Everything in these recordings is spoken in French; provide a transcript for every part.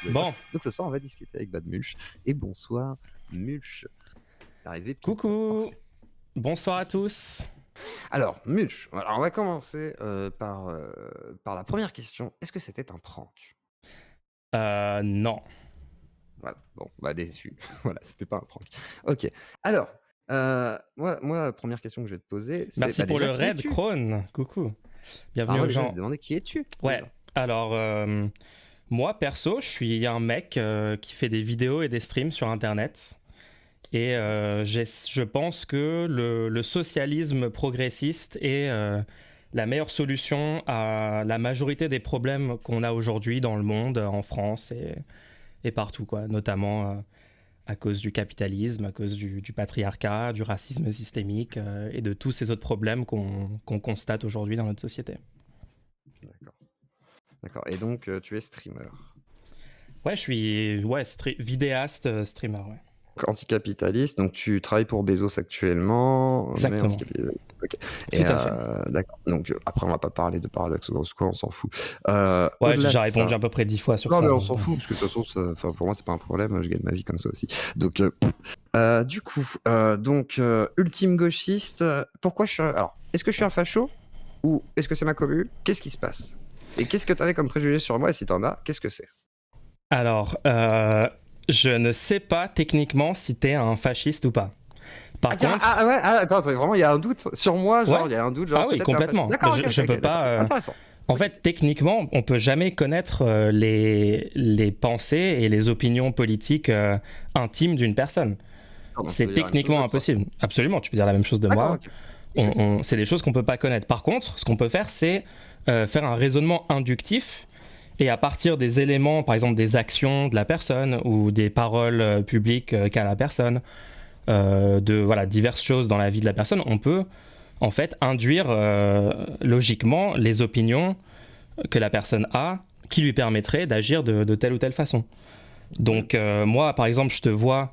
Bon, Donc ce soir, on va discuter avec Bad Mulch. Et bonsoir, Mulch. Arrivé pile poil. coucou, Parfait. bonsoir à tous. Alors, Mulch, alors on va commencer par la première question. Est-ce que c'était un prank? Non. Voilà, bon, bah déçu. Voilà, c'était pas un prank. Ok, alors, moi, la première question que je vais te poser, c'est Merci pour déjà, le qui raid, es-tu? Crone. Coucou. Alors Bienvenue moi aux déjà, je vais gens. te demander qui es-tu Ouais, déjà. alors, moi, perso, je suis un mec qui fait des vidéos et des streams sur Internet. Et je pense que le socialisme progressiste est la meilleure solution à la majorité des problèmes qu'on a aujourd'hui dans le monde, en France et partout, quoi. Notamment à cause du capitalisme, à cause du patriarcat, du racisme systémique et de tous ces autres problèmes qu'on constate aujourd'hui dans notre société. D'accord. D'accord. Et donc, tu es streamer. Ouais, je suis vidéaste, streamer, ouais. Anticapitaliste, donc tu travailles pour Bezos actuellement, mais Exactement. anticapitaliste. Ok. Tout à fait. D'accord. Donc après, on va pas parler de paradoxe ou quoi, on s'en fout. Ouais, Au-delà j'ai de déjà répondu ça, à peu près 10 fois sur non, ça. mais on Donc s'en bon. fout parce que de toute façon, pour moi, c'est pas un problème. Je gagne ma vie comme ça aussi. Donc, du coup, ultime gauchiste. Pourquoi je suis alors, est-ce que je suis un facho ou est-ce que c'est ma commu? Qu'est-ce qui se passe? Et qu'est-ce que tu avais comme préjugé sur moi? Et si t'en as, qu'est-ce que c'est? Alors, je ne sais pas techniquement si t'es un fasciste ou pas. Par contre, Attends, vraiment, il y a un doute sur moi, genre, ouais. il y a un doute, genre, Ah oui, peut-être complètement. D'accord, Mais ok, je peux d'accord. pas. Intéressant. En fait, techniquement, on peut jamais connaître les pensées et les opinions politiques intimes d'une personne. Pardon, tu C'est veux dire la même chose de techniquement toi? impossible. Absolument, tu peux dire la même chose de D'accord, moi. ok. C'est des choses qu'on peut pas connaître. Par contre, ce qu'on peut faire, c'est faire un raisonnement inductif et à partir des éléments, par exemple des actions de la personne ou des paroles publiques qu'a la personne, de diverses choses dans la vie de la personne, on peut en fait induire logiquement les opinions que la personne a qui lui permettraient d'agir de telle ou telle façon. Donc moi, par exemple, je te vois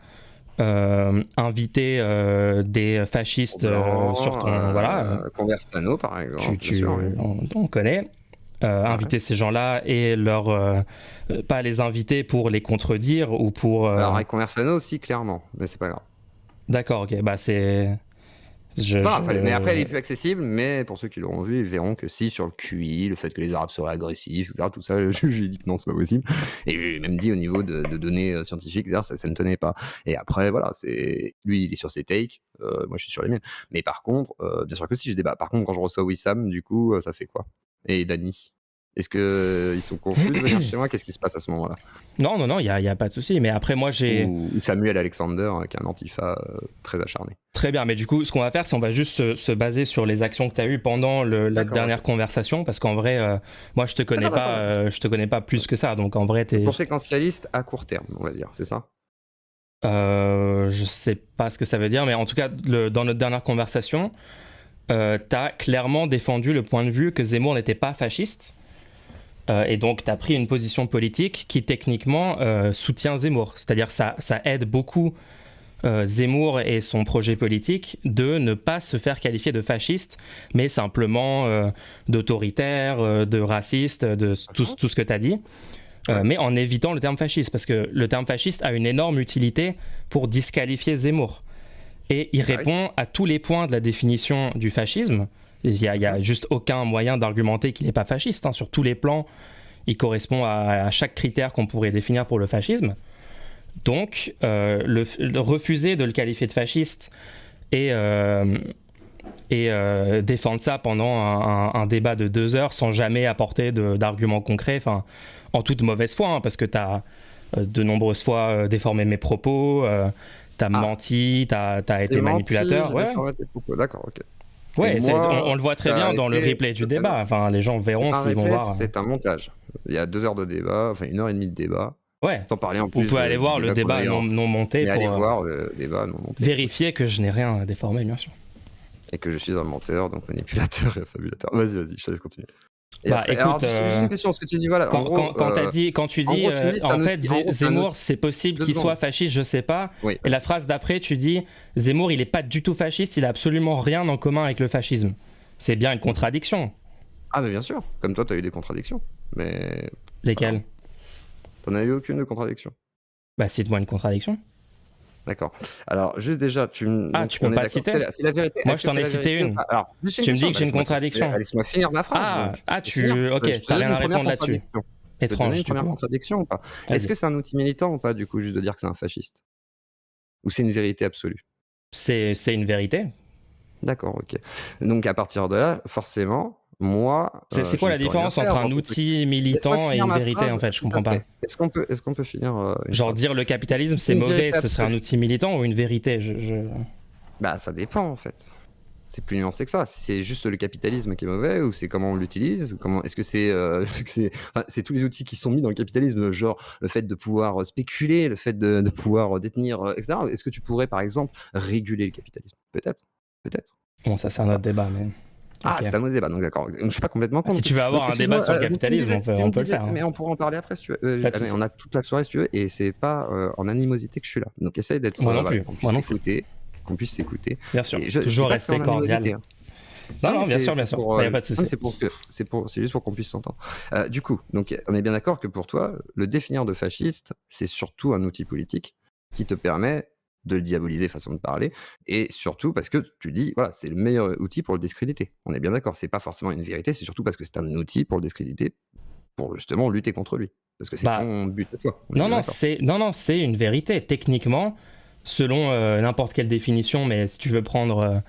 inviter des fascistes sur ton... Conversano, par exemple, bien sûr. Oui. on connaît. Inviter ces gens-là et pas les inviter pour les contredire ou pour... Alors, avec Conversano aussi, clairement, mais c'est pas grave. D'accord, ok, bah c'est... Mais après, elle est plus accessible, mais pour ceux qui l'auront vu, ils verront que si, sur le QI, le fait que les Arabes seraient agressifs, etc., tout ça, j'ai dit que non, c'est pas possible. Et j'ai même dit au niveau de données scientifiques, ça ne tenait pas. Et après, voilà, lui, il est sur ses takes, moi, je suis sur les miennes. Mais par contre, bien sûr que si, je débat. Par contre, quand je reçois Wissam, du coup, ça fait quoi? Et Dany? Est-ce qu'ils sont confus de venir chez moi? Qu'est-ce qui se passe à ce moment-là? Non, il n'y a pas de souci. Mais après, moi, j'ai... Ou Samuel Alexander, qui est un antifa très acharné. Très bien, mais du coup, ce qu'on va faire, c'est on va juste se baser sur les actions que tu as eues pendant la dernière conversation, parce qu'en vrai, moi, je te connais pas plus que ça. Donc, en vrai, t'es... Conséquentialiste à court terme, on va dire, c'est ça? Je sais pas ce que ça veut dire, mais en tout cas, dans notre dernière conversation, t'as clairement défendu le point de vue que Zemmour n'était pas fasciste. Et donc, tu as pris une position politique qui, techniquement, soutient Zemmour. C'est-à-dire ça aide beaucoup Zemmour et son projet politique de ne pas se faire qualifier de fasciste, mais simplement d'autoritaire, de raciste, de tout ce que tu as dit. Mais en évitant le terme fasciste, parce que le terme fasciste a une énorme utilité pour disqualifier Zemmour. Et il répond à tous les points de la définition du fascisme. Il n'y a juste aucun moyen d'argumenter qu'il n'est pas fasciste. Hein. Sur tous les plans, il correspond à chaque critère qu'on pourrait définir pour le fascisme. Donc, le refuser de le qualifier de fasciste et défendre ça pendant un débat de 2 heures sans jamais apporter d'arguments concrets, en toute mauvaise foi, hein, parce que tu as de nombreuses fois déformé mes propos, tu as menti, tu as été manipulateur. D'accord, ok. Ouais, on le voit très bien dans le replay du débat. Enfin, les gens verront s'ils vont voir. C'est un montage. Il y a 2 heures de débat, enfin 1h30 de débat. Ouais. Sans parler en plus. Vous pouvez aller voir le débat non monté pour voir le débat non monté. Vérifier que je n'ai rien déformé, bien sûr. Et que je suis un menteur, donc manipulateur et affabulateur. Vas-y, je te laisse continuer. Et bah après, écoute, juste une question, ce que tu dis, voilà. Quand tu dis, en fait, Zemmour, c'est possible qu'il soit fasciste, je sais pas. Oui. Et la phrase d'après, tu dis, Zemmour, il est pas du tout fasciste, il a absolument rien en commun avec le fascisme. C'est bien une contradiction. Ah, mais bien sûr. Comme toi, tu as eu des contradictions. Mais. Lesquelles? T'en as eu aucune de contradiction? Bah, cite-moi une contradiction. D'accord. Alors, juste déjà, tu peux pas citer? C'est la vérité. Moi, je t'en ai cité une. Alors, tu me dis que j'ai une contradiction. Laisse-moi finir ma phrase. Ok, t'as rien à répondre là-dessus. Étrange. Une première contradiction ou pas? Est-ce que c'est un outil militant ou pas, du coup, juste de dire que c'est un fasciste? Ou c'est une vérité absolue? C'est une vérité. D'accord, ok. Donc, à partir de là, forcément, moi. C'est quoi la différence entre un outil militant et une vérité, en fait? Je comprends pas. Est-ce qu'on peut finir. Genre, dire le capitalisme, c'est mauvais, ce serait un outil militant ou une vérité? Bah, ça dépend, en fait. C'est plus nuancé que ça. C'est juste le capitalisme qui est mauvais ou c'est comment on l'utilise? Est-ce que c'est tous les outils qui sont mis dans le capitalisme, genre le fait de pouvoir spéculer, le fait de pouvoir détenir, etc. Est-ce que tu pourrais, par exemple, réguler le capitalisme? Peut-être. Bon, ça, c'est un autre débat, mais. Ah, c'est un autre débat, donc d'accord. Je suis pas complètement contre. Si tu veux avoir un débat sur le capitalisme, on peut le faire. Mais on pourra en parler après si tu veux. On a toute la soirée si tu veux, et c'est pas en animosité que je suis là. Donc essaye d'être. Moi non plus. Qu'on puisse s'écouter. Bien sûr, toujours rester cordial. Non, bien sûr, il n'y a pas de souci. C'est juste pour qu'on puisse s'entendre. Du coup, donc, on est bien d'accord que pour toi, le définir de fasciste, c'est surtout un outil politique qui te permet de le diaboliser, façon de parler, et surtout parce que tu dis, voilà, c'est le meilleur outil pour le discréditer. On est bien d'accord, c'est pas forcément une vérité, c'est surtout parce que c'est un outil pour le discréditer, pour justement lutter contre lui. Parce que c'est ton but de toi. Non, c'est une vérité. Techniquement, selon n'importe quelle définition, mais si tu veux prendre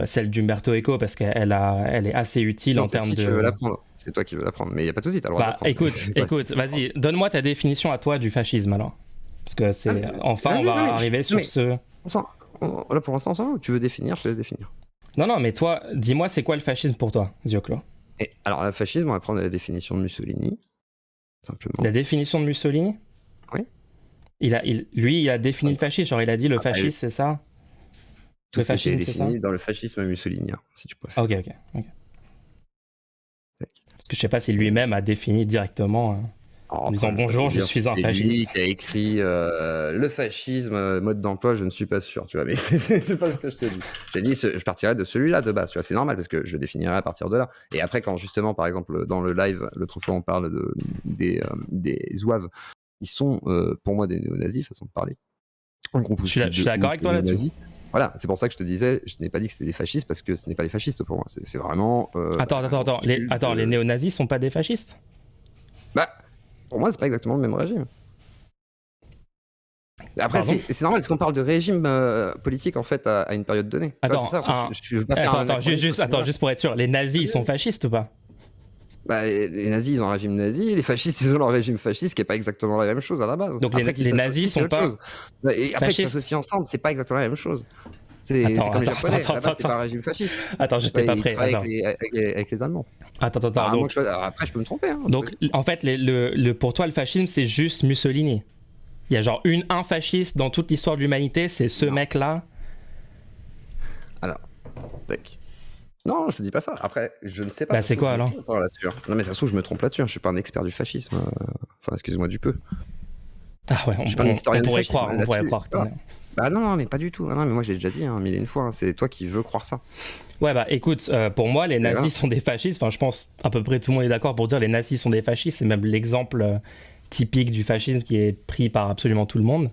celle d'Umberto Eco, parce qu'elle est assez utile en termes de... tu veux la prendre. C'est toi qui veux la prendre, mais il n'y a pas de souci, t'as le droit de la prendre. Écoute, vas-y, donne-moi ta définition à toi du fascisme, alors. Parce que c'est... on va arriver sur ce... Là, pour l'instant, on s'en fout. Tu veux définir, je te laisse définir. Non, mais toi, dis-moi, c'est quoi le fascisme pour toi, Zioclo? Alors, le fascisme, on va prendre la définition de Mussolini, simplement. La définition de Mussolini? Oui. Lui, il a défini le fascisme, genre il a dit le fascisme, c'est ça? Tout le fascisme, c'est défini dans le fascisme mussolinien, si tu préfères. Ok. Parce que je sais pas si lui-même a défini directement... en disant bonjour, je suis un fasciste. Lui qui a écrit le fascisme, mode d'emploi, je ne suis pas sûr, tu vois, mais c'est pas ce que je te dis. J'ai dit, je partirais de celui-là de base, tu vois, c'est normal parce que je définirais à partir de là. Et après, quand justement, par exemple, dans le live, l'autre fois, on parle des zouaves, ils sont pour moi des néo-nazis, façon de parler. Je suis d'accord avec toi là-dessus. Voilà, c'est pour ça que je te disais, je n'ai pas dit que c'était des fascistes parce que ce n'est pas des fascistes pour moi, c'est vraiment. Attends, les néo-nazis sont pas des fascistes? Bah. Pour moi, c'est pas exactement le même régime. Après, c'est normal, parce qu'on parle de régime politique en fait à une période donnée. Juste pour être sûr, les nazis, ils sont fascistes ou pas? Bah, les nazis, ils ont un régime nazi, les fascistes, ils ont leur régime fasciste, qui est pas exactement la même chose à la base. Donc les nazis sont pas et après, ils s'associent ensemble, c'est pas exactement la même chose. C'est comme les Japonais, là-bas, c'est pas un régime fasciste. Attends, j'étais pas prêt. Avec les Allemands. Attends. Après, je peux me tromper. Hein, donc, en fait, pour toi, le fascisme, c'est juste Mussolini. Il y a genre un fasciste dans toute l'histoire de l'humanité, c'est ce mec-là. Alors, tac. Non, je te dis pas ça. Après, je ne sais pas. C'est quoi alors? Non, mais ça se trouve, je me trompe là-dessus. Je suis pas un expert du fascisme. Enfin, excuse-moi du peu. Ah ouais, on pourrait croire. Bah non, mais pas du tout. Non, mais moi, j'ai déjà dit mille et une fois. C'est toi qui veux croire ça. Ouais, bah écoute, pour moi, les nazis sont des fascistes. Enfin, je pense à peu près tout le monde est d'accord pour dire les nazis sont des fascistes. C'est même l'exemple typique du fascisme qui est pris par absolument tout le monde.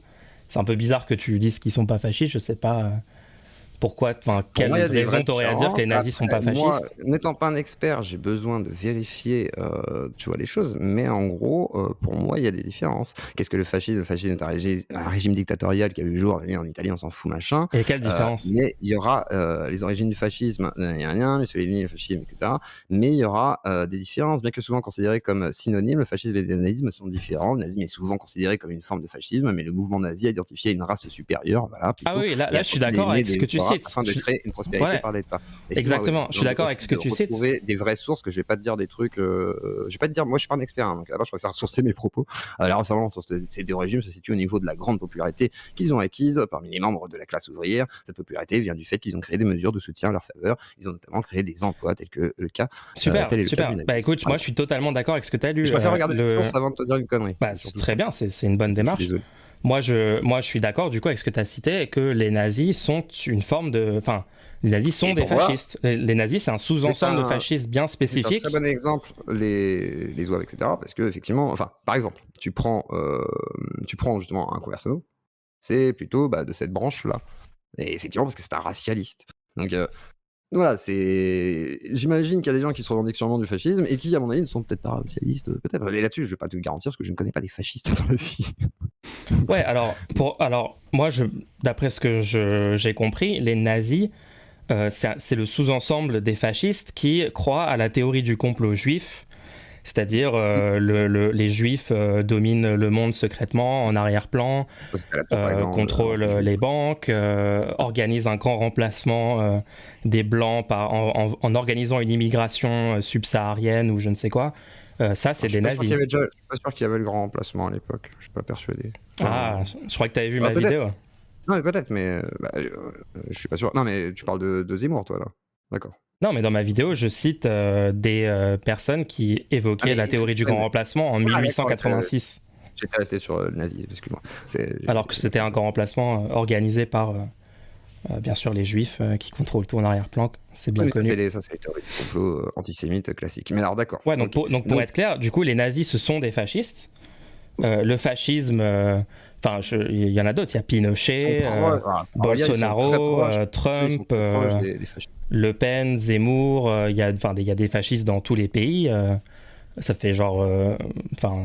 C'est un peu bizarre que tu dises qu'ils sont pas fascistes. Je sais pas pourquoi, quelle raison t'aurais à dire que les nazis sont pas fascistes? Moi, n'étant pas un expert, j'ai besoin de vérifier, tu vois, les choses. Mais en gros, pour moi, il y a des différences. Qu'est-ce que le fascisme? Le fascisme est un régime dictatorial qui a eu jour en Italie, on s'en fout, machin. Et quelle différence? Mais il y aura les origines du fascisme, Mussolini, le fascisme, etc. Mais il y aura des différences, bien que souvent considérées comme synonymes. Le fascisme et le nazisme sont différents. Le nazisme est souvent considéré comme une forme de fascisme, mais le mouvement nazi a identifié une race supérieure. Voilà, ah oui, là je suis d'accord avec ce que tu cites. Afin de créer une prospérité par l'État. Exactement, je suis d'accord avec ce que tu cites. Trouver des vraies sources, que je vais pas te dire des trucs. Je vais pas te dire, moi je suis pas un expert, donc là-bas je préfère sourcer mes propos. Alors ces deux régimes se situent au niveau de la grande popularité qu'ils ont acquise parmi les membres de la classe ouvrière. Cette popularité vient du fait qu'ils ont créé des mesures de soutien à leur faveur. Ils ont notamment créé des emplois tels que le cas. Super. Bah écoute, moi je suis totalement d'accord avec ce que tu as lu. Je préfère regarder les sources avant de te dire une connerie. Bah, très bien, c'est une bonne démarche. moi je suis d'accord du coup avec ce que tu as cité, que les nazis sont une forme de... Enfin, les nazis sont des fascistes. Les nazis, c'est un sous-ensemble de fascistes bien spécifique. C'est un très bon exemple, les zouaves, etc. Parce que, effectivement, enfin, par exemple, tu prends justement un Conversano, c'est plutôt de cette branche-là. Et effectivement, parce que c'est un racialiste. Donc, voilà, j'imagine qu'il y a des gens qui se revendiquent sûrement du fascisme et qui, à mon avis, ne sont peut-être pas racialistes, peut-être. Et là-dessus, je ne vais pas te garantir parce que je ne connais pas des fascistes dans la vie. Ouais, alors moi, d'après ce que j'ai compris, les nazis, c'est le sous-ensemble des fascistes qui croient à la théorie du complot juif, c'est-à-dire les juifs dominent le monde secrètement, en arrière-plan, contrôlent les banques, organisent un grand remplacement des blancs en organisant une immigration subsaharienne ou je ne sais quoi. Ça, c'est des nazis. Je suis pas sûr qu'il y avait le grand remplacement à l'époque, je suis pas persuadé. Je crois que tu avais vu ma vidéo. Non, mais peut-être, mais je suis pas sûr. Non, mais tu parles de Zemmour, toi, là. D'accord. Non, mais dans ma vidéo, je cite des personnes qui évoquaient la théorie du grand remplacement en 1886. J'étais resté sur le nazisme, excuse-moi. Alors que c'était un grand remplacement organisé par, bien sûr, les juifs qui contrôlent tout en arrière-plan. C'est bien connu. Ça, c'est les théories du complot antisémite classique. Mais alors, d'accord. Ouais, donc pour être clair, du coup, les nazis, ce sont des fascistes. Le fascisme... Enfin, il y en a d'autres. Il y a Pinochet, Bolsonaro, Trump, Le Pen, Zemmour. Il y a des fascistes dans tous les pays. Ça fait genre...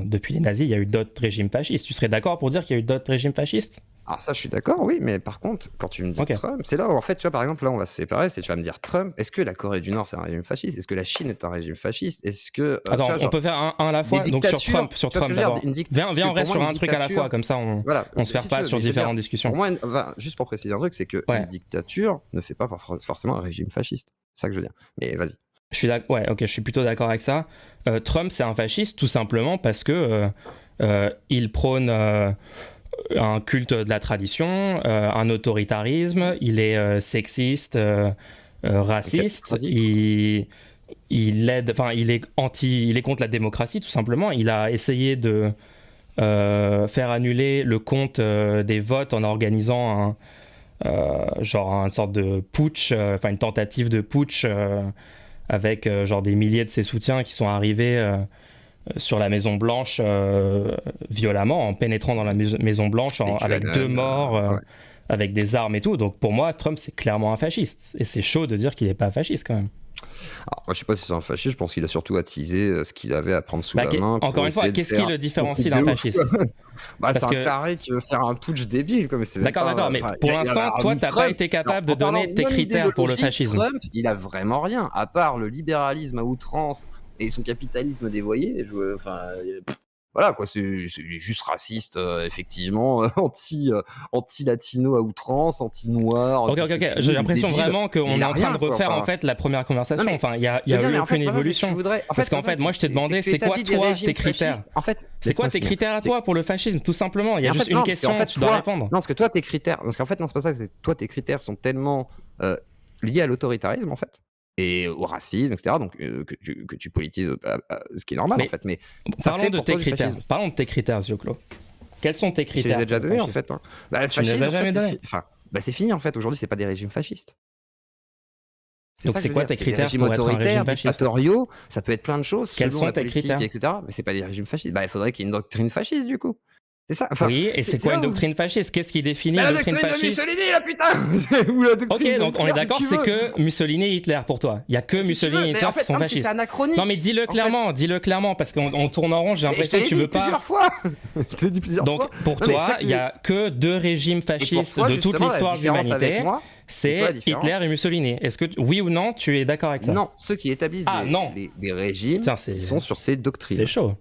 depuis les nazis, il y a eu d'autres régimes fascistes. Tu serais d'accord pour dire qu'il y a eu d'autres régimes fascistes ? Alors ça, je suis d'accord, oui, mais par contre, quand tu me dis Trump, c'est là où, en fait, tu vois, par exemple, là, on va se séparer, tu vas me dire Trump, est-ce que la Corée du Nord, c'est un régime fasciste ? Est-ce que la Chine est un régime fasciste ? Est-ce que... Attends, on peut faire un à la fois, donc sur Trump d'abord. Viens, on reste sur un truc à la fois, comme ça, on se perd pas sur différentes discussions. Pour moi, juste pour préciser un truc, c'est qu'une dictature ne fait pas forcément un régime fasciste. C'est ça que je veux dire. Mais vas-y. Je suis plutôt d'accord avec ça. Trump, c'est un fasciste, tout simplement parce que il prône... un culte de la tradition, un autoritarisme, il est sexiste, raciste, il est contre la démocratie tout simplement. Il a essayé de faire annuler le compte des votes en organisant une sorte de putsch, une tentative de putsch avec des milliers de ses soutiens qui sont arrivés sur la Maison Blanche violemment, en pénétrant dans la Maison Blanche avec 2 morts, avec des armes et tout. Donc pour moi, Trump, c'est clairement un fasciste. Et c'est chaud de dire qu'il n'est pas fasciste quand même. Alors, moi, je ne sais pas si c'est un fasciste, je pense qu'il a surtout attisé ce qu'il avait à prendre sous la main. Encore une fois, qu'est-ce qui le différencie d'un fasciste ? C'est un taré qui veut faire un putsch débile. D'accord, mais pour l'instant, toi, tu n'as pas été capable de donner tes critères pour le fascisme. Trump, il a vraiment rien, à part le libéralisme à outrance et son capitalisme dévoyé. Voilà quoi, il est juste raciste, effectivement, anti-latino à outrance, anti-noir. Ok, j'ai l'impression vraiment qu'on est en train de refaire en fait la première conversation. Il y a eu aucune évolution. Parce qu'en fait, moi je t'ai demandé, c'est quoi toi tes critères ? C'est quoi tes critères à toi pour le fascisme ? Tout simplement, il y a juste une question, tu dois répondre. Non, parce que toi tes critères, parce qu'en fait non, c'est pas ça, c'est toi tes critères sont tellement liés à l'autoritarisme en fait. Et au racisme, etc. Donc que tu politises, ce qui est normal en fait. Mais parlons de tes critères. Parlons de tes critères, Zioclo. Quels sont tes critères ? Je les ai déjà donnés en fait. Tu ne les as jamais donnés. C'est fini en fait. Aujourd'hui, c'est pas des régimes fascistes. Donc c'est quoi tes critères pour être un régime fasciste ? Dictatoriaux, ça peut être plein de choses. Quels sont tes critères ? Etc. Mais c'est pas des régimes fascistes. Il faudrait qu'il y ait une doctrine fasciste du coup. C'est ça. Oui, et c'est quoi une doctrine fasciste ? Qu'est-ce qui définit une doctrine fasciste ? La doctrine de Mussolini, là, putain. Ok, donc on est d'accord, c'est que Mussolini et Hitler pour toi. Il y a que Mussolini et Hitler qui sont fascistes. C'est anachronique. Non, mais dis-le clairement, parce qu'on tourne en rond, j'ai l'impression que tu veux pas. Je te l'ai dit plusieurs fois. Donc pour toi, il y a que 2 régimes fascistes de toute l'histoire de l'humanité. C'est Hitler et Mussolini. Est-ce que oui ou non, tu es d'accord avec ça ? Non, ceux qui établissent des régimes qui sont sur ces doctrines. C'est chaud.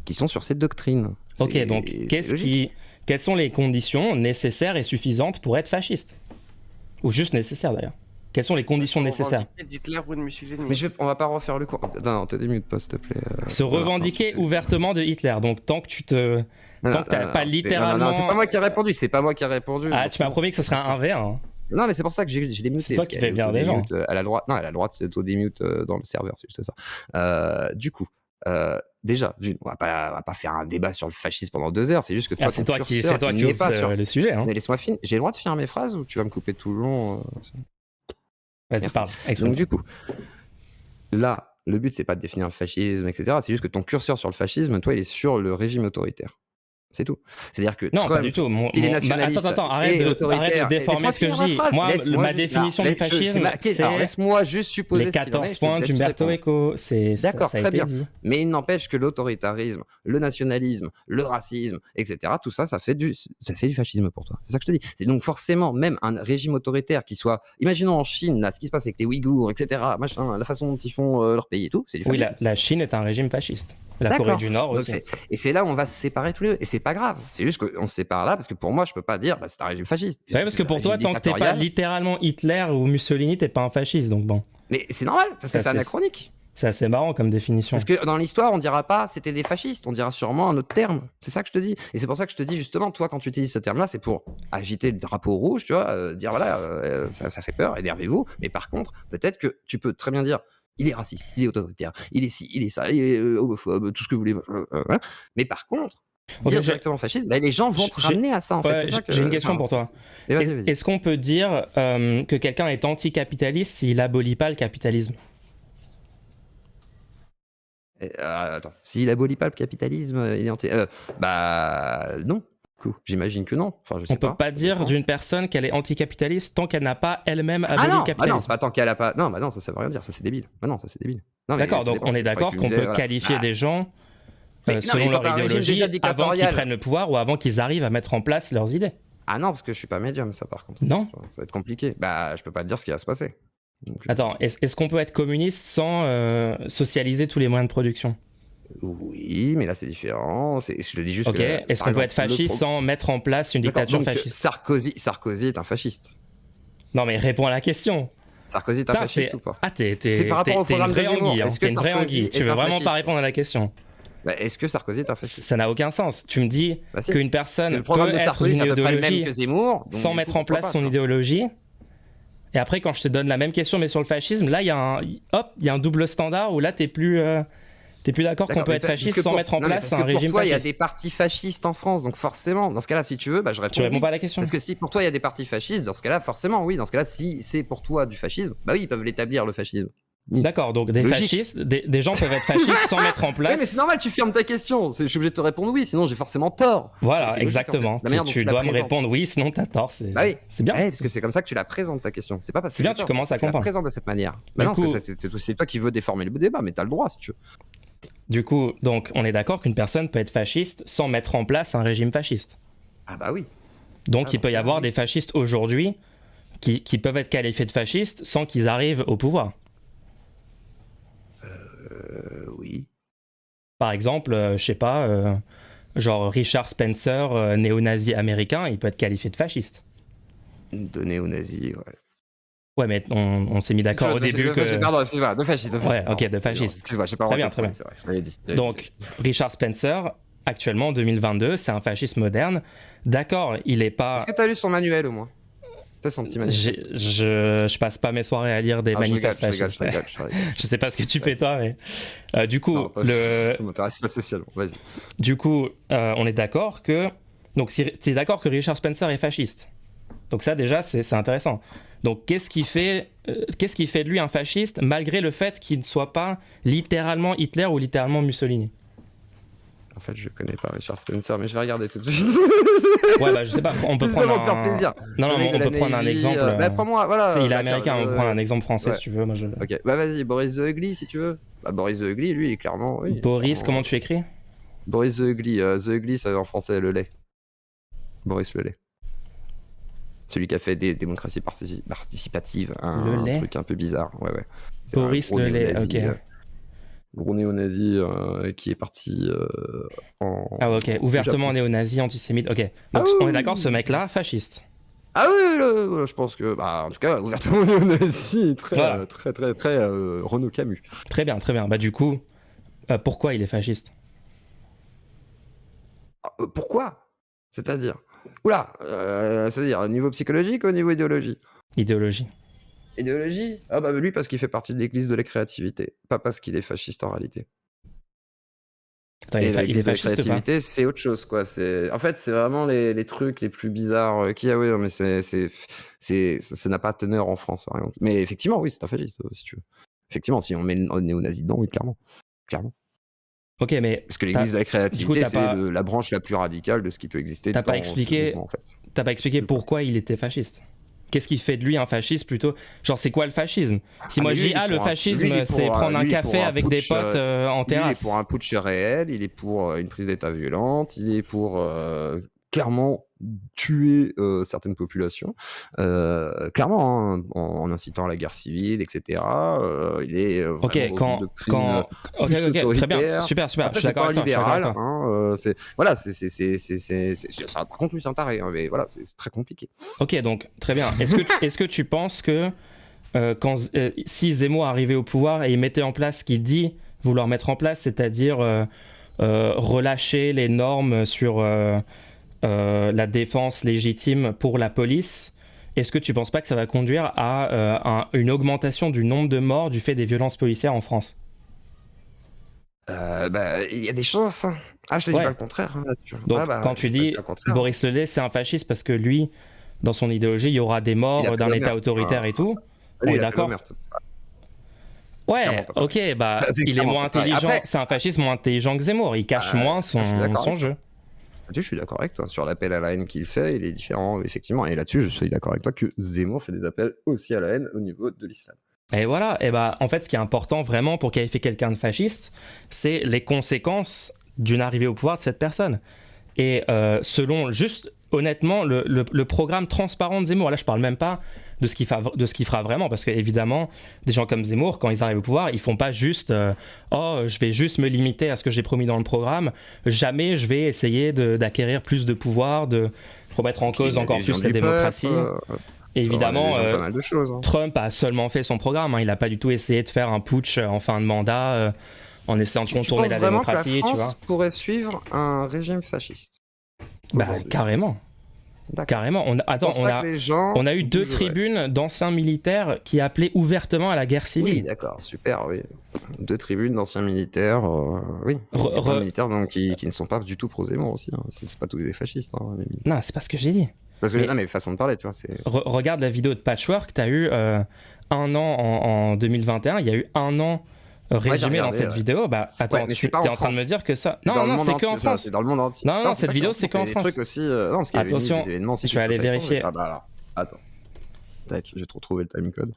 Qui sont sur cette doctrine. Ok, donc quelles sont les conditions nécessaires et suffisantes pour être fasciste ? Ou juste nécessaires d'ailleurs. Quelles sont les conditions nécessaires ? Mais on va pas refaire le cours. Non, te démute pas s'il te plaît. Se revendiquer ouvertement de Hitler. Donc tant que t'as pas littéralement... Non, c'est pas moi qui ai répondu. Ah, tu m'as promis que ce serait un 1v1. Non, mais c'est pour ça que j'ai démuté. C'est toi qui fais bien des gens. À la droite, c'est auto-démute dans le serveur, c'est juste ça. Du coup... Déjà, on va pas faire un débat sur le fascisme pendant 2 heures. C'est juste que toi, c'est ton toi qui curseur, il n'est pas sur. ouvre le sujet. Hein. Mais laisse-moi finir. J'ai le droit de finir mes phrases ou tu vas me couper tout le long Vas-y, Merci. parle. Exprime. Donc du coup, là, le but, c'est pas de définir le fascisme, etc. C'est juste que ton curseur sur le fascisme, toi, il est sur le régime autoritaire. C'est tout. C'est-à-dire que Non, Trump, pas du tout. il est nationaliste Attends, et arrête de autoritaire. déformer ce que je dis. Moi, ma définition du fascisme, Alors, c'est laisse-moi juste supposer les ce qu'il en est, 14 je te points laisse d'Umberto répondre. Eco. Ça D'accord, a très été bien. dit. Mais il n'empêche que l'autoritarisme, le nationalisme, le racisme, etc., tout ça, ça fait du fascisme pour toi. C'est ça que je te dis. C'est donc forcément, même un régime autoritaire qui soit, imaginons en Chine, là, ce qui se passe avec les Ouïghours, etc., machin, la façon dont ils font leur pays et tout, c'est du Oui, fascisme. la Chine est un régime fasciste. La D'accord. Corée du Nord Donc, aussi. et c'est là où on va se séparer tous les deux. Et c'est pas grave. C'est juste qu'on se sépare là parce que pour moi, je peux pas dire c'est un régime fasciste. Ouais, parce que pour toi, tant que t'es pas littéralement Hitler ou Mussolini, t'es pas un fasciste. Donc bon. Mais c'est normal parce que c'est anachronique. C'est assez marrant comme définition. Parce que dans l'histoire, on dira pas c'était des fascistes, on dira sûrement un autre terme. C'est ça que je te dis. Et c'est pour ça que je te dis justement, toi, quand tu utilises ce terme-là, c'est pour agiter le drapeau rouge, tu vois, dire voilà, ça fait peur, énervez-vous. Mais par contre, peut-être que tu peux très bien dire il est raciste, il est autoritaire, il est ci, il est ça, il est homophobe, tout ce que vous voulez. Mais par contre, dire directement fasciste, les gens vont te ramener à ça en fait. J'ai une question pour toi. Est-ce qu'on peut dire que quelqu'un est anticapitaliste s'il abolit pas le capitalisme? Attends, s'il abolit pas le capitalisme, il est anti. Non. J'imagine que non. Enfin, je sais on peut pas dire d'une personne qu'elle est anticapitaliste tant qu'elle n'a pas elle-même aboli le capitalisme. Non, c'est pas tant qu'elle a pas. Non, non, ça veut rien dire. Ça c'est débile. Non, ça c'est débile. D'accord, donc on est d'accord qu'on peut qualifier des gens selon leur idéologie avant qu'ils prennent le pouvoir ou avant qu'ils arrivent à mettre en place leurs idées. Ah non, parce que je suis pas médium, ça par contre. Non. Ça va être compliqué. Je peux pas te dire ce qui va se passer. Donc, attends, est-ce qu'on peut être communiste sans socialiser tous les moyens de production? Oui, mais là c'est différent. Je le dis juste. Ok. Est-ce qu'on peut être fasciste sans mettre en place une dictature fasciste? Sarkozy est un fasciste. Non, mais réponds à la question. Sarkozy est un fasciste ou pas? Ah, t'es une vraie anguille. T'es une vraie anguille. Tu veux vraiment pas répondre à la question? Est-ce que Sarkozy est un fasciste? Ça n'a aucun sens. Tu me dis qu'une personne peut être d'une idéologie sans mettre en place son idéologie. Et après, quand je te donne la même question, mais sur le fascisme, là, il y a un double standard où là, t'es plus d'accord qu'on peut être fasciste sans mettre en place un régime fasciste. Pour toi, il y a des partis fascistes en France, donc forcément, dans ce cas-là, si tu veux, je réponds. Tu réponds pas à la question. Parce que si pour toi, il y a des partis fascistes, dans ce cas-là, forcément, oui. Dans ce cas-là, si c'est pour toi du fascisme, oui, ils peuvent l'établir, le fascisme. D'accord, donc des fascistes, des gens peuvent être fascistes sans mettre en place. Oui, mais c'est normal, tu fermes ta question. Je suis obligé de te répondre oui, sinon j'ai forcément tort. Voilà, exactement. En fait. Tu dois me répondre oui, sinon t'as tort. C'est bien. Parce que c'est comme ça que tu la présentes ta question. C'est pas parce que c'est bien, tu commences à comprendre. Tu la présentes de cette manière. Non, c'est toi qui veux déformer le débat, mais t'as le droit si tu veux. Du coup, donc, on est d'accord qu'une personne peut être fasciste sans mettre en place un régime fasciste. Ah bah oui. Donc, il peut y avoir des fascistes aujourd'hui qui peuvent être qualifiés de fascistes sans qu'ils arrivent au pouvoir. Oui. Par exemple, je sais pas, genre Richard Spencer, néo-nazi américain, il peut être qualifié de fasciste. De néo-nazi, ouais. Ouais, mais on s'est mis d'accord au début que... Pardon, excuse-moi, de fasciste. Ouais, ok, de fasciste. Excuse-moi, j'ai pas très bien. Je l'avais dit. Donc, Richard Spencer, actuellement, en 2022, c'est un fasciste moderne. D'accord, il est pas... Est-ce que t'as lu son manuel, au moins? C'est son petit manuel. Je passe pas mes soirées à lire des manifestes fascistes. Je sais pas ce que tu fais, toi, mais... du coup, non, ça m'intéresse pas spécialement, vas-y. Du coup, on est d'accord que... Donc, c'est d'accord que Richard Spencer est fasciste. Donc ça, déjà, c'est intéressant. Donc, qu'est-ce qui fait de lui un fasciste, malgré le fait qu'il ne soit pas littéralement Hitler ou littéralement Mussolini? En fait, je connais pas Richard Spencer, mais je vais regarder tout de suite. Ouais, je sais pas, on peut prendre faire plaisir. Non, on peut prendre un exemple. Prends-moi, voilà. Il est américain, on prend un exemple français si tu veux. Moi, Ok, vas-y, Boris the Ugly si tu veux. Boris the Ugly, lui, il est clairement... Oui, Boris, comment tu écris? Boris the Ugly. The Ugly, c'est en français le lait. Boris le lait. Celui qui a fait des démocraties participatives, un truc un peu bizarre. Ouais. Boris le lait, ok. Gros néo-nazi qui est parti en... Ah ok, ouvertement néo-nazi, antisémite, ok. Donc on est d'accord, ce mec-là, fasciste. Ah oui, je pense que, en tout cas, ouvertement néo-nazi, très Renaud Camus. Très bien. Du coup, pourquoi il est fasciste? Pourquoi? C'est-à-dire c'est-à-dire au niveau psychologique ou au niveau idéologie? Idéologie. Idéologie? Lui, parce qu'il fait partie de l'église de la créativité, pas parce qu'il est fasciste en réalité. Attends, Et il est l'excès de fasciste ou pas? créativité, c'est autre chose, quoi. En fait, c'est vraiment les trucs les plus bizarres qu'il y a. Oui, non, mais ça n'a pas teneur en France, par exemple. Mais effectivement, oui, c'est un fasciste, si tu veux. Effectivement, si on met le néo-nazi dedans, oui, clairement. Clairement. Ok, mais Parce que l'église de la du coup, créativité, c'est la branche la plus radicale de ce qui peut exister t'as pas dans ce expliqué, mouvement, en fait. t'as pas expliqué pourquoi il était fasciste. Qu'est-ce qui fait de lui un fasciste plutôt? Genre, c'est quoi le fascisme? Si moi mais je lui, dis, il est le pour fascisme, c'est prendre un lui, il est café pour un avec des putsch, potes en lui, il est terrasse. pour un putsch réel, il est pour une prise d'état violente, il est pour clairement tuer certaines populations, clairement, hein, en incitant à la guerre civile, etc. Il est Ok, vraiment dans une doctrine ok, plus très bien, autoritaire. super, Après, je suis c'est d'accord pas un avec toi. Je suis d'accord avec libéral, toi. hein, voilà, par contre, lui, c'est un taré, hein, mais voilà, c'est très compliqué. Ok, donc très bien. Est-ce que tu penses que si Zemmour arrivait au pouvoir et il mettait en place ce qu'il dit vouloir mettre en place, c'est-à-dire relâcher les normes sur la défense légitime pour la police, est-ce que tu penses pas que ça va conduire à une augmentation du nombre de morts du fait des violences policières en France? Il y a des chances, hein. Ah, je te dis pas le contraire, hein, là-dessus. Donc, Ah, quand tu je te dis dis pas le contraire. Boris Lelay, c'est un fasciste parce que lui, dans son idéologie, il y aura des Il morts a d'un fait État l'omerta. autoritaire et tout. Lui, On est il a fait d'accord? l'omerta. Ouais, Clairement pas pareil. ok, bah, C'est il est clairement moins pas pareil. intelligent. Après, C'est un fasciste moins intelligent que Zemmour. Il cache moins je suis d'accord son avec jeu. là-dessus, je suis d'accord avec toi. Sur l'appel à la haine qu'il fait, il est différent, effectivement. Et là-dessus, je suis d'accord avec toi que Zemmour fait des appels aussi à la haine au niveau de l'islam. Et voilà, et bah, en fait, ce qui est important vraiment pour qualifier quelqu'un de fasciste, c'est les conséquences d'une arrivée au pouvoir de cette personne. Et selon, juste honnêtement, le programme transparent de Zemmour, là je parle même pas de ce qu'il fera vraiment, parce que évidemment, des gens comme Zemmour, quand ils arrivent au pouvoir, ils font pas juste je vais juste me limiter à ce que j'ai promis dans le programme, jamais je vais essayer d'acquérir plus de pouvoir, de remettre en cause encore plus la démocratie. Évidemment, pas mal de choses, hein. Trump a seulement fait son programme, hein, il n'a pas du tout essayé de faire un putsch en fin de mandat en essayant de contourner la démocratie, que la France tu vois. pourrait suivre un régime fasciste? Bah carrément. Carrément. On a eu 2 tribunes d'anciens militaires qui appelaient ouvertement à la guerre civile. Oui, d'accord, super, oui. 2 tribunes d'anciens militaires, oui. Militaires donc, qui ne sont pas du tout pro-Zemmour aussi. Hein. C'est pas tous des fascistes. Hein, non, c'est pas ce que j'ai dit. Parce que, mais façon de parler, tu vois. Regarde la vidéo de Patchwork, t'as eu 1 an en 2021, il y a eu 1 an résumé dans cette vidéo. Bah attends, tu es en train de me dire que ça... Non, c'est qu'en France. C'est dans le monde entier. Non, cette vidéo, c'est qu'en France. Trucs aussi, non, parce qu'il y avait des événements aussi. Je vais aller vérifier. Ah bah alors, attends. Tac, j'ai retrouvé le timecode.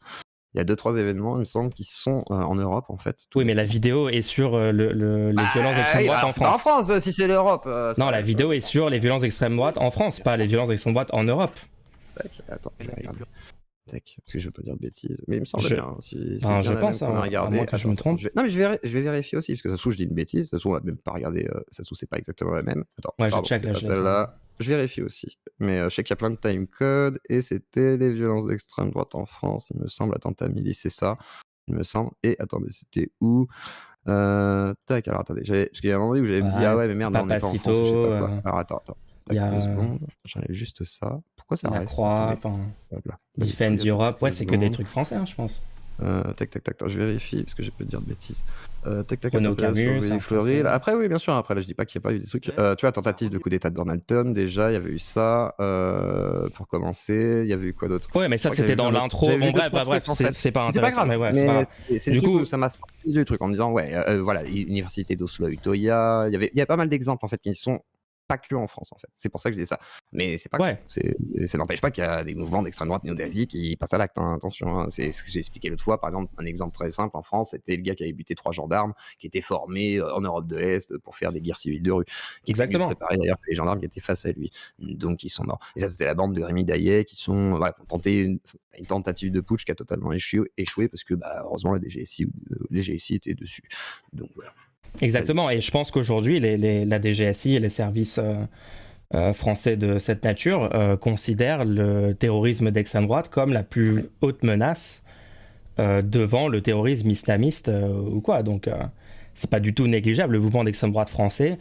Il y a 2-3 événements, il me semble, qui sont en Europe, en fait. Oui, mais la vidéo est sur les violences d'extrême droite en France. Pas en France, si c'est l'Europe. Non, la vidéo est sur les violences d'extrême droite en France, pas les violences d'extrême droite en Europe. Tac, attends, je vais regarder. Tac, parce que je veux pas dire de bêtises. Mais il me semble bien. Je pense, à moins que je me trompe. Non, mais je vais vérifier aussi, parce que ça se trouve, je dis une bêtise. Ça se trouve, on va même pas regarder. Ça se trouve, c'est pas exactement la même. Attends, ouais, je check celle-là. Je vérifie aussi. Mais je sais qu'il y a plein de timecodes. Et c'était les violences d'extrême droite en France, il me semble. Attentat milice, c'est ça. Il me semble. Et attendez, c'était où tac, alors attendez. Parce qu'il y a un moment où j'avais me dit, ah ouais, mais merde, on n'est pas en France, je sais pas quoi. Alors attends. Il y a 2 secondes. J'enlève juste ça. Pourquoi ça la reste Croix, Defend Europe. Ouais, c'est que des trucs français, hein, je pense. Tac, je vérifie parce que je peux te dire de bêtises. Renaud Camus, Fleury. Après, oui, bien sûr. Après, là, je dis pas qu'il n'y a pas eu des trucs. Tu vois, tentative de coup d'état de Donald Trump, déjà, il y avait eu ça. Pour commencer, il y avait eu quoi d'autre? Ouais, mais ça, c'était dans l'intro. Bon, bref, c'est pas intéressant. Mais ouais, c'est du coup, ça m'a sorti du truc en me disant, ouais, voilà, Université d'Oslo-Utoya. Il y a pas mal d'exemples, en fait, qui sont pas que en France, en fait. C'est pour ça que je dis ça. Mais c'est pas ça n'empêche pas qu'il y a des mouvements d'extrême droite néo-nazis qui passent à l'acte, hein. Attention, hein. C'est ce que j'ai expliqué l'autre fois. Par exemple, un exemple très simple en France, c'était le gars qui avait buté 3 gendarmes qui étaient formés en Europe de l'Est pour faire des guerres civiles de rue. Exactement. Préparé d'ailleurs que les gendarmes qui étaient face à lui. Donc, ils sont morts. Et ça, c'était la bande de Rémi Daillet qui ont tenté une tentative de putsch qui a totalement échoué parce que, heureusement, la DGSI était dessus. Donc, voilà. Exactement, et je pense qu'aujourd'hui, la DGSI et les services français de cette nature considèrent le terrorisme d'extrême droite comme la plus haute menace devant le terrorisme islamiste ou quoi. Donc, c'est pas du tout négligeable. Le mouvement d'extrême droite français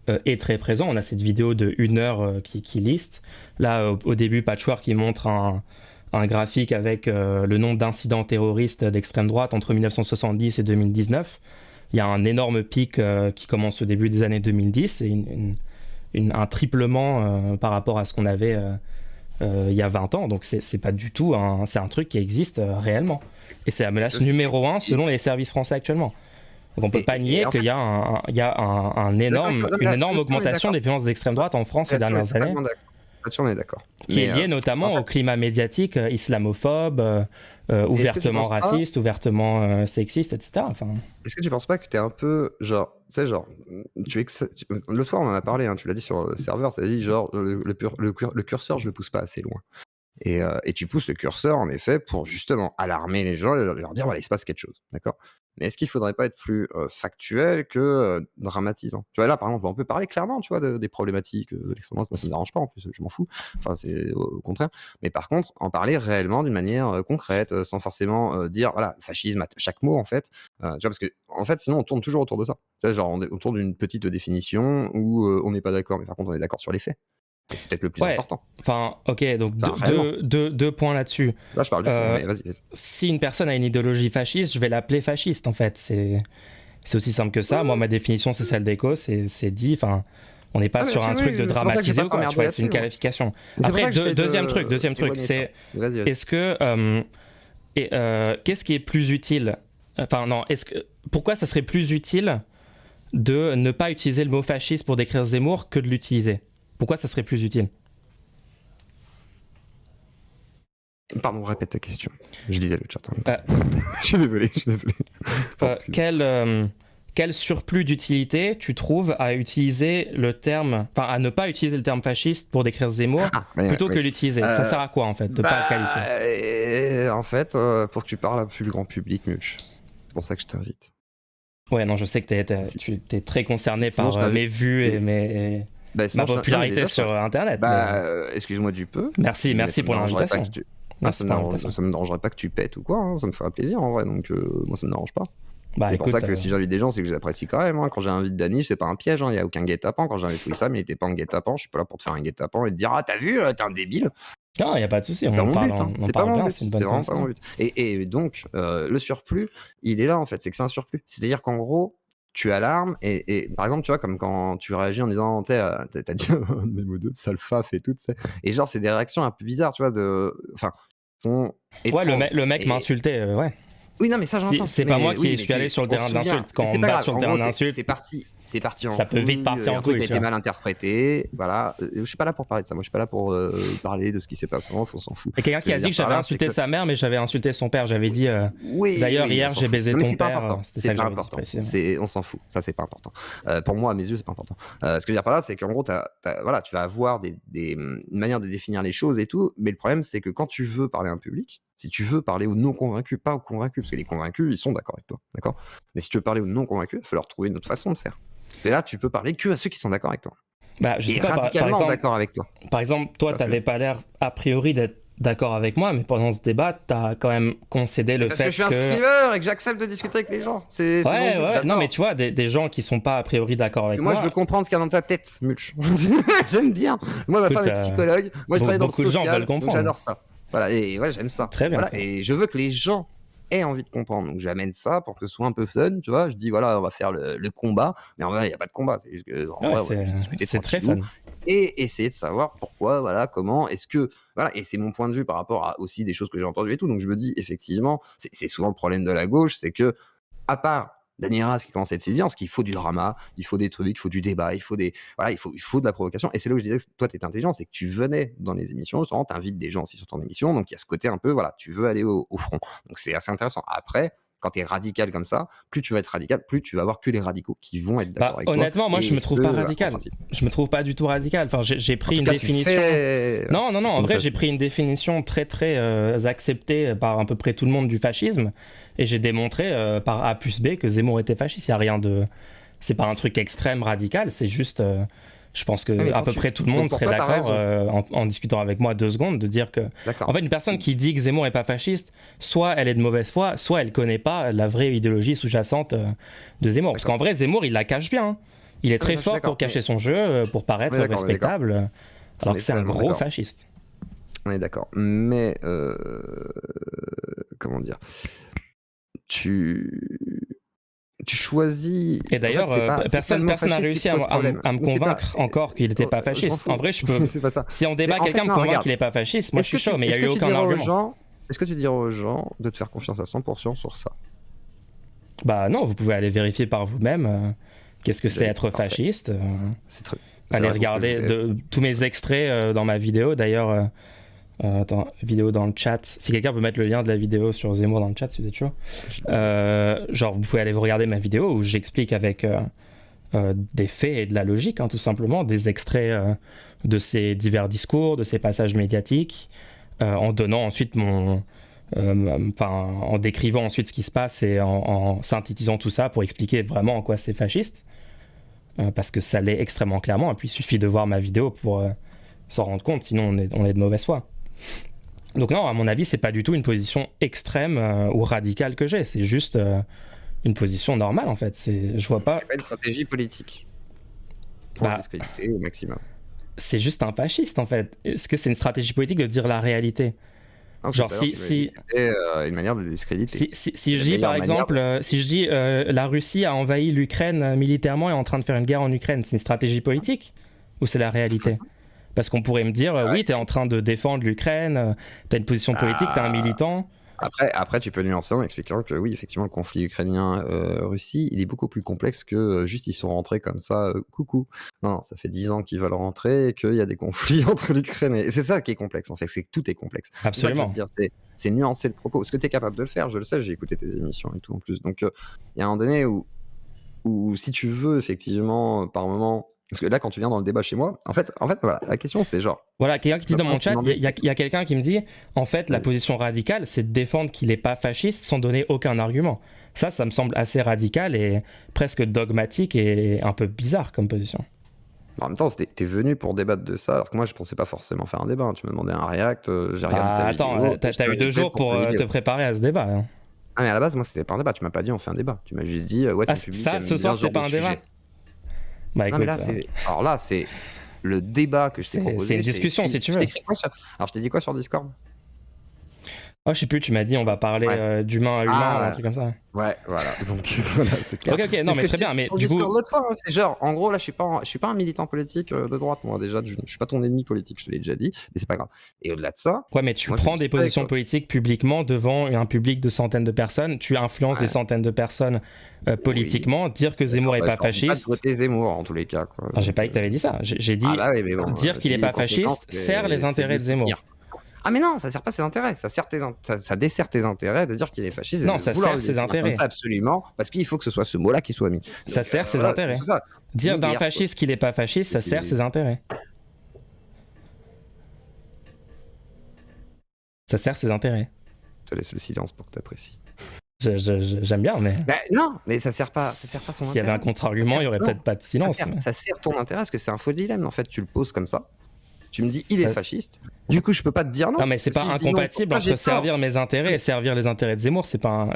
est très présent. On a cette vidéo de 1 heure qui liste. Là, au début, Patchwork qui montre un graphique avec le nombre d'incidents terroristes d'extrême droite entre 1970 et 2019. il y a un énorme pic qui commence au début des années 2010 et un triplement par rapport à ce qu'on avait il y a 20 ans. Donc c'est pas du tout c'est un truc qui existe réellement. Et c'est la menace numéro 1 selon les services français actuellement. Donc on peut pas nier qu'il y a une énorme augmentation des violences d'extrême droite en France ces dernières années. Là-dessus, on est d'accord. Qui est liée notamment au climat médiatique islamophobe, ouvertement raciste, ouvertement sexiste, etc. Enfin... Est-ce que tu penses pas que t'es un peu genre, tu sais, genre, l'autre fois on en a parlé, hein, tu l'as dit sur le serveur, t'as dit genre le curseur je le pousse pas assez loin. Et tu pousses le curseur en effet pour justement alarmer les gens et leur dire voilà il se passe quelque chose, d'accord. Mais est-ce qu'il faudrait pas être plus factuel que dramatisant? Tu vois là par exemple on peut parler clairement tu vois des problématiques de l'extrême droite, moi ça me dérange pas en plus je m'en fous, enfin c'est au contraire, mais par contre en parler réellement d'une manière concrète sans forcément dire voilà le fascisme à chaque mot en fait, tu vois parce que en fait sinon on tourne toujours autour de ça, tu vois genre autour d'une petite définition où on n'est pas d'accord mais par contre on est d'accord sur les faits. Et c'est peut-être le plus important. Enfin, ok, donc deux points là-dessus. Là, je parle du fond, mais vas-y. Si une personne a une idéologie fasciste, je vais l'appeler fasciste, en fait. C'est aussi simple que ça. Moi, ma définition, c'est celle d'Eco, c'est dit, enfin... On n'est pas sur un truc de dramatiser ou quoi, tu vois, c'est une qualification. Après, deuxième truc, c'est est-ce que... qu'est-ce qui est plus utile? Enfin, non, pourquoi ça serait plus utile de ne pas utiliser le mot fasciste pour décrire Zemmour que de l'utiliser? Pourquoi ça serait plus utile? Pardon, répète ta question. Je lisais le chat. Je suis désolé. Quel surplus d'utilité tu trouves à utiliser à ne pas utiliser le terme fasciste pour décrire Zemmour plutôt que l'utiliser? Ça sert à quoi en fait de pas le qualifier? En fait, pour que tu parles à plus le grand public, Mulch. C'est pour ça que je t'invite. Ouais, non, je sais que tu es très concerné par mes vues et ma popularité sur Internet. Excuse-moi du peu. Merci pour l'invitation. Ça me dérangerait pas que tu pètes ou quoi, hein, ça me ferait plaisir en vrai, donc moi ça me dérange pas. C'est pour ça que si j'invite des gens, c'est que je les apprécie quand même. Hein. Quand j'invite Dany, c'est pas un piège, il n'y a aucun guet-apens. Quand j'invite Wissam, il était pas en guet-apens, je suis pas là pour te faire un guet-apens et te dire ah t'as vu, t'es un débile. Non, il n'y a pas de souci, c'est vraiment pas mon but. Et donc, le surplus, il est là en fait, c'est que c'est un surplus. C'est-à-dire qu'en gros, tu alarmes et par exemple, tu vois, comme quand tu réagis en disant, t'as dit des mots de sale faf et tout, et genre, c'est des réactions un peu bizarres, tu vois, enfin, le mec m'a insulté, ouais. Oui, non, mais ça j'entends. C'est pas moi qui suis allé sur le terrain d'insulte. Quand on me bat sur le terrain d'insulte, c'est parti en ça peut vite partir en couille. Il a été mal interprété, voilà. Je suis pas là pour parler de ça. Moi, je suis pas là pour parler de ce qui s'est passé. On s'en fout. Et quelqu'un qui a dit que j'avais insulté sa mère, mais j'avais insulté son père. J'avais dit. D'ailleurs, hier, j'ai baisé ton père. C'était ça que j'avais dit. On s'en fout. Ça, c'est pas important. Pour moi, à mes yeux, c'est pas important. Ce que je veux dire par là, c'est qu'en gros, voilà, tu vas avoir une manière de définir les choses et tout. Mais le problème, c'est que quand tu veux parler à un public, si tu veux parler aux non-convaincus, pas aux convaincus, parce que les convaincus, ils sont d'accord avec toi, d'accord? Mais si tu veux parler aux non-convaincus, il va falloir trouver une autre façon de faire. Et là, tu peux parler que à ceux qui sont d'accord avec toi. Je sais pas, radicalement d'accord avec toi. Par exemple, toi, t'avais pas l'air, a priori, d'être d'accord avec moi, mais pendant ce débat, t'as quand même concédé le fait que... Parce que je suis un streamer et que j'accepte de discuter avec les gens. Ouais. Non, mais tu vois, des gens qui sont pas a priori d'accord avec moi... Moi, je veux comprendre ce qu'il y a dans ta tête, Mulch. J'aime bien. Moi, ma femme est psychologue. Moi, je travaille dans le social. Beaucoup de gens veulent comprendre. J'adore ça. Voilà, et ouais, j'aime ça. Très bien. Voilà, et je veux que les gens aient envie de comprendre. Donc j'amène ça pour que ce soit un peu fun, tu vois. Je dis voilà, on va faire le combat, mais en vrai, il n'y a pas de combat. C'est juste que, c'est très fun. Et essayer de savoir pourquoi, voilà, comment, est-ce que. Voilà, et c'est mon point de vue par rapport à aussi des choses que j'ai entendues et tout. Donc je me dis, effectivement, c'est souvent le problème de la gauche, c'est que, à part Dany Arras qui commence à être séduisant, parce qu'il faut du drama, il faut des trucs, il faut du débat, il faut de la provocation. Et c'est là où je disais que toi, t'es intelligent, c'est que tu venais dans les émissions, justement, t'invites des gens aussi sur ton émission, donc il y a ce côté un peu, voilà, tu veux aller au front. Donc c'est assez intéressant. Après, quand t'es radical comme ça, plus tu vas être radical, plus tu vas avoir que les radicaux qui vont être d'accord avec toi. Honnêtement, moi, je me trouve pas radical. Je me trouve pas du tout radical. Enfin, j'ai pris une définition. Non, en vrai, j'ai pris une définition très, très acceptée par à peu près tout le monde du fascisme. Et j'ai démontré par A plus B que Zemmour était fasciste. Il y a rien de. C'est pas un truc extrême radical, c'est juste. Je pense que à peu près tout le monde serait d'accord en discutant avec moi 2 secondes de dire que en fait une personne qui dit que Zemmour est pas fasciste, soit elle est de mauvaise foi, soit elle connaît pas la vraie idéologie sous-jacente de Zemmour. Parce qu'en vrai Zemmour il la cache bien. Il est très fort pour cacher son jeu, pour paraître respectable, alors que c'est un gros fasciste. On est d'accord. Mais comment dire, tu choisis. Et d'ailleurs, personne n'a réussi à me convaincre encore qu'il n'était pas fasciste. En vrai, je peux. C'est pas ça. Si on débat, quelqu'un me convainc qu'il n'est pas fasciste, moi je suis chaud, mais il n'y a eu aucun argument. Est-ce que tu dirais aux gens de te faire confiance à 100% sur ça? Bah non, vous pouvez aller vérifier par vous-même qu'est-ce que c'est être fasciste. Allez regarder tous mes extraits dans ma vidéo. D'ailleurs, vidéo dans le chat. Si quelqu'un peut mettre le lien de la vidéo sur Zemmour dans le chat, si vous êtes chaud. Genre, vous pouvez aller vous regarder ma vidéo où j'explique avec des faits et de la logique, tout simplement, des extraits de ces divers discours, de ces passages médiatiques, en donnant ensuite en décrivant ensuite ce qui se passe et en synthétisant tout ça pour expliquer vraiment en quoi c'est fasciste. Parce que ça l'est extrêmement clairement. Et puis il suffit de voir ma vidéo pour s'en rendre compte, sinon on est de mauvaise foi. Donc non, à mon avis, c'est pas du tout une position extrême ou radicale que j'ai. C'est juste une position normale, en fait. Je vois pas. C'est pas une stratégie politique pour discréditer au maximum. C'est juste un fasciste, en fait. Est-ce que c'est une stratégie politique de dire la réalité? Non, genre si une manière de discréditer. Si je dis par exemple, si je dis la Russie a envahi l'Ukraine militairement et est en train de faire une guerre en Ukraine, c'est une stratégie politique ou c'est la réalité? Parce qu'on pourrait me dire oui, t'es en train de défendre l'Ukraine, t'as une position politique, t'es un militant. Après, tu peux nuancer en expliquant que oui, effectivement, le conflit ukrainien-Russie, il est beaucoup plus complexe que juste ils sont rentrés comme ça, coucou. Non, ça fait 10 ans qu'ils veulent rentrer et qu'il y a des conflits entre l'Ukraine et c'est ça qui est complexe en fait, c'est que tout est complexe. Absolument. C'est nuancer le propos. Est-ce que tu es capable de le faire? Je le sais, j'ai écouté tes émissions et tout en plus. Donc, il y a un moment donné où si tu veux, effectivement, par moment. Parce que là, quand tu viens dans le débat chez moi, en fait, voilà, la question c'est genre. Voilà, quelqu'un qui dit dans mon chat, il y a quelqu'un qui me dit, en fait, la position radicale, c'est de défendre qu'il n'est pas fasciste sans donner aucun argument. Ça me semble assez radical et presque dogmatique et un peu bizarre comme position. En même temps, t'es venu pour débattre de ça, alors que moi, je pensais pas forcément faire un débat. Hein. Tu m'as demandé un react, j'ai regardé ta vidéo. Attends, t'as eu 2 jours pour te préparer à ce débat. Hein. Ah, mais à la base, moi, c'était pas un débat. Tu m'as pas dit on fait un débat. Tu m'as juste dit, ouais, ce soir, c'était pas un débat. Bah écoute, alors là, c'est le débat que je t'ai proposé. C'est une discussion, si tu veux. Alors, je t'ai dit quoi sur Discord? Oh, je sais plus, tu m'as dit on va parler d'humain à humain, un truc comme ça. Ouais, voilà. Donc, voilà, c'est clair. Ok, non, mais très bien. Mais du coup. L'autre fois, c'est genre, en gros, là, je suis pas un militant politique de droite, moi, déjà. Je suis pas ton ennemi politique, je te l'ai déjà dit, mais c'est pas grave. Et au-delà de ça. Ouais, mais tu prends des positions politiques publiquement devant un public de centaines de personnes, tu influences des centaines de personnes politiquement, dire que Zemmour est pas fasciste. Pas voter Zemmour, en tous les cas. J'ai pas dit que t'avais dit ça. J'ai dit dire qu'il est pas fasciste sert les intérêts de Zemmour. Ah mais non, ça sert pas ses intérêts, ça dessert tes intérêts de dire qu'il est fasciste. Non, ça sert ses intérêts. Absolument, parce qu'il faut que ce soit ce mot-là qui soit mis. Ça sert ses intérêts. Dire d'un fasciste qu'il est pas fasciste, ça sert ses intérêts. Ça sert ses intérêts. Je te laisse le silence pour que tu apprécies. J'aime bien, mais... non, mais ça sert pas son intérêt. S'il y avait un contre-argument, il y aurait peut-être pas de silence. Ça sert ton intérêt, parce que c'est un faux dilemme, en fait. Tu le poses comme ça. Tu me dis, il est fasciste. Du coup, je peux pas te dire non. Non, mais c'est pas incompatible entre servir mes intérêts et servir les intérêts de Zemmour. C'est pas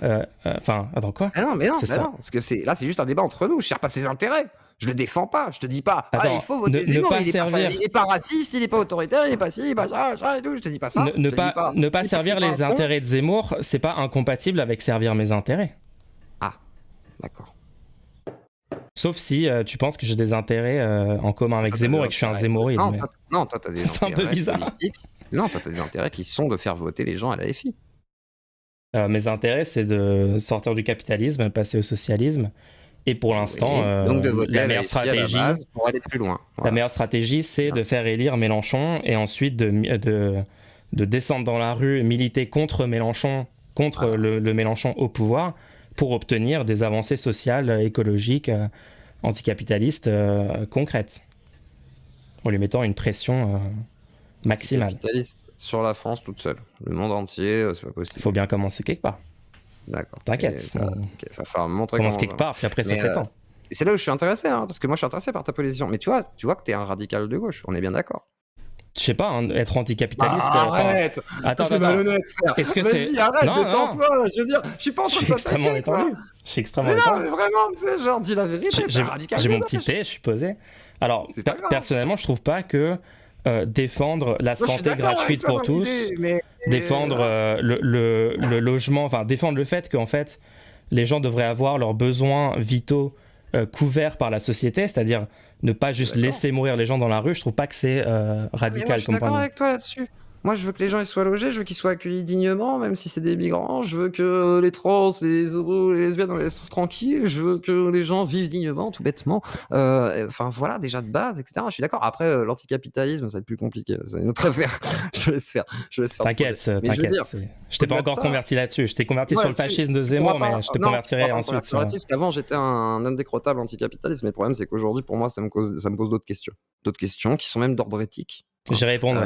Enfin, attends, quoi? Ah non, mais non, parce que là, c'est juste un débat entre nous. Je sers pas ses intérêts. Je le défends pas. Je te dis pas, il faut voter Zemmour. Il est pas raciste, il est pas autoritaire, il est pas ci, il est pas ça, et tout. Je te dis pas ça. Ne pas servir les intérêts de Zemmour, c'est pas incompatible avec servir mes intérêts. Ah, d'accord. Sauf si tu penses que j'ai des intérêts en commun avec Zemmour et que je suis un Zemmouride. Non, toi, t'as des intérêts. C'est un peu bizarre. Non, toi, t'as des intérêts qui sont de faire voter les gens à la FI. Mes intérêts, c'est de sortir du capitalisme, passer au socialisme. Et pour l'instant, la meilleure stratégie, pour aller plus loin. Voilà. La meilleure stratégie, c'est de faire élire Mélenchon et ensuite de descendre dans la rue, militer contre Mélenchon, contre le Mélenchon au pouvoir, pour obtenir des avancées sociales, écologiques, anticapitalistes concrètes, en lui mettant une pression maximale. Capitaliste sur la France toute seule. Le monde entier, c'est pas possible. Il faut bien commencer quelque part. D'accord. T'inquiète. Va falloir me montrer commence quelque part, puis après ça s'étend. C'est là où je suis intéressé, parce que moi je suis intéressé par ta position. Mais tu vois que t'es un radical de gauche, on est bien d'accord. Je sais pas, être anticapitaliste. Arrête. Attends, c'est malhonnête, frère. Est-ce que c'est... Arrête, détends-toi. Je veux dire, je suis pas en train de extrêmement détendu. Je suis extrêmement détendu. détendu. Mais vraiment, tu sais, genre, dis la vérité. J'ai mon petit thé, je suis posé. Alors, personnellement, je trouve pas que défendre la santé gratuite pour tous, défendre le logement, enfin, défendre le fait qu'en fait, les gens devraient avoir leurs besoins vitaux couverts par la société, c'est-à-dire ne pas juste laisser mourir les gens dans la rue. Je trouve pas que c'est radical comme point de vue. Je suis d'accord avec toi là-dessus. Moi, je veux que les gens ils soient logés, je veux qu'ils soient accueillis dignement, même si c'est des migrants. Je veux que les trans, les homos, les lesbiennes, on les laisse tranquilles. Je veux que les gens vivent dignement, tout bêtement. Enfin, voilà, déjà de base, etc. Je suis d'accord. Après, l'anticapitalisme, ça va être plus compliqué. C'est une autre affaire. Je laisse faire. T'inquiète. Je t'ai pas encore converti là-dessus. Je t'ai converti sur le fascisme de Zemmour, mais je te convertirai ensuite. Avant, j'étais un indécrottable anticapitaliste, mais le problème, c'est qu'aujourd'hui, pour moi, ça me pose d'autres questions. D'autres questions qui sont même d'ordre éthique. J'y répondrai.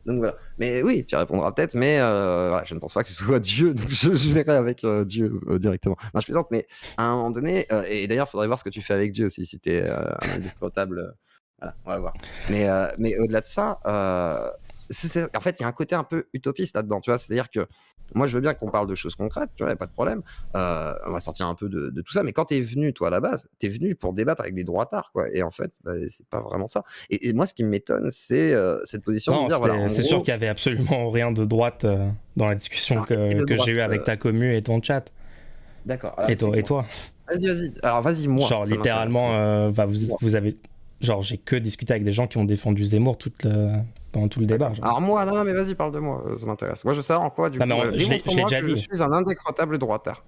Donc voilà. Mais oui, tu répondras peut-être, mais voilà, je ne pense pas que ce soit Dieu, donc je verrai avec Dieu directement. Non, je plaisante, mais à un moment donné, et d'ailleurs, il faudrait voir ce que tu fais avec Dieu aussi, si tu es un indécrottable. Voilà, on va voir. Mais au-delà de ça, en fait, il y a un côté un peu utopiste là-dedans, tu vois, c'est-à-dire que moi, je veux bien qu'on parle de choses concrètes, tu vois, y a pas de problème. On va sortir un peu de tout ça, mais quand t'es venu, toi, à la base, t'es venu pour débattre avec des droitards, quoi. Et en fait, c'est pas vraiment ça. Et moi, ce qui m'étonne, c'est cette position de dire, voilà. C'est sûr qu'il y avait absolument rien de droite dans la discussion que j'ai eue avec ta commu et ton chat. D'accord. Et toi. Vas-y. Alors, vas-y, moi. Genre, littéralement, vous avez. Genre, j'ai que discuté avec des gens qui ont défendu Zemmour pendant tout le débat. Genre. Alors moi, non, mais vas-y, parle de moi, ça m'intéresse. Moi, je sais en quoi, du coup, je l'ai déjà dit. Je suis un indécrottable droitard.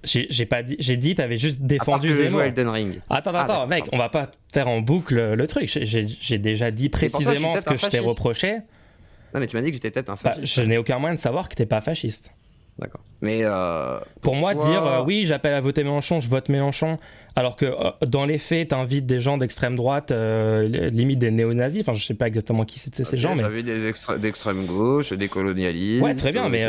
J'ai pas dit, j'ai dit, t'avais juste défendu Zemmour. Elden Ring. Attends, mec, on va pas faire en boucle le truc. J'ai déjà dit précisément ce que je t'ai reproché. Non, mais tu m'as dit que j'étais peut-être un fasciste. Je n'ai aucun moyen de savoir que t'es pas fasciste. D'accord. Mais pour moi, dire oui, j'appelle à voter Mélenchon, je vote Mélenchon, alors que dans les faits, t'invites des gens d'extrême droite, limite des néo-nazis, enfin je sais pas exactement qui c'était ces gens, mais j'avais d'extrême gauche, des colonialistes. Ouais, très bien, mais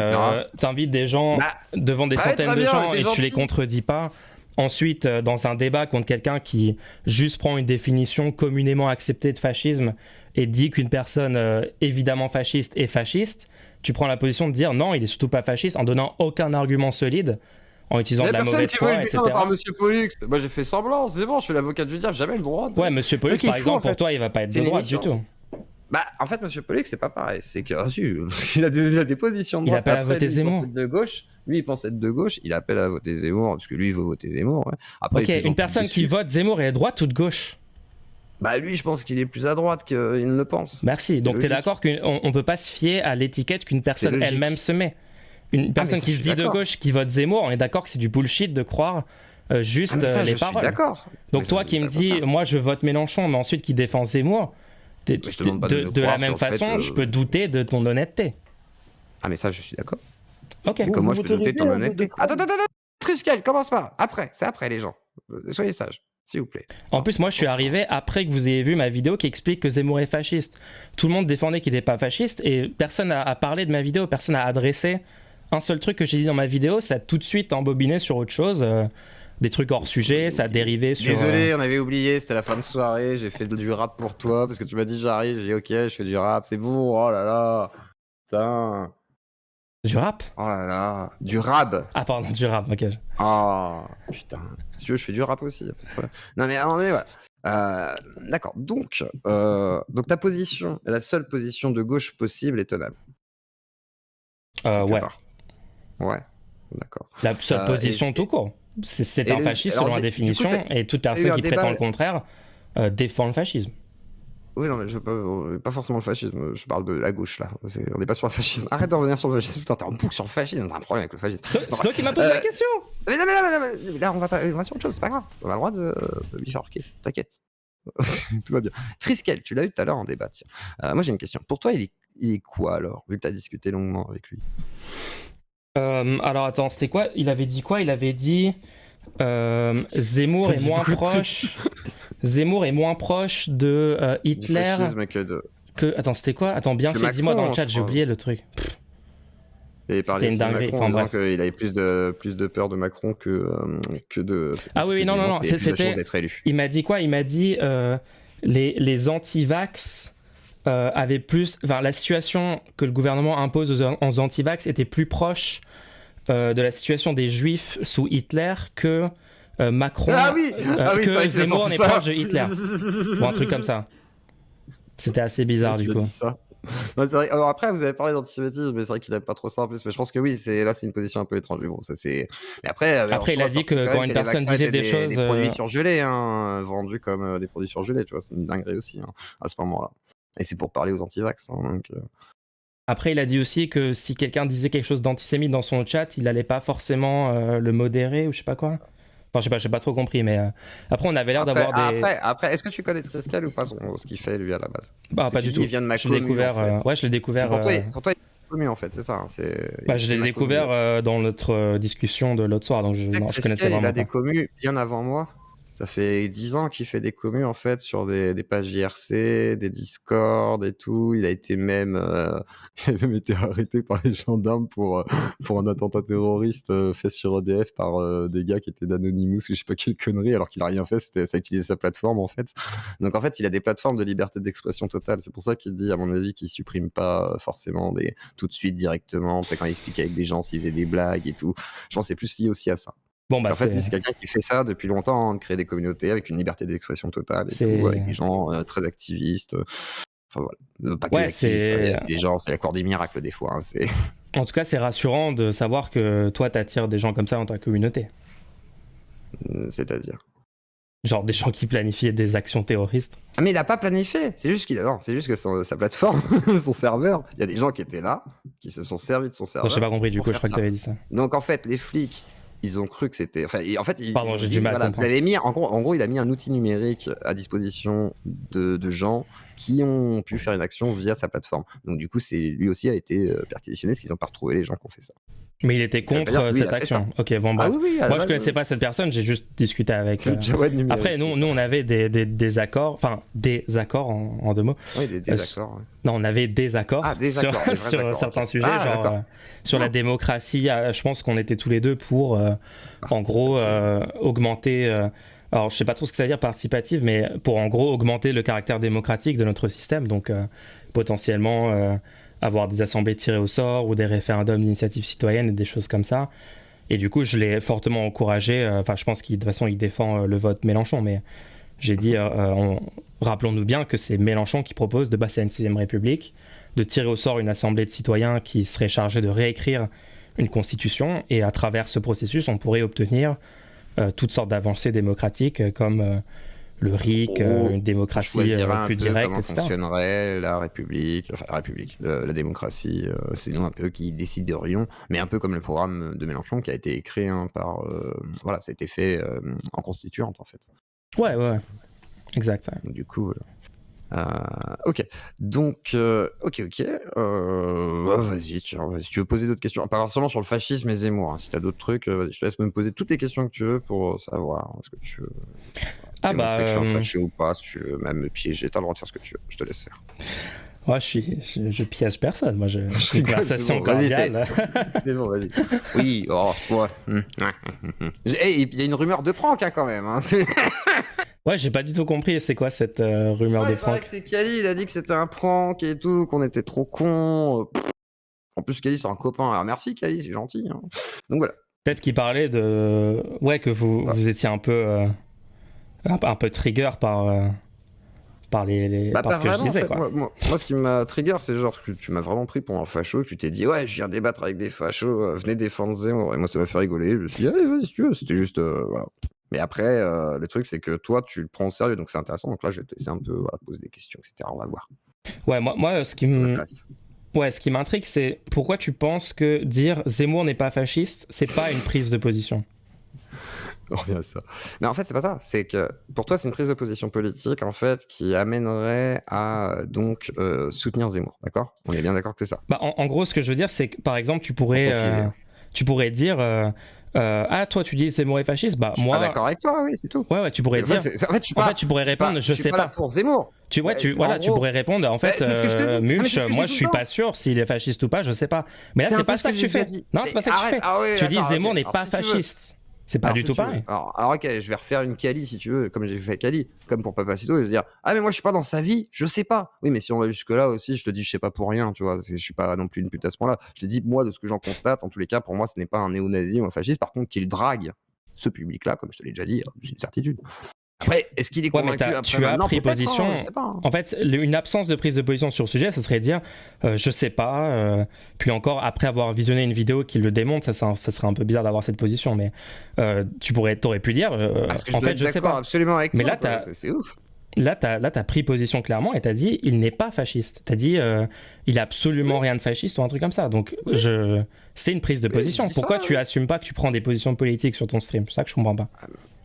t'invites des gens devant des centaines de gens et tu les contredis pas. Ensuite, dans un débat contre quelqu'un qui juste prend une définition communément acceptée de fascisme et dit qu'une personne évidemment fasciste est fasciste, tu prends la position de dire non, il est surtout pas fasciste en donnant aucun argument solide, en utilisant de la mauvaise foi, etc. Par Monsieur Pollux, moi j'ai fait semblant, c'est bon, je suis l'avocat du diable, j'avais le droit. Ouais, Monsieur Pollux, par exemple, pour toi, il va pas être de droite du tout. Bah, en fait, Monsieur Pollux, c'est pas pareil. C'est que, il a des positions de droite. Il appelle à voter Zemmour. Lui, il pense être de gauche, il appelle à voter Zemmour, parce que lui, il veut voter Zemmour. Ouais. Après, ok, une personne qui vote Zemmour, elle est droite ou de gauche? Bah lui, je pense qu'il est plus à droite qu'il ne le pense. Merci. Donc t'es d'accord qu'on peut pas se fier à l'étiquette qu'une personne elle-même se met. Une personne qui se dit de gauche, qui vote Zemmour, on est d'accord que c'est du bullshit de croire juste les paroles. D'accord. Donc toi qui me dis, moi je vote Mélenchon, mais ensuite qui défend Zemmour, de la même façon, je peux douter de ton honnêteté. Ah mais ça, je suis d'accord. Ok. Comme moi, je peux douter de ton honnêteté. Attends, Triskel, commence pas. Après, c'est après les gens. Soyez sages. S'il vous plaît. En plus, moi, je suis arrivé après que vous ayez vu ma vidéo qui explique que Zemmour est fasciste. Tout le monde défendait qu'il n'était pas fasciste et personne n'a parlé de ma vidéo, personne n'a adressé un seul truc que j'ai dit dans ma vidéo. Ça a tout de suite embobiné sur autre chose, des trucs hors sujet, ça a dérivé sur... Désolé, on avait oublié, c'était la fin de soirée, j'ai fait du rap pour toi parce que tu m'as dit j'arrive, j'ai dit ok, je fais du rap, c'est bon, oh là là, putain... Du rap? Oh là là, du rap. Ah pardon, du rap, ok. Oh putain, si tu veux, je fais du rap aussi. Non mais ouais. D'accord, donc ta position, la seule position de gauche possible est tenable. Ouais. Ouais, d'accord. La seule position tout court. C'est un fasciste selon la définition et toute personne qui prétend le contraire défend le fascisme. Oui, non, mais je veux pas forcément le fascisme, je parle de la gauche là. On n'est pas sur le fascisme. Arrête de revenir sur le fascisme. Putain, t'es en boucle sur le fascisme, t'as un problème avec le fascisme. C'est toi qui m'as posé la question. Mais non, là, on va sur autre chose, c'est pas grave. On a le droit de bifurquer, t'inquiète. Tout va bien. Triskel, tu l'as eu tout à l'heure en débat. Tiens. Moi, j'ai une question. Pour toi, il est quoi alors, vu que t'as discuté longuement avec lui? Alors attends, c'était quoi? Il avait dit quoi? Il avait dit Zemmour est moins proche. Zemmour est moins proche de Hitler que... Attends, c'était quoi? Attends, bien fait, dis-moi dans le chat, j'ai oublié le truc. C'était une dinguerie. Enfin bref. Il avait plus de peur de Macron que de... Ah oui, non, c'était... Il m'a dit quoi? Il m'a dit les anti-vax avaient plus... Enfin, la situation que le gouvernement impose aux anti-vax était plus proche de la situation des juifs sous Hitler que... Macron, que Zemmour n'est proche de Hitler. Ou un truc comme ça. C'était assez bizarre du coup. Non, c'est vrai. Alors après, vous avez parlé d'antisémitisme, mais c'est vrai qu'il n'aime pas trop ça en plus. Mais je pense que oui, c'est une position un peu étrange. Mais bon, ça c'est. Mais après, Après, il a dit que quand une personne disait des choses. Des produits surgelés, hein, vendus comme des produits surgelés, tu vois, c'est une dinguerie aussi hein, à ce moment-là. Et c'est pour parler aux antivax. Hein, donc, Après, il a dit aussi que si quelqu'un disait quelque chose d'antisémite dans son chat, il allait pas forcément le modérer ou je sais pas quoi. Enfin, j'ai pas trop compris, mais après, on avait l'air d'avoir des. Après, est-ce que tu connais Triskel ou pas ce qu'il fait lui à la base? Bah, pas du tout. Il vient de ma je l'ai découvert. en fait. Ouais, je l'ai découvert. Pour toi, il est commu en fait, c'est ça. Bah, je l'ai découvert dans notre discussion de l'autre soir, donc je connaissais vraiment il a pas. des commus bien avant moi. Ça fait 10 ans qu'il fait des commus en fait sur des pages JRC, des Discord et tout. Il a même été arrêté par les gendarmes pour un attentat terroriste fait sur EDF par des gars qui étaient d'Anonymous ou je sais pas quelle connerie alors qu'il a rien fait. Ça utilisait sa plateforme en fait. Donc en fait, il a des plateformes de liberté d'expression totale. C'est pour ça qu'il dit à mon avis qu'il supprime pas forcément tout de suite directement. C'est quand il expliquait avec des gens s'il faisait des blagues et tout. Je pense que c'est plus lié aussi à ça. Bon, bah, en fait, lui, c'est quelqu'un qui fait ça depuis longtemps, hein, de créer des communautés avec une liberté d'expression totale et tout, avec des gens très activistes. Enfin voilà, pas que activistes, des gens, c'est la cour des miracles des fois. Hein, en tout cas, c'est rassurant de savoir que toi, t'attires des gens comme ça dans ta communauté. C'est-à-dire genre des gens qui planifiaient des actions terroristes. Ah mais il a pas planifié, c'est juste que sa plateforme, son serveur, il y a des gens qui étaient là, qui se sont servis de son serveur. Non, j'ai pas compris du coup, je crois que t'avais dit ça. Donc en fait, les flics, ils ont cru que c'était. Enfin, en fait, pardon, j'ai du mal à comprendre. Vous avez mis, en gros, il a mis un outil numérique à disposition de gens qui ont pu faire une action via sa plateforme. Donc du coup, lui aussi a été perquisitionné parce qu'ils n'ont pas retrouvé les gens qui ont fait ça. Mais il était contre cette action. Ok, bon, bref. Moi, je connaissais pas cette personne, j'ai juste discuté avec. Après, nous, on avait des accords, enfin, des accords en deux mots. Oui, des désaccords. Non, on avait des accords sur certains sujets, genre sur la démocratie. Je pense qu'on était tous les deux pour, en gros, augmenter. Alors, je sais pas trop ce que ça veut dire participative, mais pour en gros augmenter le caractère démocratique de notre système. Donc, potentiellement. Avoir des assemblées tirées au sort ou des référendums d'initiative citoyenne et des choses comme ça. Et du coup, je l'ai fortement encouragé. Enfin, je pense qu'il de toute façon, il défend le vote Mélenchon, mais j'ai dit, rappelons-nous bien que c'est Mélenchon qui propose de passer à une 6ème République, de tirer au sort une assemblée de citoyens qui serait chargée de réécrire une constitution, et à travers ce processus, on pourrait obtenir toutes sortes d'avancées démocratiques comme le RIC, une démocratie plus directe, comment etc. Fonctionnerait la République, la démocratie, c'est nous un peu qui déciderions, mais un peu comme le programme de Mélenchon qui a été écrit par, ça a été fait en constituante en fait. Ouais, exact. Ouais. Donc, du coup, ok. Donc, ok. Vas-y, si tu veux poser d'autres questions, pas seulement sur le fascisme et Zemmour. Hein, si t'as d'autres trucs, vas-y, je te laisse me poser toutes les questions que tu veux pour savoir ce que tu veux. Que je suis fâché ou pas, si tu veux même me piéger, t'as le droit de faire ce que tu veux, je te laisse faire. Ouais, je piège personne, moi je suis une conversation cordiale. C'est bon, vas-y. Oui, ouais. Il y a une rumeur de prank hein, quand même. Hein. Ouais, j'ai pas du tout compris, c'est quoi cette rumeur de prank? C'est Kali, il a dit que c'était un prank et tout, qu'on était trop cons. En plus, Kali, c'est un copain. Alors merci Kali, c'est gentil. Hein. Donc voilà. Peut-être qu'il parlait de. Ouais, que vous étiez un peu trigger par ce que je disais, en fait. quoi. Moi, ce qui m'a trigger, c'est genre que tu m'as vraiment pris pour un facho, que tu t'es dit, ouais, je viens débattre avec des fachos, venez défendre Zemmour. Et moi, ça m'a fait rigoler. Je me suis dit, allez, vas-y, si tu veux. C'était juste, voilà. Mais après, le truc, c'est que toi, tu le prends au sérieux, donc c'est intéressant. Donc là, je vais te laisser un peu poser des questions, etc. On va voir. Ouais, moi ce qui m'intrigue, c'est pourquoi tu penses que dire Zemmour n'est pas fasciste, c'est pas une prise de position? On revient à ça. Mais en fait, c'est pas ça. C'est que pour toi, c'est une prise de position politique en fait qui amènerait à donc soutenir Zemmour. D'accord ? On est bien d'accord que c'est ça. Bah, en gros, ce que je veux dire, c'est que par exemple, tu pourrais dire ah, toi, tu dis Zemmour est fasciste. Bah, moi. Je suis pas d'accord avec toi, oui, c'est tout. Ouais, tu pourrais dire. En fait, tu pourrais répondre, je sais pas. Là pour Zemmour. Tu pourrais répondre. En fait, Munch, moi, je suis pas sûr s'il est fasciste ou pas, je sais pas. Mais là, c'est pas ça que tu fais. Non, c'est pas ça que tu fais. Tu dis Zemmour n'est pas fasciste. C'est pas du tout pareil. Alors ok, je vais refaire une Kali si tu veux, comme j'ai fait Kali, comme pour Papacito, je vais dire ah mais moi je suis pas dans sa vie, je sais pas. Oui mais si on va jusque là aussi, je te dis je sais pas pour rien, tu vois, je suis pas non plus une pute à ce point-là. Je te dis moi de ce que j'en constate, en tous les cas pour moi ce n'est pas un néo-nazi ou un fasciste, par contre qu'il drague ce public-là, comme je te l'ai déjà dit, c'est une certitude. Après, est-ce qu'il est convaincu mais après tu as maintenant, pris peut-être, position. hein, je sais pas, hein. En fait, une absence de prise de position sur le sujet, ça serait dire je sais pas. Puis encore, après avoir visionné une vidéo qui le démontre, ça serait un peu bizarre d'avoir cette position. Mais t'aurais pu dire Parce que en fait, je sais pas. absolument avec Mais toi, là, c'est ouf. Là, t'as pris position clairement et t'as dit il n'est pas fasciste. T'as dit il a absolument rien de fasciste ou un truc comme ça. Donc c'est une prise de position. Pourquoi tu assumes pas que tu prends des positions politiques sur ton stream? C'est ça que je comprends pas.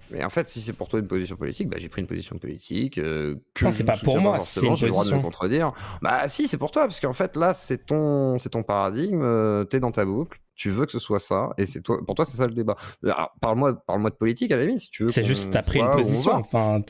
Mais en fait, si c'est pour toi une position politique, j'ai pris une position politique. Que non, c'est pas pour moi, c'est une j'ai le droit de position. me contredire. Bah si, c'est pour toi, parce qu'en fait, là, c'est ton paradigme, t'es dans ta boucle, tu veux que ce soit ça, et c'est toi, pour toi, c'est ça le débat. Alors, parle-moi de politique, à la limite, si tu veux. C'est juste t'as pris une position. Enfin,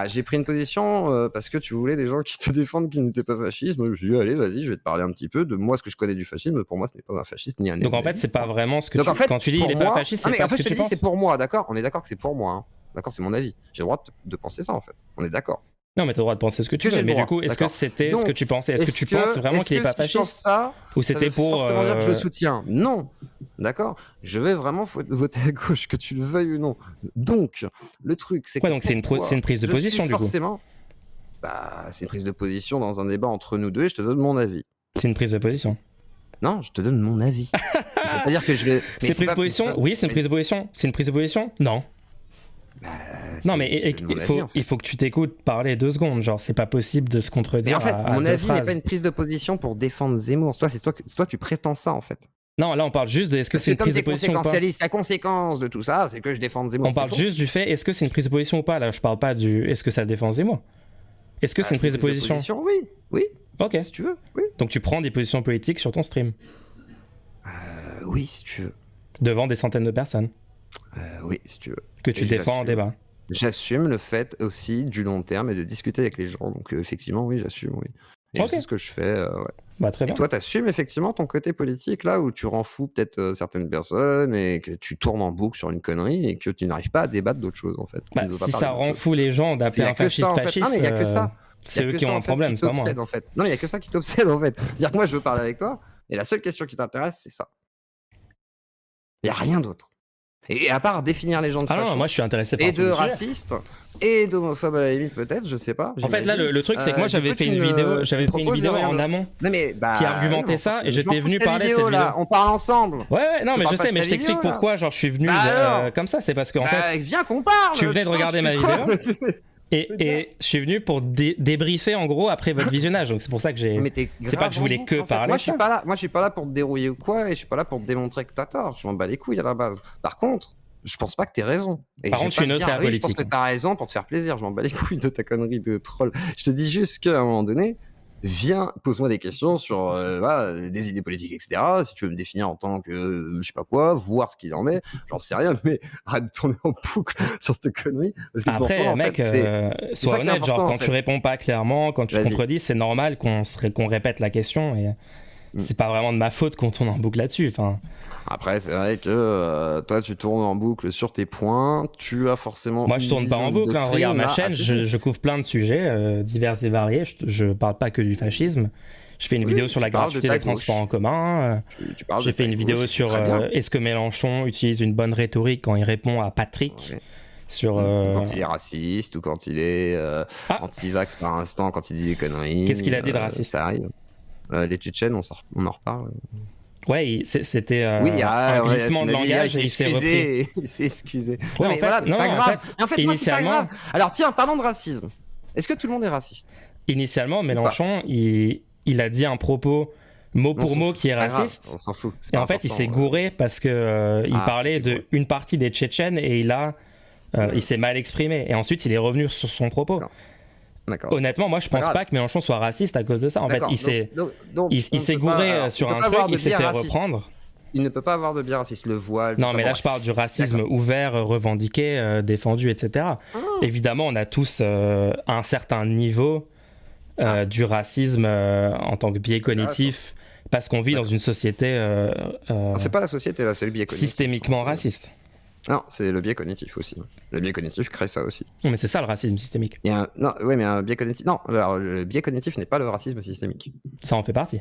j'ai pris une position parce que tu voulais des gens qui te défendent qui n'étaient pas fascistes. Moi, je dis, allez, vas-y, je vais te parler un petit peu de moi, ce que je connais du fascisme. Pour moi, ce n'est pas un fasciste ni un donc en fait, c'est pas vraiment ce que donc, tu... en fait, quand tu dis il est pas fasciste, c'est pas ce que tu penses. C'est pour moi, d'accord? On est d'accord que c'est pour moi, hein. D'accord, c'est mon avis. J'ai le droit de penser ça, en fait. On est d'accord. Non, mais t'as le droit de penser ce que tu veux. Mais du coup, est-ce que c'était ce que tu pensais? Est-ce que tu penses vraiment qu'il est pas fasciste? Ou c'était pour forcément dire que je le soutiens? Non. D'accord. Je vais vraiment voter à gauche, que tu le veuilles ou non. Donc, le truc, c'est que. Ouais, donc c'est une prise de position, du coup. Forcément. C'est une prise de position dans un débat entre nous deux et je te donne mon avis. C'est une prise de position. Non, je te donne mon avis. C'est-à-dire que je vais. C'est une prise de position? Oui, c'est une prise de position. C'est une prise de position? Non. Non, mais il faut que tu t'écoutes parler 2 secondes. Genre, c'est pas possible de se contredire. Mais en fait, mon avis n'est pas une prise de position pour défendre Zemmour. Toi, tu prétends ça, en fait. Non, là, on parle juste de est-ce que c'est une prise de position ou pas. La conséquence de tout ça, c'est que je défends Zemmour. On parle juste du fait est-ce que c'est une prise de position ou pas. Là, je parle pas du est-ce que ça défend Zemmour. Est-ce que c'est une prise de position? Oui. Ok. Si tu veux, oui. Donc tu prends des positions politiques sur ton stream. Oui, si tu veux. Devant des centaines de personnes. Oui, si tu veux. Que tu défends en débat. J'assume le fait aussi du long terme et de discuter avec les gens. Donc effectivement, oui, j'assume, oui. Et c'est ce que je fais, ouais. Très bien. Et toi, t'assumes effectivement ton côté politique, là, où tu rends fou peut-être certaines personnes et que tu tournes en boucle sur une connerie et que tu n'arrives pas à débattre d'autre chose, en fait. Si ça rend fou les gens d'appeler un fasciste fasciste, non, mais il y a que ça. C'est eux qui ont un problème, c'est pas moi. En fait. Non, il y a que ça qui t'obsède, en fait. C'est-à-dire que moi, je veux parler avec toi, et la seule question qui t'intéresse, c'est ça. Il n'y a rien d'autre. Et à part définir les gens de fachos, non, moi je suis intéressé par et de racistes et d'homophobes à la limite peut-être, je sais pas. En fait là le truc c'est que moi j'avais fait une vidéo, en amont qui argumentait ça et j'étais venu parler de cette vidéo. On parle ensemble. Ouais, non mais je sais, mais je t'explique pourquoi genre je suis venu comme ça, c'est parce qu'en fait viens qu'on parle. Tu venais de regarder ma vidéo. Et je suis venu pour débriefer en gros après votre visionnage, donc c'est pour ça que c'est pas que je voulais que parler. Moi je suis pas là pour te dérouiller ou quoi, et je suis pas là pour te démontrer que t'as tort. Je m'en bats les couilles à la base. Par contre, je pense pas que t'aies raison. Par contre, je suis neutre à la politique. Je pense que t'as raison pour te faire plaisir. Je m'en bats les couilles de ta connerie de troll. Je te dis juste qu'à un moment donné, viens, pose-moi des questions sur des idées politiques, etc. Si tu veux me définir en tant que je sais pas quoi, voir ce qu'il en est, j'en sais rien, mais arrête de tourner en boucle sur cette connerie. Parce que après, pourtant, mec, sois honnête, genre quand tu réponds pas clairement, quand tu contredis, c'est normal qu'on répète la question et c'est pas vraiment de ma faute qu'on tourne en boucle là-dessus. Enfin. Après, c'est vrai que toi, tu tournes en boucle sur tes points, tu as forcément. Moi, je tourne pas en boucle. Regarde ma chaîne, je couvre plein de sujets divers et variés. Je parle pas que du fascisme. Je fais une vidéo sur la gratuité des transports en commun. J'ai fait une vidéo sur est-ce que Mélenchon utilise une bonne rhétorique quand il répond à Patrick. Sur, quand il est raciste ou quand il est anti-vax par instant, quand il dit des conneries. Qu'est-ce qu'il a dit de raciste? Ça arrive. Les Tchétchènes, on en reparle. Ouais, c'était un glissement de langage et il s'est repris. Il s'est excusé. Ouais, en fait, voilà, c'est pas grave. En fait, initialement... Alors tiens, parlons de racisme. Est-ce que tout le monde est raciste? Initialement, Mélenchon, il a dit un propos mot pour mot qui est raciste. On s'en fout. Et en fait, il s'est gouré parce que il parlait d'une partie des Tchétchènes et il s'est mal exprimé. Et ensuite, il est revenu sur son propos. D'accord. Honnêtement, moi je pense pas que Mélenchon soit raciste à cause de ça. En fait, il s'est gouré sur un truc, il s'est fait reprendre. Il ne peut pas avoir de biais raciste, le voile. Non, mais là je parle du racisme ouvert, revendiqué, défendu, etc. Évidemment, on a tous un certain niveau du racisme en tant que biais cognitif, parce qu'on vit dans une société. C'est pas la société là, c'est le biais cognitif. Systémiquement raciste. Non, c'est le biais cognitif aussi. Le biais cognitif crée ça aussi. Non, mais c'est ça le racisme systémique. Mais un biais cognitif. Non, alors, le biais cognitif n'est pas le racisme systémique. Ça en fait partie.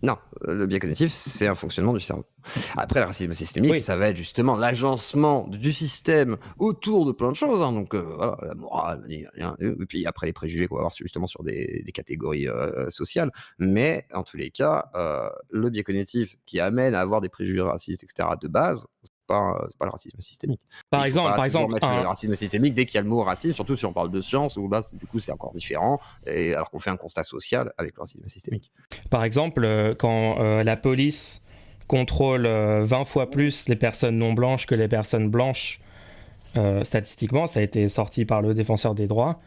Non, le biais cognitif, c'est un fonctionnement du cerveau. Après, le racisme systémique, Oui. ça va être justement l'agencement du système autour de plein de choses. Hein. Donc, voilà, la morale, et puis après les préjugés qu'on va avoir justement sur des catégories sociales. Mais en tous les cas, le biais cognitif qui amène à avoir des préjugés racistes, etc., de base, c'est pas le racisme systémique. Par Il faut pas toujours exemple, mettre le racisme systémique dès qu'il y a le mot racisme, surtout si on parle de science, où là, du coup, c'est encore différent, et alors qu'on fait un constat social avec le racisme systémique. Par exemple, quand la police contrôle 20 fois plus les personnes non blanches que les personnes blanches, statistiquement, ça a été sorti par le défenseur des droits,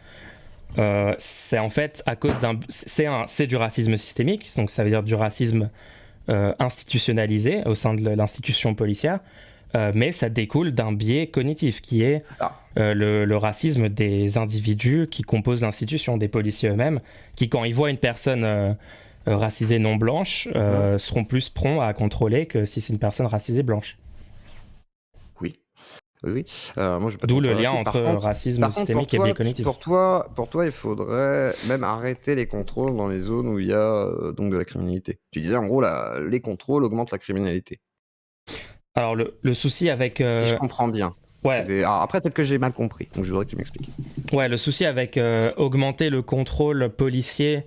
c'est en fait à cause c'est du racisme systémique, donc ça veut dire du racisme institutionnalisé au sein de l'institution policière, mais ça découle d'un biais cognitif qui est le racisme des individus qui composent l'institution, des policiers eux-mêmes, qui quand ils voient une personne racisée non blanche, seront plus prompts à contrôler que si c'est une personne racisée blanche. Oui. Moi, je D'où le lien entre racisme systémique et biais cognitif. Pour toi, il faudrait même arrêter les contrôles dans les zones où il y a donc de la criminalité. Tu disais en gros, les contrôles augmentent la criminalité. Alors le souci avec... Si je comprends bien. Ouais. Alors, après, peut-être que j'ai mal compris, donc je voudrais que tu m'expliques. Ouais, le souci avec augmenter le contrôle policier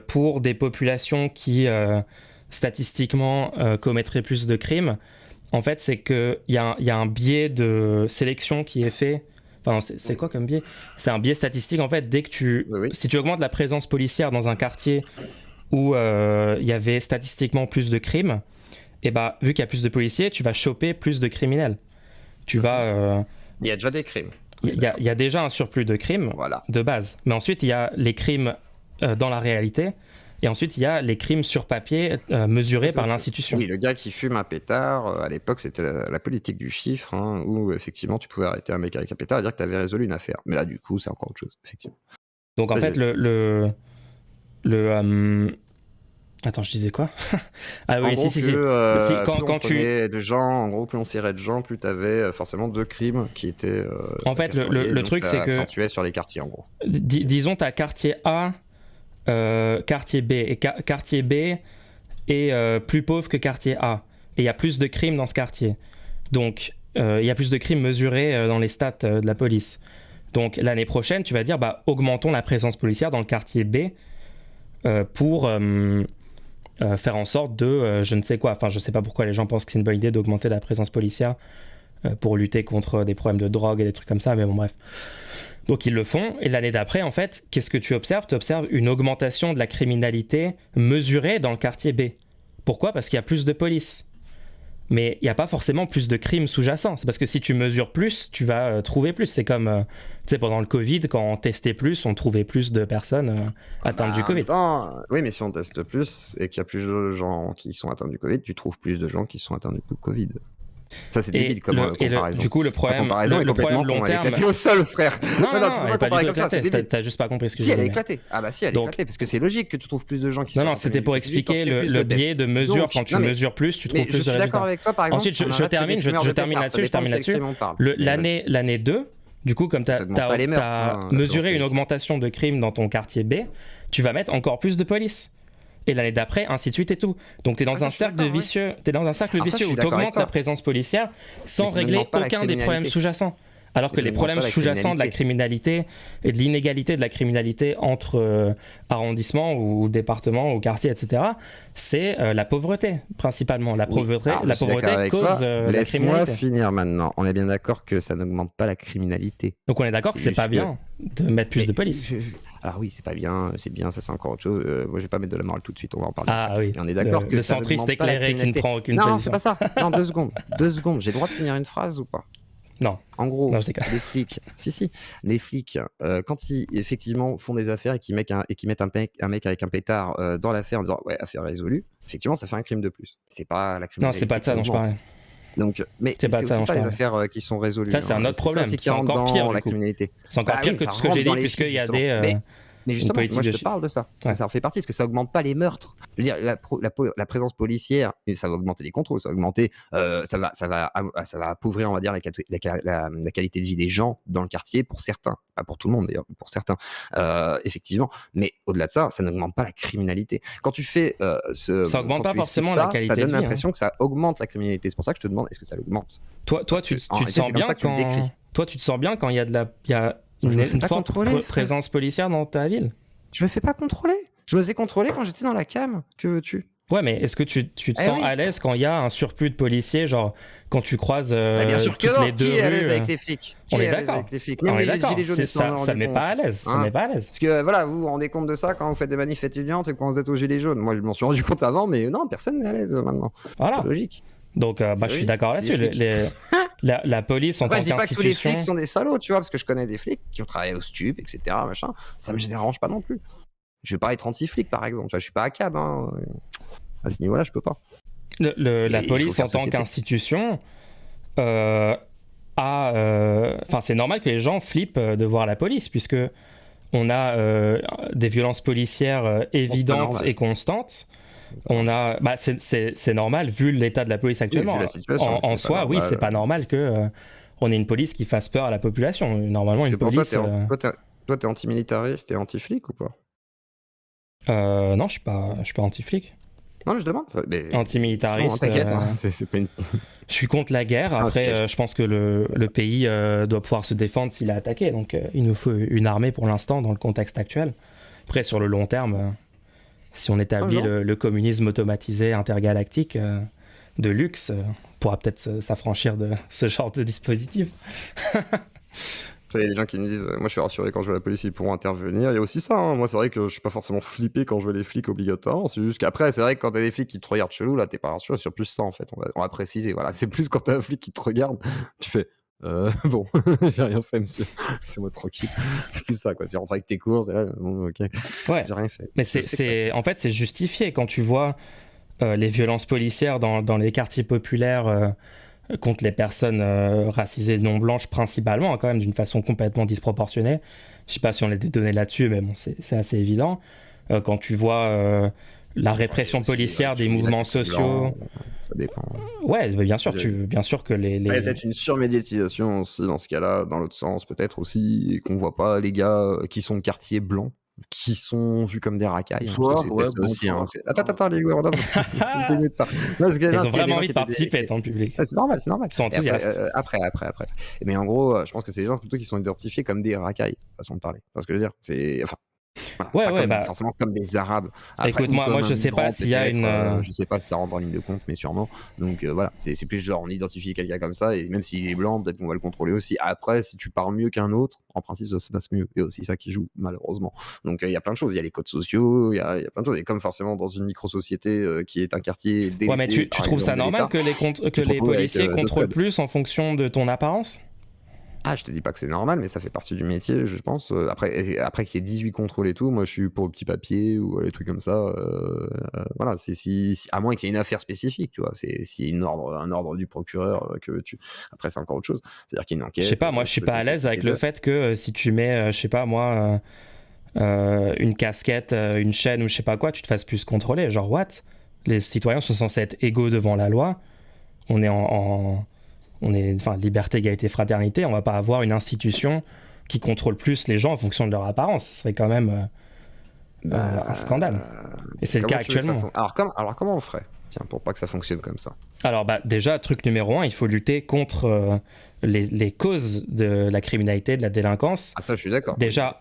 pour des populations qui, statistiquement, commettraient plus de crimes, en fait, c'est qu'il y a un biais de sélection qui est fait. Enfin, c'est quoi comme biais ? C'est un biais statistique, en fait. Dès que si tu augmentes la présence policière dans un quartier où il y avait statistiquement plus de crimes, et bah, vu qu'il y a plus de policiers, tu vas choper plus de criminels. Tu vas... Il y a déjà des crimes. Il y a déjà un surplus de crimes de base. Mais ensuite, il y a les crimes dans la réalité. Et ensuite, il y a les crimes sur papier mesurés par l'institution. Oui, le gars qui fume un pétard, à l'époque, c'était la politique du chiffre, hein, où effectivement, tu pouvais arrêter un mec avec un pétard et dire que tu avais résolu une affaire. Mais là, du coup, c'est encore autre chose, effectivement. Donc, en fait, Attends, je disais quoi ? Ah oui, si. Quand tu de gens, en gros, plus on serrait de gens, plus tu avais forcément deux crimes qui étaient. En fait, le truc, c'est que. Accentué sur les quartiers, en gros. Disons, tu as quartier A, quartier B. Et quartier B est plus pauvre que quartier A. Et il y a plus de crimes dans ce quartier. Donc, il y a plus de crimes mesurés dans les stats de la police. Donc, l'année prochaine, tu vas dire, bah, augmentons la présence policière dans le quartier B pour. Faire en sorte de je ne sais quoi, enfin je sais pas pourquoi les gens pensent que c'est une bonne idée d'augmenter la présence policière pour lutter contre des problèmes de drogue et des trucs comme ça, mais bon bref. Donc ils le font, et l'année d'après en fait, qu'est-ce que tu observes ? Tu observes une augmentation de la criminalité mesurée dans le quartier B. Pourquoi ? Parce qu'il y a plus de police. Mais il n'y a pas forcément plus de crimes sous-jacents. C'est parce que si tu mesures plus, tu vas trouver plus. C'est comme, tu sais, pendant le Covid, quand on testait plus, on trouvait plus de personnes atteintes du Covid. Oui, mais si on teste plus et qu'il y a plus de gens qui sont atteints du Covid, tu trouves plus de gens qui sont atteints du Covid. Ça, c'est débile comme comparaison. Du coup, le problème long terme... Elle est au sol, frère. Non, elle n'est pas du tout éclatée. T'as juste pas compris ce que je disais. Si, elle est éclatée. Ah bah si, elle est éclatée, parce que c'est logique que tu trouves plus de gens qui sont... Non, c'était pour expliquer le biais de mesure. Quand tu mesures plus, tu trouves plus de résultats. Je suis d'accord avec toi, par exemple. Ensuite, je termine là-dessus. L'année 2, du coup, comme tu as mesuré une augmentation de crimes dans ton quartier B, tu vas mettre encore plus de police. Et l'année d'après, ainsi de suite et tout. Donc t'es dans un cercle vicieux. T'es dans un cercle vicieux où t'augmentes la présence policière sans régler aucun des problèmes sous-jacents. Alors que les problèmes sous-jacents de la criminalité et de l'inégalité de la criminalité entre arrondissements ou départements ou quartiers, etc., c'est la pauvreté principalement. La pauvreté cause la criminalité. Laisse-moi finir maintenant. On est bien d'accord que ça n'augmente pas la criminalité. Donc on est d'accord que c'est pas bien de mettre plus de police. Alors oui, c'est pas bien, c'est bien, ça c'est encore autre chose. Moi je vais pas mettre de la morale tout de suite, on va en parler. Ah oui. Et on est d'accord que le centriste éclairé qui ne prend aucune position. Non, c'est pas ça. Non, 2 secondes. J'ai le droit de finir une phrase ou pas ? Non. En gros, les flics, les flics, quand ils effectivement font des affaires et qu'ils mettent un mec avec un pétard dans l'affaire en disant ouais, affaire résolue, effectivement, ça fait un crime de plus. C'est pas la criminalité. Non, c'est pas de ça dont je parlais. Donc, mais c'est aussi ça les affaires qui sont résolues. Ça, c'est un autre problème. C'est encore pire, la criminalité. C'est encore pire que tout ce que j'ai dit, puisqu'il y a des. Mais justement, politique moi je te parle de ça. Ouais. Ça en fait partie, parce que ça augmente pas les meurtres. Je veux dire, la présence policière, ça va augmenter les contrôles, ça va augmenter, ça va appauvrir, on va dire, la qualité de vie des gens dans le quartier, pour certains. Pas pour tout le monde d'ailleurs, mais pour certains, effectivement. Mais au-delà de ça, ça n'augmente pas la criminalité. Quand tu fais ça augmente pas forcément la qualité de vie. Ça donne l'impression que ça augmente la criminalité. C'est pour ça que je te demande, est-ce que ça l'augmente? Toi, tu te sens bien quand... Toi, tu te sens bien quand il y a une forte présence policière dans ta ville? Je me fais pas contrôler. Je me faisais contrôler quand j'étais dans la cam. Que veux-tu? Ouais, mais est-ce que tu te sens à l'aise quand il y a un surplus de policiers, genre quand tu croises bien sûr que toutes non. les deux Qui est à rues l'aise avec les flics? On est d'accord. On est d'accord. Ça met pas à l'aise. Ça met pas à l'aise. Parce que voilà, vous vous rendez compte de ça quand vous faites des manifs étudiantes et quand vous êtes aux gilets jaunes. Moi, je m'en suis rendu compte avant, mais non, personne n'est à l'aise maintenant. Voilà. C'est logique. Donc, je suis d'accord là-dessus. La police en tant qu'institution. Je dis pas que tous les flics sont des salauds, tu vois, parce que je connais des flics qui ont travaillé au STUP, etc. Machin. Ça me dérange pas non plus. Je vais pas être anti-flic, par exemple. Je suis pas à cab. Hein. À ce niveau-là, je peux pas. La police en tant qu'institution c'est normal que les gens flippent de voir la police, puisque on a des violences policières évidentes et constantes. On a, c'est normal vu l'état de la police actuellement. En soi, oui, c'est pas normal que on ait une police qui fasse peur à la population. Normalement, une police. Toi, t'es anti-militariste et anti-flic ou pas? Non, je suis pas anti-flic. Non, mais je demande. Mais... Anti-militariste. T'inquiète, c'est pas une... Je suis contre la guerre. Après, je pense que le pays doit pouvoir se défendre s'il est attaqué. Donc, il nous faut une armée pour l'instant dans le contexte actuel. Après, sur le long terme, si on établit le communisme automatisé intergalactique de luxe, on pourra peut-être s'affranchir de ce genre de dispositif. Il y a des gens qui me disent, moi je suis rassuré quand je vois la police, ils pourront intervenir. Il y a aussi ça, hein. Moi c'est vrai que je suis pas forcément flippé quand je vois les flics obligatoirement. C'est juste qu'après, c'est vrai que quand t'as des flics qui te regardent chelou, là t'es pas rassuré. Sur plus ça en fait, on va préciser. Voilà, c'est plus quand t'as un flic qui te regarde, tu fais bon, j'ai rien fait, monsieur, laissez-moi tranquille. C'est plus ça, quoi. Tu rentres avec tes courses, et là, bon, ok, ouais. J'ai rien fait. Mais en fait, c'est justifié quand tu vois les violences policières dans les quartiers populaires. Contre les personnes racisées non blanches principalement, quand même d'une façon complètement disproportionnée. Je sais pas si on a des données là-dessus, mais bon, c'est assez évident. Quand tu vois la répression policière des mouvements sociaux... Ça dépend. Ouais, bien sûr que les... Il y a peut-être une surmédiatisation aussi dans ce cas-là, dans l'autre sens peut-être aussi, et qu'on voit pas les gars qui sont de quartier blanc, qui sont vus comme des racailles. Attends, les gars, ils ont vraiment envie de participer dans le public. C'est normal. Ils sont enthousiastes. Après. Mais en gros, je pense que c'est des gens plutôt qui sont identifiés comme des racailles, façon de parler. C'est ce que je veux dire. C'est... Enfin, forcément comme des Arabes. Après, écoute, moi je sais pas s'il y a une... je sais pas si ça rentre en ligne de compte, mais sûrement. Donc voilà, c'est plus genre on identifie quelqu'un comme ça, et même s'il est blanc, peut-être qu'on va le contrôler aussi. Après, si tu parles mieux qu'un autre, en principe ça se passe mieux. Et aussi ça qui joue, malheureusement. Donc il y a plein de choses, il y a les codes sociaux, il y a plein de choses. Et comme forcément dans une micro-société qui est un quartier délaissé... Ouais, mais tu trouves ça normal que les policiers contrôlent plus en fonction de ton apparence? Ah, je te dis pas que c'est normal, mais ça fait partie du métier, je pense. Après qu'il y ait 18 contrôles et tout, moi je suis pour le petit papier ou les trucs comme ça. Voilà, à moins qu'il y ait une affaire spécifique, tu vois. S'il y a un ordre du procureur, après c'est encore autre chose. C'est-à-dire qu'il y a une enquête. Je sais pas, moi je suis pas à l'aise avec le fait que si tu mets, je sais pas moi, une casquette, une chaîne ou je sais pas quoi, tu te fasses plus contrôler. Genre, what? Les citoyens sont censés être égaux devant la loi. On est liberté, égalité, fraternité. On va pas avoir une institution qui contrôle plus les gens en fonction de leur apparence. Ce serait quand même un scandale. Et c'est le cas actuellement. Alors comment on ferait, tiens, pour pas que ça fonctionne comme ça? Alors déjà, truc numéro 1, il faut lutter contre les causes de la criminalité, de la délinquance. Ah ça, je suis d'accord. Déjà,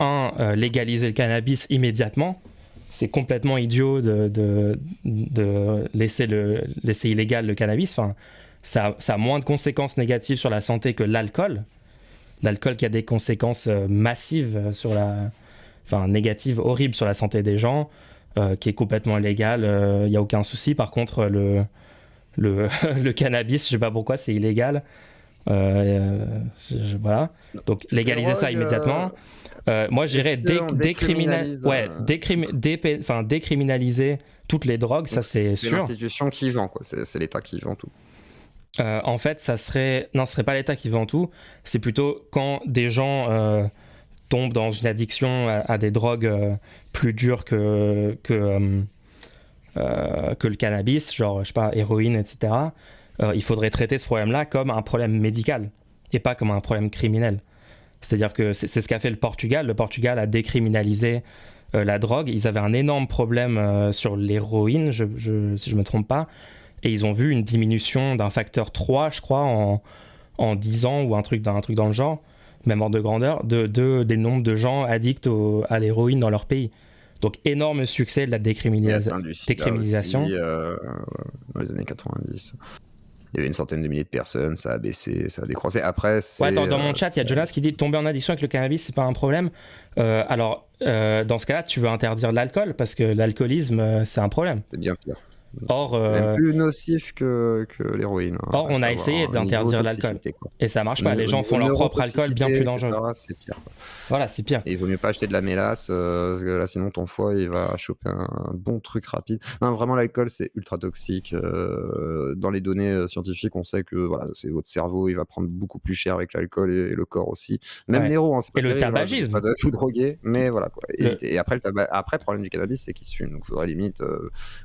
légaliser le cannabis immédiatement. C'est complètement idiot de laisser illégal le cannabis. Enfin, ça a moins de conséquences négatives sur la santé que l'alcool. L'alcool qui a des conséquences massives négatives, horribles sur la santé des gens, qui est complètement illégal, il n'y a aucun souci. Par contre, le cannabis, je sais pas pourquoi, c'est illégal. Voilà. Donc, légaliser ça immédiatement. Moi, je dirais décriminaliser toutes les drogues, ça c'est sûr. C'est l'institution qui vend, quoi. C'est l'État qui vend tout. En fait, ce serait pas l'État qui vend tout, c'est plutôt quand des gens tombent dans une addiction à des drogues plus dures que le cannabis, genre, je sais pas, héroïne, etc., il faudrait traiter ce problème-là comme un problème médical et pas comme un problème criminel. C'est-à-dire que c'est ce qu'a fait le Portugal. Le Portugal a décriminalisé la drogue. Ils avaient un énorme problème sur l'héroïne, si je me trompe pas, et ils ont vu une diminution d'un facteur 3, je crois, en 10 ans ou un truc dans le genre, même ordre de grandeur, des nombres de gens addicts à l'héroïne dans leur pays. Donc énorme succès de la décriminalisation. Aussi, dans les années 90. Il y avait une centaine de milliers de personnes, ça a baissé, ça a décroissé. Après, ouais, dans mon chat, il y a Jonas qui dit tomber en addiction avec le cannabis, c'est pas un problème. Alors, dans ce cas-là, tu veux interdire l'alcool parce que l'alcoolisme, c'est un problème. C'est bien pire. Or, c'est même plus nocif que l'héroïne. Or, on a essayé d'interdire l'alcool. Et ça marche pas. Les gens font leur propre alcool bien plus dangereux. C'est pire. Voilà, c'est pire. Et il vaut mieux pas acheter de la mélasse, parce que là, sinon ton foie il va choper un bon truc rapide. Non, vraiment, l'alcool c'est ultra toxique. Dans les données scientifiques, on sait que voilà, c'est votre cerveau, il va prendre beaucoup plus cher avec l'alcool et le corps aussi. Même l'héros, hein, c'est pas et terrible, le tabagisme. Pas de tout droguer, mais voilà quoi. Et après, le problème du cannabis, c'est qu'il se fume. Donc, il faudrait limite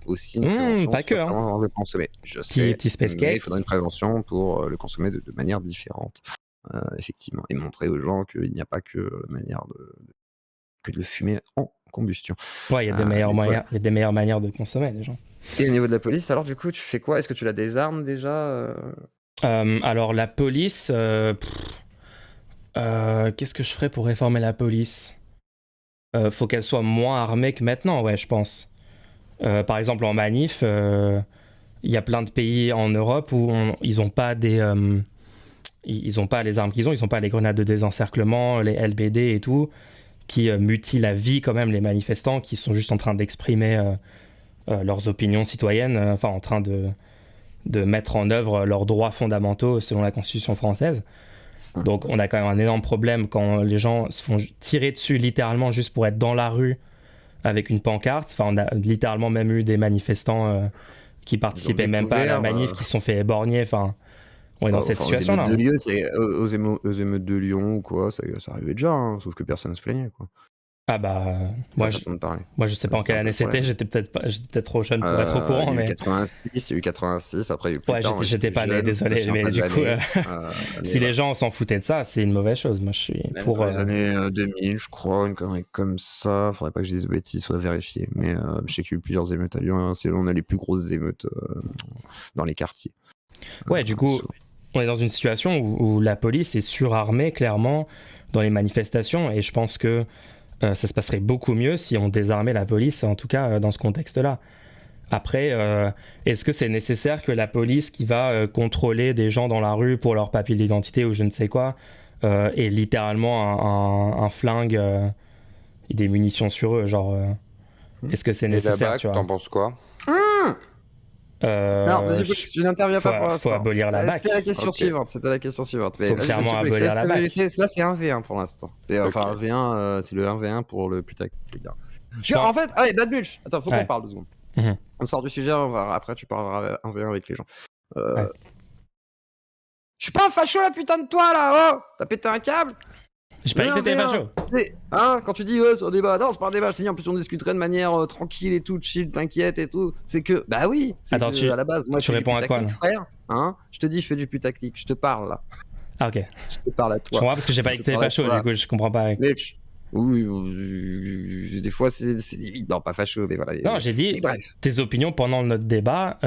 aussi une pas que, hein. Le consommer. Je sais, petit space mais il faudrait une prévention pour le consommer de manière différente, effectivement, et montrer aux gens qu'il n'y a pas que la manière que de le fumer en combustion. Ouais, il y a des meilleures moyens, il y a des meilleures manières de consommer, les gens. Et au niveau de la police, alors du coup, tu fais quoi? Est-ce que tu la désarmes déjà Alors la police, qu'est-ce que je ferais pour réformer la police? Faut qu'elle soit moins armée que maintenant, ouais, je pense. Par exemple, en manif, il y a plein de pays en Europe où ils n'ont pas ils ont pas les armes qu'ils ont, ils n'ont pas les grenades de désencerclement, les LBD et tout, qui mutilent la vie quand même les manifestants, qui sont juste en train d'exprimer leurs opinions citoyennes, enfin en train de mettre en œuvre leurs droits fondamentaux selon la Constitution française. Donc on a quand même un énorme problème quand les gens se font tirer dessus littéralement juste pour être dans la rue avec une pancarte. Enfin, on a littéralement même eu des manifestants qui participaient même pas à la manif, qui se sont fait éborgner. Enfin, on est dans cette situation-là. Aux émeutes de Lyon ou quoi, ça arrivait déjà, hein, sauf que personne ne se plaignait, quoi. Ah bah, moi je sais pas en quelle année c'était, j'étais peut-être trop jeune pour être au courant, mais... Il y a eu 86, après il y a eu plus tard. J'étais pas né, désolé, mais du coup, si les gens s'en foutaient de ça, c'est une mauvaise chose. Moi je suis pour... Dans les années 2000, je crois, une connerie comme ça, faudrait pas que je dise de bêtises, faudrait vérifier, mais je sais qu'il y a eu plusieurs émeutes à Lyon, hein, c'est là où on a les plus grosses émeutes dans les quartiers. Ouais, du coup, on est dans une situation où la police est surarmée, clairement, dans les manifestations, et je pense que ça se passerait beaucoup mieux si on désarmait la police, en tout cas dans ce contexte-là. Après, est-ce que c'est nécessaire que la police qui va contrôler des gens dans la rue pour leur papier d'identité ou je ne sais quoi ait littéralement un flingue et des munitions sur eux, genre est-ce que c'est nécessaire? Là-bas, tu vois, t'en penses quoi? Non, mais je n'interviens pas pour l'instant. Faut abolir la BAC. C'était la question suivante. Faut clairement abolir la BAC. Là, c'est un V1 pour l'instant. Enfin, un V1, c'est le 1v1 pour le putac. En fait, allez, Bad Mulch. Attends, faut qu'on parle 2 secondes. On sort du sujet, après tu parleras 1v1 avec les gens. Je suis pas un facho, la putain de toi, là. Oh, t'as pété un câble? J'ai pas dit que t'étais facho. Hein, quand tu dis ouais, c'est un débat, non, c'est pas un débat, je te dis en plus on discuterait de manière tranquille et tout, chill, t'inquiète et tout. C'est que, bah oui, c'est attends, à la base, moi tu réponds à quoi là, frère, hein, je te dis, je fais du putaclic, je te parle là. Ah ok. Je te parle à toi. Je comprends parce que j'ai pas dit que t'étais facho, du coup je comprends pas. Oui, des fois c'est limite, non pas facho, mais voilà. Non, j'ai dit tes opinions pendant notre débat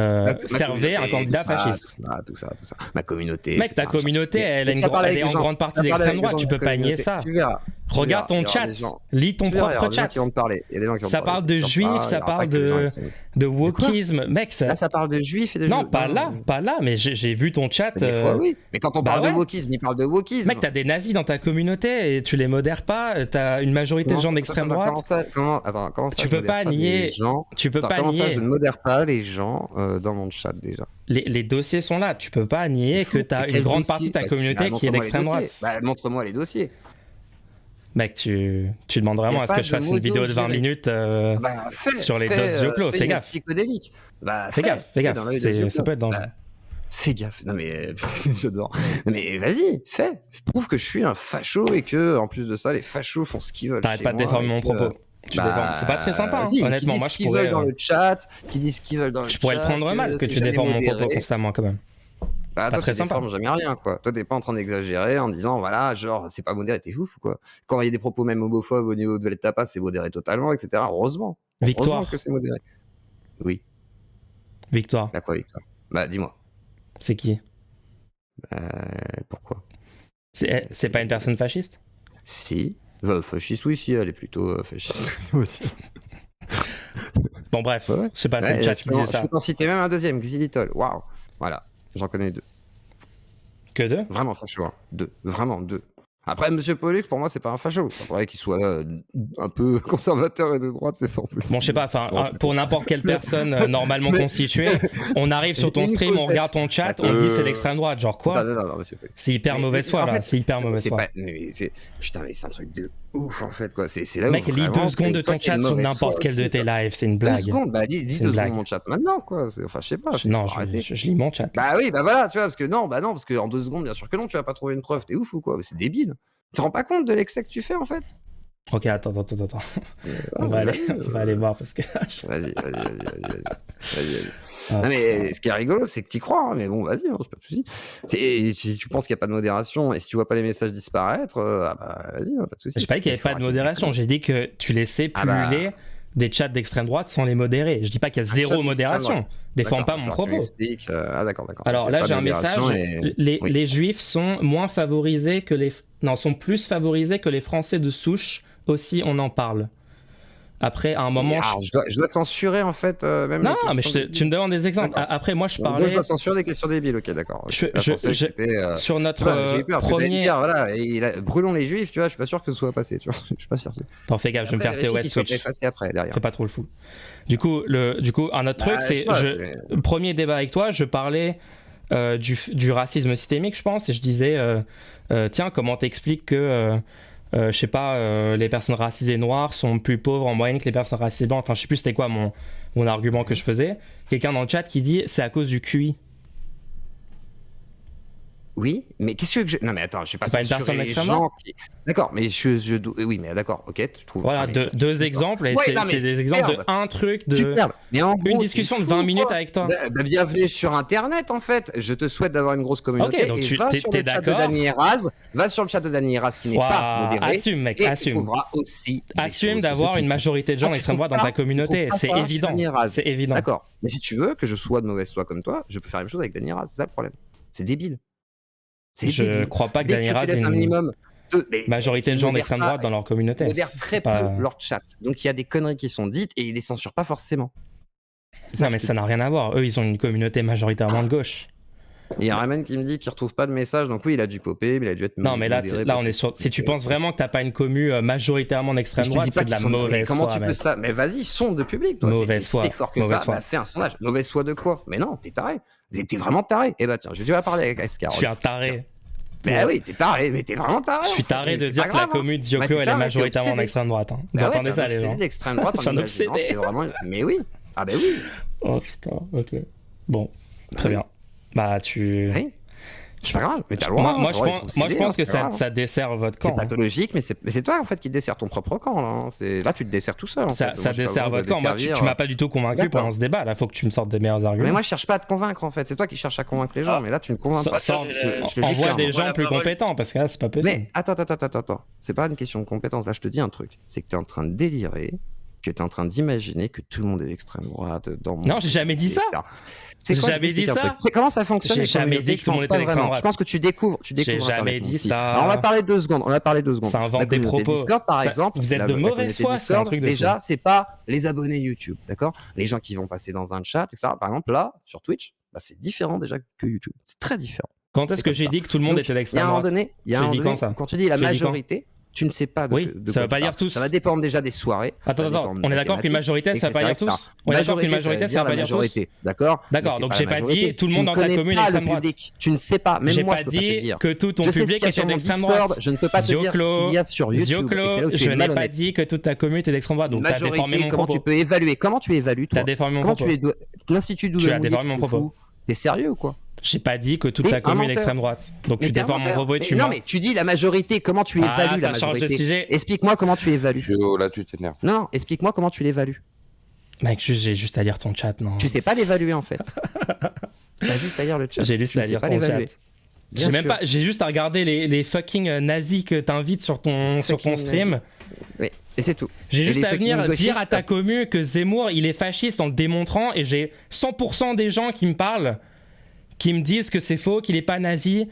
servaient un candidat fasciste. Tout ça. Ma communauté. Mec, ta communauté, elle est en grande partie d'extrême droite, tu peux pas nier ça. Regarde ton chat, lis ton propre chat. Ça parle de juifs, ça parle de wokisme. Mec, ça parle de juifs et de... Non, pas là, mais j'ai vu ton chat. Des fois, oui. Mais quand on parle de wokisme, il parle de wokisme. Mec, t'as des nazis dans ta communauté et tu les modères pas, t'as une majorité de gens d'extrême droite. Comment ça, tu peux pas nier. Tu peux pas nier. Je ne modère pas les gens dans mon chat déjà. Les dossiers sont là. Tu peux pas nier que t'as une grande partie de ta communauté qui est d'extrême droite. Montre-moi les dossiers. Mec, tu demandes vraiment à ce que je fasse une vidéo de 20 minutes sur les doses Yoclo. Fais gaffe. Psychodélique. Fais gaffe. Ça peut être dangereux. Fais gaffe. Non mais j'adore. Non mais vas-y, fais. Prouve que je suis un facho et que en plus de ça, les fachos font ce qu'ils veulent. T'arrêtes pas de déformer mon propos. C'est pas très sympa, honnêtement. Moi, je pourrais. Veulent dans le chat, qui disent ce qu'ils veulent dans le chat. Je pourrais le prendre mal que tu déformes mon propos constamment, quand même. Bah, toi, tu déformes jamais rien, quoi. Toi, t'es pas en train d'exagérer en disant, voilà, genre, c'est pas modéré, t'es ouf ou quoi. Quand il y a des propos même homophobes au niveau de Valette Tapas, c'est modéré totalement, etc. Heureusement. Victoire. Heureusement que c'est modéré. Oui. Victoire. T'as quoi, Victoire? Bah, dis-moi. C'est qui? Pourquoi? C'est pas une personne fasciste? Si. Fasciste, oui, si, elle est plutôt fasciste. Bon, bref, ouais. Je sais pas, c'est le chat qui disait ça. Je peux t'en citer même un deuxième, Xilitol. Waouh. Voilà, j'en connais 2. Que 2? Vraiment facho, hein. 2. Vraiment 2. Après, Monsieur Pollux, pour moi, c'est pas un facho. C'est vrai qu'il soit un peu conservateur et de droite, c'est fort possible. Bon, je sais pas, enfin, pour n'importe quelle personne normalement constituée, on arrive sur ton stream, on regarde ton chat, on dit c'est l'extrême droite. Genre quoi? Non, Monsieur Pollux. C'est hyper mauvaise foi, là. C'est hyper mauvaise foi. Putain, mais c'est un truc de ouf, en fait, quoi. C'est là où mec, lis 2 secondes de ton chat sur n'importe quel de tes lives, c'est une blague. 2 secondes, bah lis 2 secondes de mon chat maintenant, quoi. Enfin, je sais pas. Non, je lis mon chat. Bah oui, bah voilà, tu vois, parce que en 2 secondes, bien sûr que non, tu vas pas trouver une preuve. T'es ouf ou quoi? C'est débile. Tu te rends pas compte de l'excès que tu fais en fait? Ok, attends. On va aller voir parce que. Vas-y. Non mais ce qui est rigolo, c'est que t'y crois, hein, mais bon, vas-y, hein, c'est pas de soucis. Si tu penses qu'il n'y a pas de modération et si tu vois pas les messages disparaître, vas-y, pas de soucis. J'ai pas dit qu'il n'y avait pas de modération, j'ai dit que tu laissais pulluler des chats d'extrême droite sans les modérer. Je dis pas qu'il y a zéro modération. Défends pas mon propos. D'accord. Alors là, j'ai un message. Les juifs sont moins favorisés que sont plus favorisés que les Français de souche. Aussi, on en parle. Après, à un moment... je dois censurer, en fait, même... Non, mais tu me demandes des exemples. Après, moi, je parlais... Je dois censurer des questions débiles, ok, d'accord. Sur notre premier... Voilà, brûlons les juifs, tu vois, je suis pas sûr que ce soit passé, tu vois. Je suis pas sûr. T'en fais gaffe, je vais me faire TOS Twitch. Fais pas trop le fou. Du coup, un autre truc, c'est... Premier débat avec toi, je parlais du racisme systémique, je pense, et je disais, tiens, comment t'expliques que... je sais pas, les personnes racisées noires sont plus pauvres en moyenne que les personnes racisées blanches. Enfin, je sais plus c'était quoi mon argument que je faisais. Quelqu'un dans le chat qui dit c'est à cause du QI. Oui, mais qu'est-ce que je... Non mais attends, je sais pas. C'est pas une personne extrême. D'accord, mais oui, mais d'accord, ok, tu trouves. Voilà, deux exemples, et c'est des exemples de un truc, une discussion de 20 minutes avec toi. Bienvenue sur Internet, en fait. Je te souhaite d'avoir une grosse communauté. Ok, donc tu es d'accord. Va sur le chat de Dany Eraz qui n'est pas modéré. Assume, mec, assume. Assume d'avoir une majorité de gens d'extrême droite dans ta communauté. C'est évident. C'est évident. D'accord, mais si tu veux que je sois de mauvaise foi comme toi, je peux faire la même chose avec Dany Eraz. C'est ça le problème. C'est débile. Je crois pas que Dany Eraz ait une majorité de gens d'extrême droite dans leur communauté. Ils modèrent très peu leur chat. Donc il y a des conneries qui sont dites et ils les censurent pas forcément. Non, mais ça n'a rien à voir. Eux, ils ont une communauté majoritairement de gauche. Il y a Ramen qui me dit qu'il retrouve pas de message. Donc oui, il a dû popper, mais il a dû être. Non, mais là on est sur. Si tu penses vraiment que t'as pas une commu majoritairement d'extrême droite, c'est de la mauvaise foi. Comment tu peux ça? Mais vas-y, sonde de public. Mauvaise foi. Si t'es fort que ça, fais un sondage. Mauvaise foi de quoi? Mais non, t'es taré. T'es vraiment taré. Eh bah tiens, je vais te parler avec Escar. Je suis un taré. Mais oui, t'es taré, mais t'es vraiment taré. Je suis taré de dire que la commune de Zioclo, elle est majoritairement d'extrême droite. Vous entendez ça, les gens? D'extrême droite. Je suis un obsédé. Mais oui. Ah bah oui. Oh putain, ok. Bon, très bien. Bah tu... C'est pas grave, mais t'as le droit. Moi, je pense que ça dessert votre camp. C'est pathologique, mais c'est toi en fait qui dessert ton propre camp. Là, tu te desserres tout seul. Ça dessert votre camp. Moi, tu m'as pas du tout convaincu pendant ce débat. Là, faut que tu me sortes des meilleurs arguments. Mais moi, je cherche pas à te convaincre en fait. C'est toi qui cherches à convaincre les gens, mais là, tu ne convaincs pas. Envoie des gens plus compétents parce que là, c'est pas possible. Mais attends. C'est pas une question de compétence. Là, je te dis un truc. C'est que t'es en train de délirer, que t'es en train d'imaginer que tout le monde est d'extrême droite. Non, j'ai jamais dit ça. J'avais dit ça. C'est comment ça fonctionne? J'ai jamais dit que tout le monde était d'extrême droite. Je pense que tu découvres. J'ai jamais dit ça. Alors, on va parler 2 secondes. Ça invente des propos. Discord, par exemple. Vous êtes de mauvaise foi, c'est un truc de fou. Déjà, c'est pas les abonnés YouTube, d'accord? Les gens qui vont passer dans un chat, etc. Par exemple, là, sur Twitch, c'est différent déjà que YouTube. C'est très différent. Quand est-ce que j'ai dit que tout le monde était d'extrême droite? Il y a un moment donné, quand tu dis la majorité, tu ne sais pas de ça veut pas dire tous. Ça va dépendre déjà des soirées. Attends, on est d'accord qu'une majorité, ça veut pas dire tous. On est d'accord qu'une majorité, ça veut pas dire tous. D'accord. Donc j'ai pas dit tout le monde dans ta commune est d'extrême droite. Tu ne sais pas. Même moi, j'ai pas dit que tout ton public était d'extrême droite. Je ne peux pas te dire ce qu'il y a sur YouTube. Zioclo, je n'ai pas dit que toute ta commune était d'extrême droite. Donc t'as déformé mon propos. Comment tu peux évaluer? Comment tu évalues toi? T'as déformé mon propos. L'Institut d'où tu as déformé mon propos. T'es sérieux ou quoi? J'ai pas dit que toute la commune est extrême droite. Donc tu défends mon propos et tu mens. Non, mais tu dis la majorité, comment tu évalues la change de majorité? sujet. Explique-moi comment tu évalues. Là, tu t'énerves. Non, explique-moi comment tu l'évalues. Mec, j'ai juste à lire ton chat, non. Tu sais pas l'évaluer en fait. T'as juste à lire le chat. J'ai juste à lire ton chat. J'ai juste à regarder les fucking nazis que t'invites sur ton stream. Oui, et c'est tout. J'ai juste à venir dire à ta commu que Zemmour il est fasciste en le démontrant, et j'ai 100% des gens qui me parlent, qui me disent que c'est faux, qu'il est pas nazi,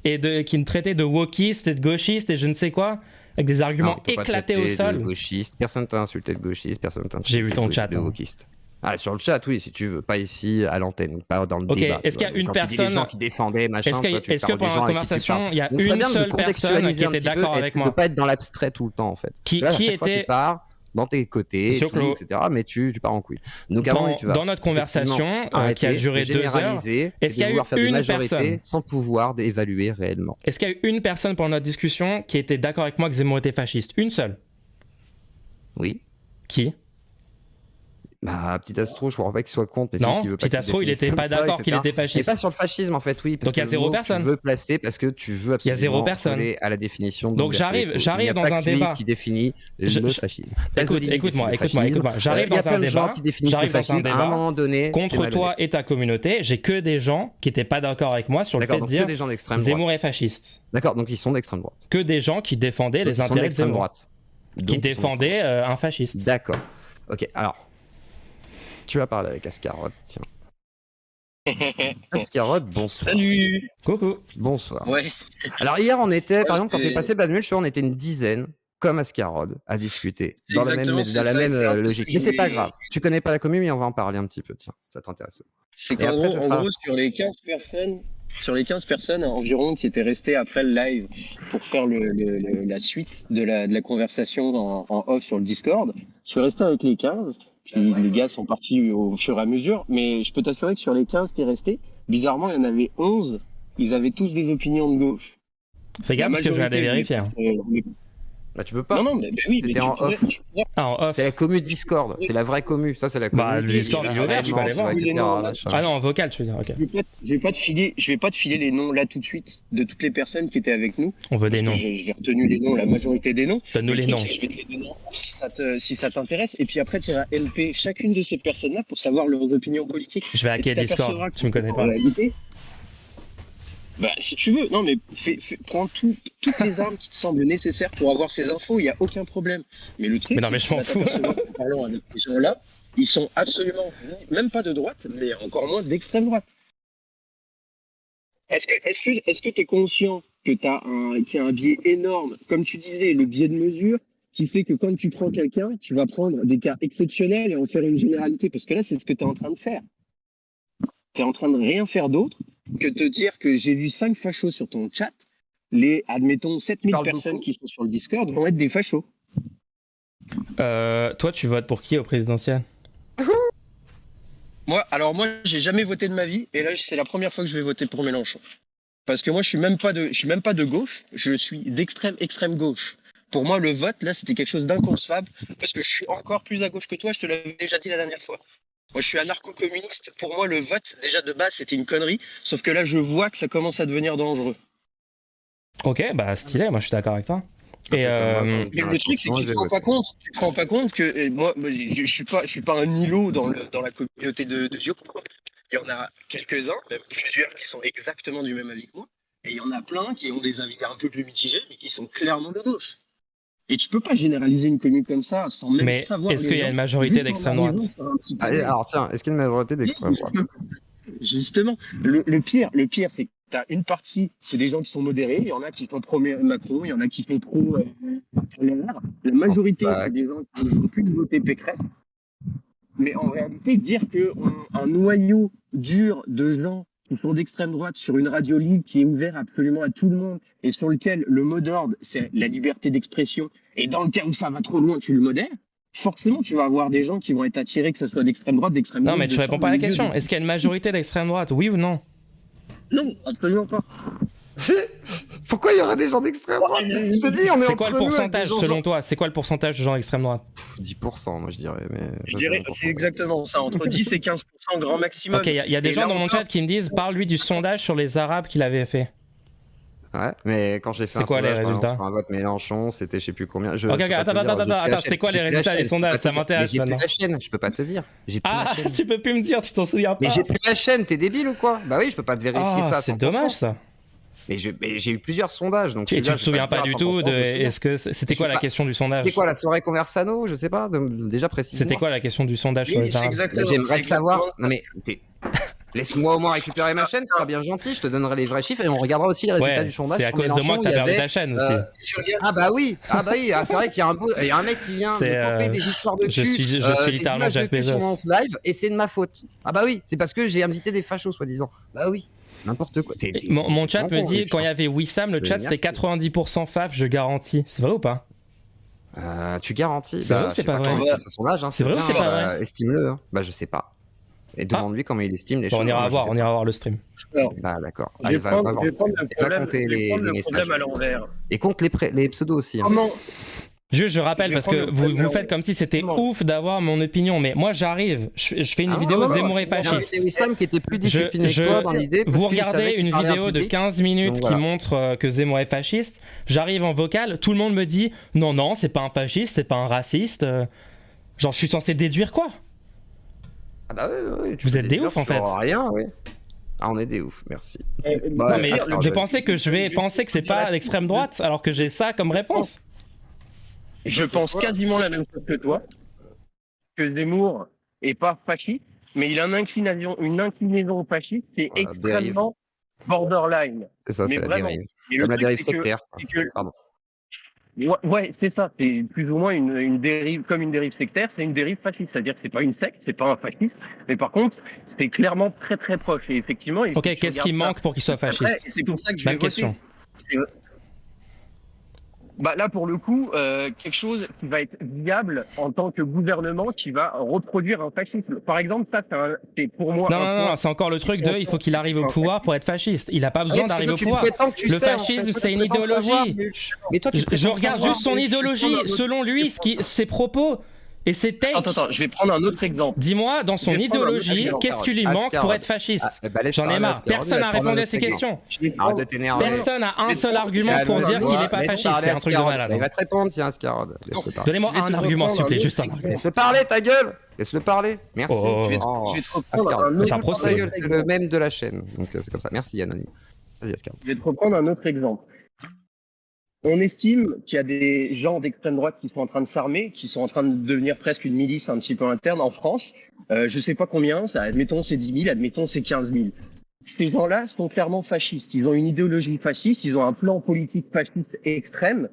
et qui me traitaient de wokiste et de gauchiste et je ne sais quoi, avec des arguments éclatés au sol. Gauchiste. Personne t'a insulté de gauchiste, personne t'a insulté J'ai vu ton chat. de wokiste. Ah, sur le chat, oui, si tu veux, pas ici à l'antenne, pas dans le débat. Est-ce qu'il y a une personne. Des gens qui défendaient, machin. Est-ce que pendant la conversation, il y a une seule personne qui était d'accord avec moi? Tu peux pas être dans l'abstrait tout le temps, en fait. Qui était. Tu pars dans tes côtés, etc. Mais tu pars en couille. Donc, dans notre conversation, qui a duré 2 heures, est-ce qu'il y a eu une personne sans pouvoir d'évaluer réellement? Est-ce qu'il y a eu une personne pendant notre discussion qui était d'accord avec moi que Zemmour était fasciste? Une seule? Oui. Qui? Bah, Petit Astro, je crois pas qu'il soit contre. Mais non, Petit Astro, il était pas d'accord qu'il était fasciste. Mais pas sur le fascisme, en fait, oui. Donc il y a 0 personne. Tu veux placer parce que tu veux absolument. Il y a 0 personne. À la définition. Donc j'arrive dans un débat qui définit le fascisme. Écoute-moi. J'arrive dans un débat. À un moment donné. Contre toi et ta communauté, j'ai que des gens qui étaient pas d'accord avec moi sur le fait de dire Zemmour est fasciste. D'accord, donc ils sont d'extrême droite. Que des gens qui défendaient les intérêts de Zemmour. Qui défendaient un fasciste. D'accord. Ok, alors. Tu vas parler avec Ascarotte, tiens. Ascarotte, bonsoir. Salut. Coucou. Bonsoir. Ouais. Alors hier, on était, par exemple, quand t'es passé Bad Nuel, je suis sûr, on était une dizaine, comme Ascarotte, à discuter. Dans la même logique. Mais c'est pas grave. Tu connais pas la commune, mais on va en parler un petit peu, tiens. Ça t'intéresse. C'est qu'en gros, sur les 15 personnes environ qui étaient restées après le live pour faire la suite de la conversation en off sur le Discord, je suis resté avec les 15. Puis les gars sont partis au fur et à mesure, mais je peux t'assurer que sur les 15 qui restaient, bizarrement, il y en avait 11, ils avaient tous des opinions de gauche. Fais gaffe parce que je vais aller vérifier. Bah tu peux pas. Non, mais oui, mais en off. Ah, en off. C'est la commu Discord, c'est la vraie commu. Ça, c'est la commu. Bah, le Discord, il est ouvert, tu peux aller voir. Ah non, en vocal, tu veux dire, ok. Je vais pas te filer les noms là tout de suite de toutes les personnes qui étaient avec nous. On veut des noms. J'ai retenu les noms, la majorité des noms. Donne-nous les noms. Je vais te les donner si ça t'intéresse. Et puis après, tu iras LP chacune de ces personnes-là pour savoir leurs opinions politiques. Je vais hacker Discord, tu me connais pas. Bah, si tu veux, non, mais prends toutes les armes qui te semblent nécessaires pour avoir ces infos, il n'y a aucun problème. Mais le truc, mais je m'en fous. En parlant avec ces gens-là, ils sont absolument, même pas de droite, mais encore moins d'extrême droite. Est-ce que tu es conscient que qu'il y a un biais énorme, comme tu disais, le biais de mesure, qui fait que quand tu prends quelqu'un, tu vas prendre des cas exceptionnels et en faire une généralité, parce que là, c'est ce que tu es en train de faire. Tu es en train de rien faire d'autre que te dire que j'ai vu 5 fachos sur ton chat, admettons, 7000 personnes qui sont sur le Discord vont être des fachos. Toi, tu votes pour qui au présidentiel? Moi, j'ai jamais voté de ma vie, et là, c'est la première fois que je vais voter pour Mélenchon. Parce que moi, je suis même pas de gauche, je suis extrême gauche. Pour moi, le vote, là, c'était quelque chose d'inconcevable, parce que je suis encore plus à gauche que toi, je te l'avais déjà dit la dernière fois. Moi, je suis anarcho-communiste. Pour moi, le vote, déjà de base, c'était une connerie. Sauf que là, je vois que ça commence à devenir dangereux. Ok, bah stylé, moi je suis d'accord avec toi. Et le truc, c'est que tu te rends pas compte que moi, je suis pas un îlot dans la communauté de Ziop. Il y en a quelques-uns, même plusieurs, qui sont exactement du même avis que moi. Et il y en a plein qui ont des avis un peu plus mitigés, mais qui sont clairement de gauche. Et tu peux pas généraliser une commune comme ça sans même savoir. Mais est-ce qu'il y a une majorité d'extrême droite? Alors tiens, est-ce qu'il y a une majorité d'extrême droite? Justement, le pire, c'est que t'as une partie, c'est des gens qui sont modérés, il y en a qui sont pro Macron, il y en a qui sont pro LR. La majorité, c'est des gens qui ne vont plus voter Pécresse. Mais en réalité, dire qu'un noyau dur de gens qui sont d'extrême droite sur une radio libre qui est ouverte absolument à tout le monde et sur lequel le mot d'ordre, c'est la liberté d'expression, et dans le cas où ça va trop loin, tu le modères, forcément, tu vas avoir des gens qui vont être attirés, que ce soit d'extrême droite, d'extrême gauche. Non, mais tu réponds pas à la question. Est-ce qu'il y a une majorité d'extrême droite? Oui ou non? Non, absolument pas. Pourquoi il y aurait des gens d'extrême droite? Je te dis, on est C'est quoi le entre nous pourcentage, avec des gens selon toi? C'est quoi le pourcentage de gens d'extrême droite? 10%, moi je dirais. Mais Je dirais, c'est exactement ça, entre 10 et 15% grand maximum. Ok, il y a des Et gens là dans mon encore- chat qui me disent parle-lui du sondage sur les Arabes qu'il avait fait. Ouais, mais quand j'ai fait C'est un quoi les sondage, par exemple, résultats? sur un vote Mélenchon, c'était je sais plus combien. Ok, attends, c'était quoi les résultats des sondages? Ça m'intéresse maintenant. J'ai plus la chaîne, je peux pas te dire. J'ai plus la Ah, chaîne. tu peux plus me dire, tu t'en souviens pas? Mais j'ai plus la chaîne, t'es débile ou quoi? Bah oui, je peux pas te vérifier Ah, ça. à c'est 100%. dommage ça. Mais j'ai eu plusieurs sondages, donc Et tu celui-là, te je peux souviens te pas dire du à tout 100%, de. je me souviens. Est-ce que c'était Je quoi sais la pas. question du sondage? C'était quoi la soirée Conversano? Je sais pas, déjà précis. C'était quoi la question du sondage sur Oui, les c'est Arabes? exactement. J'aimerais c'est savoir. exactement- Non mais laisse-moi au moins récupérer ma chaîne, ce sera bien gentil. Je te donnerai les vrais chiffres et on regardera aussi les résultats Ouais, du sondage. c'est à sur cause de moi Mélenchon, que t'as il y perdu avait, ta chaîne aussi. Tu regardes- Ah bah oui, c'est vrai qu'il y a un mec qui vient C'est, me pomper des histoires de cul, je suis des littéralement images de Jeff cul sur Bezos. mon live et c'est de ma faute. Ah bah oui, c'est parce que j'ai invité des fachos soi-disant. Bah oui, n'importe quoi. Mon chat me vraiment dit con, quand il y avait Wissam, le chat c'était 90% faf, je garantis. C'est vrai ou pas? Tu garantis. C'est vrai ou je c'est sais pas vrai comment il fait ce sondage, hein, C'est vrai ou bien, c'est pas vrai estime-le. Hein. Bah je sais pas. Et demande-lui comment il estime les Bon, choses. on ira Moi, je voir, sais on pas. ira voir le stream. Alors, Bah d'accord. je vais prendre le compter les messages. problème à l'envers. Et compte les pseudos aussi. Hein. Comment Je rappelle Je vais parce prendre que le vous problème faites comme si c'était Non. ouf d'avoir mon opinion, mais moi j'arrive, je fais une vidéo Zemmour est C'est fasciste. Wissam qui était plus discipliné que toi dans l'idée. parce Vous qu'il regardez savait qu'il une parlait en vidéo de public. 15 minutes Donc, qui voilà. montre que Zemmour est fasciste, j'arrive en vocal, tout le monde me dit non, c'est pas un fasciste, c'est pas un raciste. Genre je suis censé déduire quoi? Ah bah oui, tu Vous peux êtes des déduire oufs, en sur fait. Rien, oui. Ah, on est des oufs, merci. Non mais alors, de penser que je vais penser que c'est pas l'extrême droite alors que j'ai ça comme réponse. Je pense quasiment la même chose que toi, que Zemmour est pas fasciste, mais il a une inclinaison fasciste qui est Voilà, extrêmement borderline. C'est ça, Mais c'est la vraiment. dérive. Et le Comme la truc, dérive c'est que- sectaire. c'est que- Pardon. Ouais, c'est ça. C'est plus ou moins une dérive, comme une dérive sectaire, c'est une dérive fasciste. C'est-à-dire que c'est pas une secte, c'est pas un fasciste, mais par contre, c'est clairement très très proche. Et effectivement, il faut Ok, que tu qu'est-ce qui regardes ça. manque pour qu'il soit Après, fasciste? c'est pour ça que je vais Même voter. question. Bah là, pour le coup, quelque chose qui va être viable en tant que gouvernement qui va reproduire un fascisme. Par exemple, ça, c'est pour moi. Non, c'est encore le truc de il faut qu'il arrive au pouvoir pour être fasciste. Il a pas besoin d'arriver au pouvoir. Le fascisme, c'est une idéologie. Mais toi, tu Je regarde juste son idéologie. Selon lui, ses propos et ses takes. Attends, je vais prendre un autre exemple. Dis-moi, dans son Je vais prendre un autre idéologie, exemple. qu'est-ce qui lui manque pour être fasciste? J'en ai marre. Personne n'a répondu à ces questions. Je vais Arrête prendre- de t'énerver. Personne n'a un seul argument pour dire qu'il n'est pas fasciste. C'est un truc de malade. Il va te répondre, tiens, Ascarod. Laisse-le parler. Donnez-moi Je vais un te argument, s'il vous plaît, reprendre un juste un autre argument. Laisse-le parler, ta gueule. Laisse-le parler. Merci. Oh. Je vais Oh. te reprendre Ascarod. un C'est autre un procès. Ta gueule, c'est le même de la chaîne. Donc c'est comme ça. Merci, Anony. Vas-y, Ascarod. Je vais te reprendre un autre exemple. On estime qu'il y a des gens d'extrême droite qui sont en train de s'armer, qui sont en train de devenir presque une milice un petit peu interne en France. Je sais pas combien, ça, admettons c'est 10 000, admettons c'est 15 000. Ces gens-là sont clairement fascistes. Ils ont une idéologie fasciste, ils ont un plan politique fasciste extrême.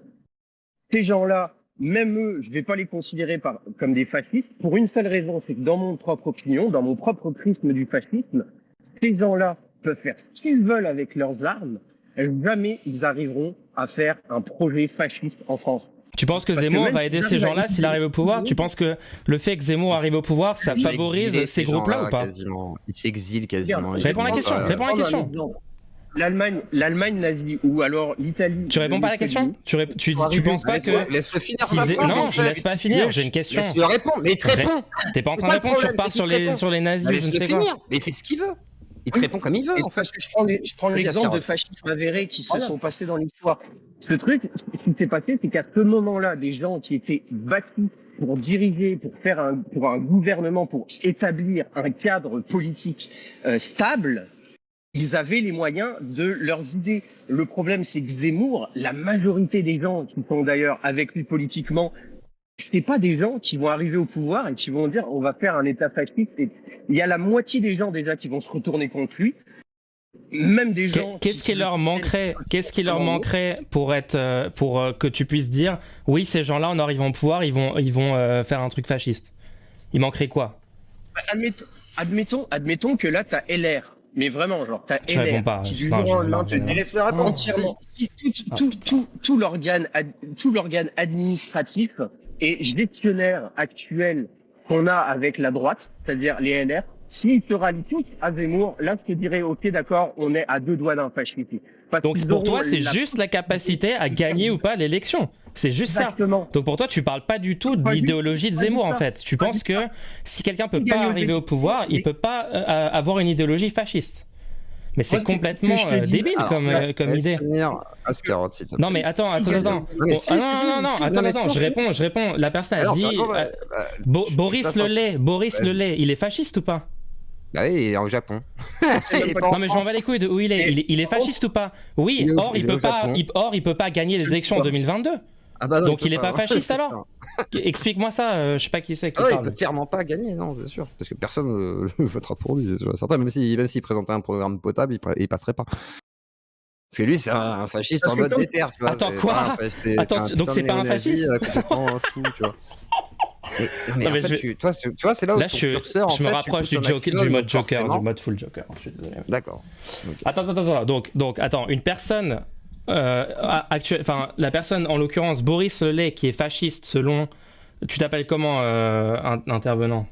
Ces gens-là, même eux, je vais pas les considérer comme des fascistes pour une seule raison, c'est que dans mon propre opinion, dans mon propre prisme du fascisme, ces gens-là peuvent faire ce qu'ils veulent avec leurs armes. Jamais ils arriveront à faire un projet fasciste en France. Tu penses que Parce que Zemmour même va si aider j'arrive ces à gens-là s'il arrive au pouvoir? expliquer- Tu penses que le fait que Zemmour arrive au pouvoir, ça Il favorise exilé, ces groupes-là gens-là, ou pas? quasiment. Ils s'exilent quasiment. Regarde, Réponds à la question, réponds à la question. L'Allemagne nazie ou alors l'Italie. Tu réponds pas à la question? Tu penses pas que... Laisse-le finir si sa Zé- phrase, Non, en je fait. laisse pas finir, j'ai une question. Laisse-le répondre. Mais il te répond. T'es pas en train C'est de ça le répondre, tu problème, repars c'est qu'il te répond. sur les nazis ou je ne Laisse-le sais quoi. finir. Mais il fait ce qu'il veut. Il te répond comme il veut, Et en c'est fait. parce que je prends Vas-y, l'exemple de Ascarod. fascisme avérés qui se Voilà, sont ça. passés dans l'histoire. Ce truc, ce qui s'est passé, c'est qu'à ce moment-là, des gens qui étaient bâtis pour diriger, pour un gouvernement, pour établir un cadre politique stable, ils avaient les moyens de leurs idées. Le problème, c'est que Zemmour, la majorité des gens qui sont d'ailleurs avec lui politiquement, c'est pas des gens qui vont arriver au pouvoir et qui vont dire on va faire un État fasciste. Et il y a la moitié des gens déjà qui vont se retourner contre lui. Même des gens. Qu'est-ce qui leur manquerait pour être pour que tu puisses dire oui, ces gens-là en arrivant au pouvoir, ils vont faire un truc fasciste? Il manquerait quoi? Admettons que là t'as LR, mais vraiment genre t'as Tu réponds pas. LR qui du Non, jour au je- lendemain non, te je- dit Laisse-le répondre. entièrement si tout l'organe administratif et gestionnaire actuel qu'on a avec la droite, c'est-à-dire les LR, s'ils se rallient tous à Zemmour, là je te dirais ok d'accord, on est à deux doigts d'un fascisme. Donc pour toi, c'est juste la capacité à gagner ou pas l'élection. C'est juste Exactement. ça. Donc pour toi, tu parles pas du tout de l'idéologie de Zemmour en fait. Tu penses que si quelqu'un peut pas arriver au pouvoir, il peut pas avoir une idéologie fasciste. Mais c'est complètement débile comme idée. Non mais attends. Non, je réponds. La personne a dit Boris Lelay, il est fasciste ou pas? Bah oui, il est au Japon. Non mais je m'en bats les couilles de où il est. Il est fasciste ou pas? Oui, or il peut pas gagner les élections en 2022. Donc il est pas fasciste alors? Explique-moi ça, je sais pas qui c'est qui parle. Il peut clairement pas gagner, non, c'est sûr. Parce que personne ne votera pour lui, c'est sûr. Certain, même s'il présentait un programme potable, il passerait pas. Parce que lui, c'est un fasciste en mode déter, tu vois. Attends, quoi? Attends, donc c'est pas un fasciste? Complètement fou, tu vois. Mais en fait, tu vois, c'est là où ton curseur, je me rapproche du mode Joker, du mode full Joker. Je suis désolé. D'accord. Attends. Donc, attends, une personne la personne en l'occurrence Boris Lelay qui est fasciste selon. Tu t'appelles comment intervenant?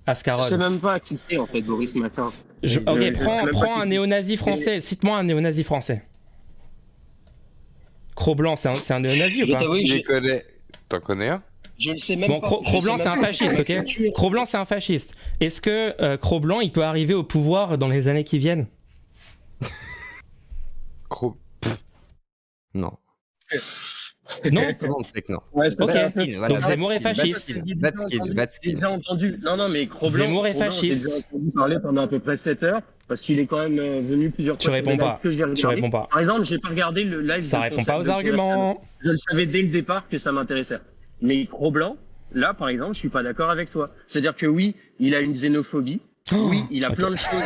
Ascarode. Je sais même pas qui c'est en fait Boris Macron. Ok, prends un néo-nazi français. Cite-moi un néo-nazi français. Cro-Blanc, c'est un néo-nazi ou pas? Je connais. T'en connais un? Je ne sais même pas. Cro-Blanc, c'est un fasciste, ok? Cro-Blanc, c'est un fasciste. Est-ce que Cro-Blanc, il peut arriver au pouvoir dans les années qui viennent? Non. Non. Tout le monde sait que non. Ouais, ok. Donc Zemmour est fasciste. J'ai déjà entendu. Non, mais Cro-Blanc. Zemmour est fasciste. J'ai entendu parler pendant à peu près 7 heures parce qu'il est quand même venu plusieurs fois. Tu réponds pas. Par exemple, j'ai pas regardé le live. Ça répond pas aux arguments. Je le savais dès le départ que ça m'intéressait. Mais Cro-Blanc, là, par exemple, je suis pas d'accord avec toi. C'est-à-dire que oui, il a une xénophobie. Oui, il a plein de choses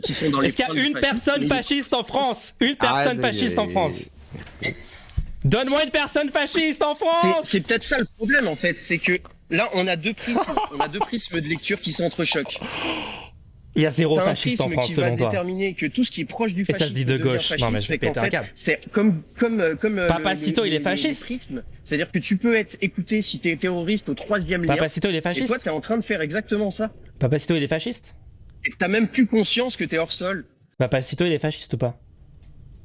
qui sont dans les. Est-ce qu'il y a une personne fasciste en France? Une personne fasciste en France? Donne-moi une personne fasciste en France. C'est peut-être ça le problème en fait, c'est que là on a deux prismes de lecture qui s'entrechoquent. Il y a zéro fasciste en France selon toi. Qui va déterminer que tout ce qui est proche du fascisme. Et ça se dit de gauche. Non mais je vais péter un câble. C'est comme Papacito, il est fasciste. C'est-à-dire que tu peux être écouté si t'es terroriste au 3e lien. Papacito, il est fasciste. Et toi t'es en train de faire exactement ça. Papacito, il est fasciste. Et t'as même plus conscience que t'es hors sol. Papacito, il est fasciste ou pas?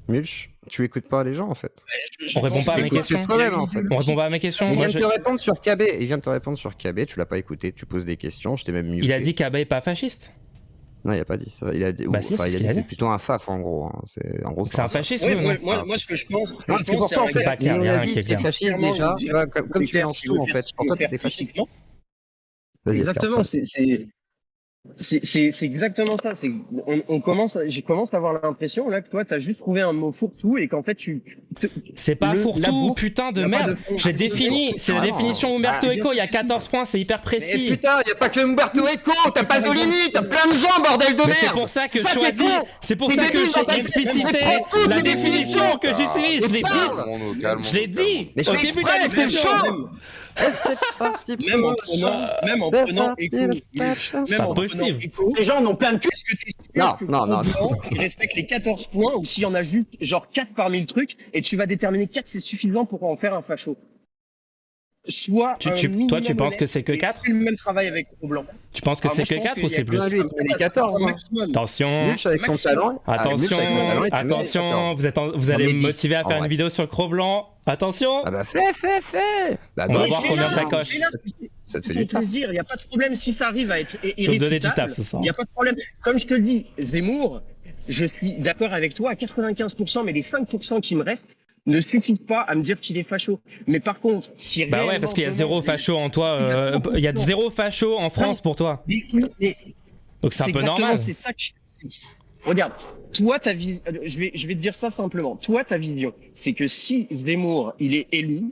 Mulch, tu écoutes pas les gens en fait. On répond pas à mes questions. On répond pas à mes questions. Il vient de te répondre sur KB. Tu l'as pas écouté. Tu poses des questions. Je t'ai même muté. Il a dit KB est pas fasciste. Non, il a pas dit ça. Il a dit. Bah, si, c'est plutôt un faf en gros. C'est un fasciste. Moi, ce que je pense. Parce que pourtant, c'est pas clair. C'est fasciste déjà. Comme tu mélanges tout en fait. Pour toi, t'es fasciste. Exactement. C'est exactement ça. Je commence à avoir l'impression là que toi t'as juste trouvé un mot fourre-tout et qu'en fait c'est pas fourre-tout, putain de merde. J'ai défini, c'est la définition Umberto Eco. Il y a 14 points, c'est hyper précis. Mais putain, il y a pas que Umberto Eco. T'as Pasolini, t'as plein de gens, bordel de merde. C'est pour ça que je choisis. C'est pour ça que j'ai explicité la définition que j'utilise. Je l'ai dit. Mais au début de la discussion. C'est parti. Même en prenant écho, les gens n'ont plein de cul. Est-ce que t'es sûr que non. il respecte les 14 points ou s'il y en a juste genre 4 parmi le truc et tu vas déterminer 4 c'est suffisant pour en faire un facho. Soit toi tu penses que c'est que 4? Le même travail avec Cro-Blanc. Tu penses que c'est que 4 ou c'est plus? Les 14. Attention. Avec son talent. Attention, vous allez me motiver à faire une vidéo sur Cro-Blanc. Attention. Ah bah fais. On va voir combien ça coche. Ça te fait du plaisir, il n'y a pas de problème si ça arrive à être irréfutable. Il n'y a pas de problème. Comme je te le dis, Zemmour, je suis d'accord avec toi à 95%, mais les 5% qui me restent ne suffisent pas à me dire qu'il est facho. Mais par contre, si bah ouais, parce qu'il y a zéro facho en toi. Il y a zéro facho en France pour toi. Donc c'est un peu normal. C'est ça que regarde, toi ta vie, je vais te dire ça simplement. Toi ta vision, c'est que si Zemmour il est élu,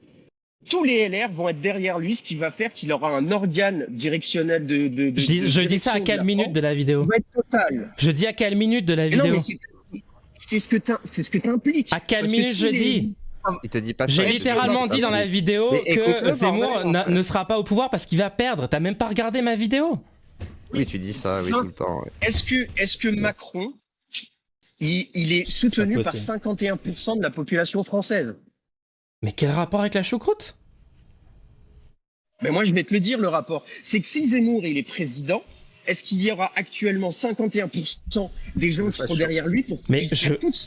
tous les LR vont être derrière lui, ce qui va faire qu'il aura un organe directionnel de je dis ça à quelle minute de la vidéo? Va être total. Je dis à quelle minute de la vidéo? Non, mais c'est ce que t'impliques. À quelle minute je dis? Il te dit pas. J'ai littéralement dit dans la vidéo que Zemmour ne sera pas au pouvoir parce qu'il va perdre. T'as même pas regardé ma vidéo? Oui, tu dis ça, oui, tout le temps. Ouais. Est-ce que Macron, il est soutenu par 51% de la population française? Mais quel rapport avec la choucroute? Mais moi, je vais te le dire, le rapport. C'est que si Zemmour, il est président, est-ce qu'il y aura actuellement 51% des gens qui seront derrière lui pour Mais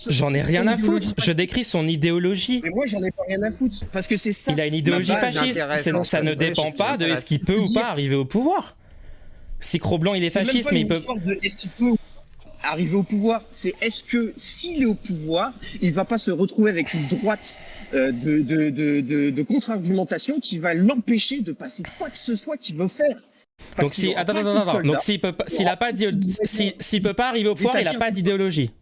j'en ai rien à foutre. Je décris son idéologie. Mais moi, j'en ai pas rien à foutre. Parce que c'est ça. Il a une idéologie fasciste. Ça ne dépend pas de est-ce qu'il peut ou pas arriver au pouvoir. Si Cro-Blanc, il est fasciste, mais il peut... Est-ce qu'il peut arriver au pouvoir, c'est est-ce que s'il est au pouvoir, il va pas se retrouver avec une droite de contre-argumentation qui va l'empêcher de passer quoi que ce soit qu'il veut faire. Donc si donc s'il peut pas arriver au pouvoir, il n'a pas d'idéologie.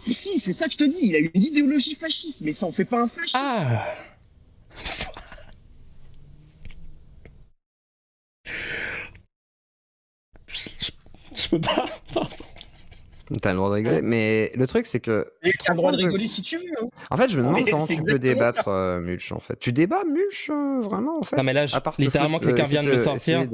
Si, c'est ça que je te dis, il a une idéologie fasciste, mais ça en fait pas un fasciste. Ah. Je peux pas. T'as le droit de rigoler, mais le truc c'est que. T'as le droit de rigoler si tu veux. Hein. En fait, je me demande comment tu peux débattre, Mulch. En fait, tu débats, Mulch, vraiment en fait. Non mais là, littéralement, quelqu'un vient de me sortir.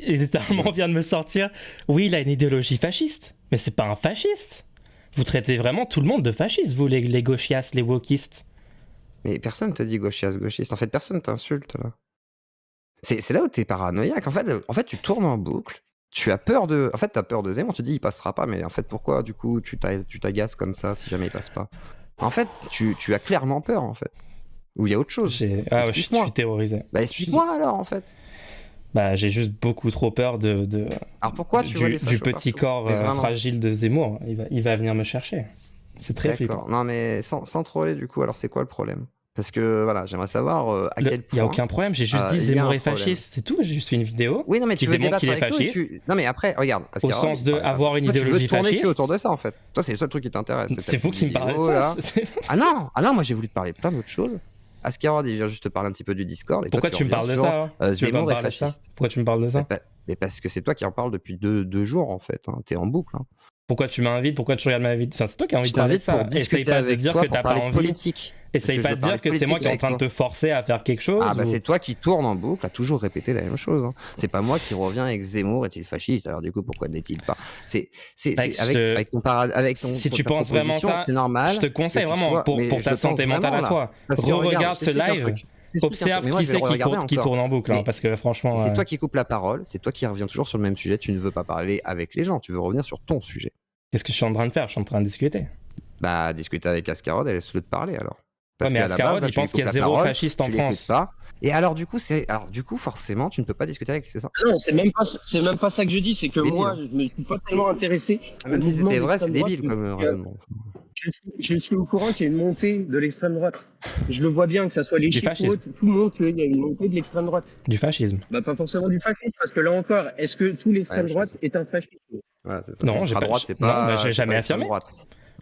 Littéralement, vient de me sortir. Oui, il a une idéologie fasciste, mais c'est pas un fasciste. Vous traitez vraiment tout le monde de fasciste, vous les gauchias, les wokistes. Mais personne te dit gauchias, gauchiste. En fait, personne t'insulte là. C'est là où t'es paranoïaque. En fait, tu tournes en boucle. Tu as peur de. En fait, t'as peur de Zemmour. Tu te dis, il passera pas. Mais en fait, pourquoi, du coup, tu t'agaces comme ça si jamais il passe pas? En fait, tu as clairement peur, en fait. Ou il y a autre chose. Ah ouais, je suis terrorisé. Bah, explique-moi alors, en fait. Bah, j'ai juste beaucoup trop peur Alors pourquoi tu vois les du petit corps fragile de Zemmour. Il va venir me chercher. C'est très flippant. Non, mais sans troller, du coup, alors c'est quoi le problème? Parce que voilà, j'aimerais savoir à quel point. Il n'y a aucun problème, j'ai juste dit Zemmour est fasciste, c'est tout. J'ai juste fait une vidéo qui démontre qu'il est fasciste. Non, mais après, regarde. Au sens de avoir une idéologie fasciste. Tu veux tourner autour de ça en fait. Toi, c'est le seul truc qui t'intéresse. C'est vous qui me parlez de ça. Ah non, moi j'ai voulu te parler de plein d'autres choses. Ascarod, il vient juste te parler un petit peu du Discord. Pourquoi tu me parles de ça? Zemmour est fasciste. Pourquoi tu me parles de ça? Mais parce que c'est toi qui en parles depuis deux jours en fait. T'es en boucle. Pourquoi tu m'invites? Pourquoi tu regardes ma vidéo? Enfin, c'est toi qui as envie de parler de ça. Essaye pas de dire que t'as pas envie. Essaye pas de dire que c'est moi qui est en train de te forcer à faire quelque chose. Ah bah c'est toi qui tourne en boucle à toujours répéter la même chose. C'est pas moi qui reviens avec Zemmour est-il fasciste? Alors du coup pourquoi n'est-il pas? C'est avec ton si tu penses vraiment ça, c'est normal. Je te conseille vraiment pour ta santé mentale à toi. Regarde ce live. Observe qui c'est qui tourne en boucle, parce que franchement. C'est toi qui coupes la parole, c'est toi qui reviens toujours sur le même sujet. Tu ne veux pas parler avec les gens, tu veux revenir sur ton sujet. Qu'est-ce que je suis en train de faire? Je suis en train de discuter. Bah, discuter avec Ascarod, elle laisse-le de parler alors. Ouais, mais Ascarod, il pense qu'il y a zéro fasciste en France. Et alors du coup, forcément, tu ne peux pas discuter avec, c'est ça? Non, c'est même pas ça que je dis, c'est que moi, je me suis pas tellement intéressé. Même si c'était vrai, c'est débile comme raisonnement. Je suis au courant qu'il y a une montée de l'extrême droite. Je le vois bien, que ça soit les chiffres ou autres, tout le monde qu'il y a une montée de l'extrême droite. Du fascisme. Bah pas forcément du fascisme, parce que là encore, est-ce que tout l'extrême droite est un fascisme? Voilà, c'est ça. Non, j'ai jamais affirmé.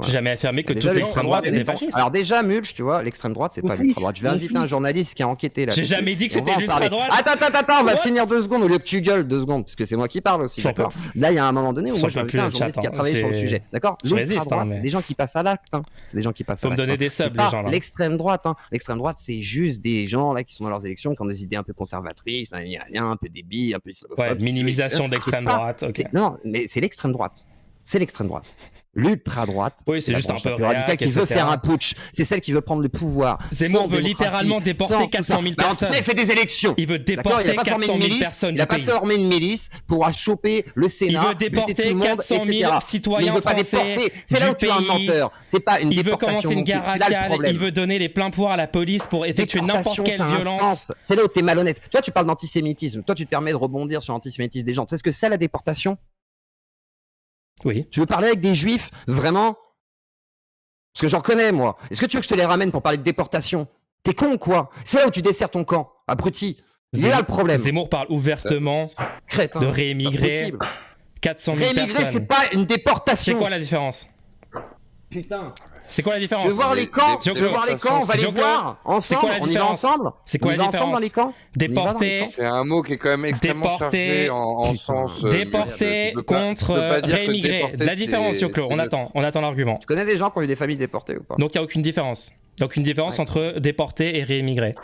J'ai jamais affirmé que toute l'extrême droite était fasciste. Alors déjà, Mulch, tu vois, l'extrême droite, c'est pas l'ultra droite. Je vais inviter un journaliste qui a enquêté là. J'ai jamais dit que c'était l'ultra droite. Attends, on va finir 2 secondes au lieu que tu gueules 2 secondes, parce que c'est moi qui parle aussi, d'accord? Là, il y a un moment donné où moi, je vais inviter un journaliste qui a travaillé sur le sujet, d'accord? L'ultra droite, c'est des gens qui passent à l'acte. C'est des gens qui passent à l'acte. Faut me donner des subs, les gens là. L'extrême droite, l'extrême droite, c'est juste des gens là qui sont dans leurs élections, qui ont des idées un peu conservatrices, un peu débiles, un peu islamophobes. Ouais, minimisation d'extrême droite. Non, mais c'est l'extrême droite. C'est l'extrême droite. L'ultra droite, oui, c'est juste un peu radical qui veut faire un putsch. C'est celle qui veut prendre le pouvoir. Zemmour veut littéralement déporter 400 000 personnes. Il fait des élections. Il veut déporter 400 000 personnes. Il n'a pas formé une milice pour choper le Sénat. Il veut déporter 400 000 citoyens français. C'est là où tu es un menteur. C'est pas une déportation. Il veut commencer une guerre raciale. Il veut donner les pleins pouvoirs à la police pour effectuer n'importe quelle violence. C'est là où tu es malhonnête. Toi, tu parles d'antisémitisme. Toi, tu te permets de rebondir sur l'antisémitisme des gens. Tu sais ce que c'est la déportation? Oui. Tu veux parler avec des juifs, vraiment? Parce que j'en connais, moi. Est-ce que tu veux que je te les ramène pour parler de déportation? T'es con ou quoi? C'est là où tu desserres ton camp, abruti. C'est là le problème. Zemmour parle ouvertement de réémigrer 400 000 personnes. Réémigrer, c'est pas une déportation. C'est quoi la différence? Putain. C'est quoi la différence? Tu veux voir les camps? On va les voir ensemble. On y va ensemble. C'est quoi la différence? Ensemble dans les camps. Déporter. C'est un mot qui est quand même extrêmement chargé en sens. Déporter contre réémigrer. La différence, Yoclo. On attend l'argument. Tu connais des gens qui ont eu des familles déportées ou pas? Donc il n'y a aucune différence. Il n'y a aucune différence entre déporter et réémigrer.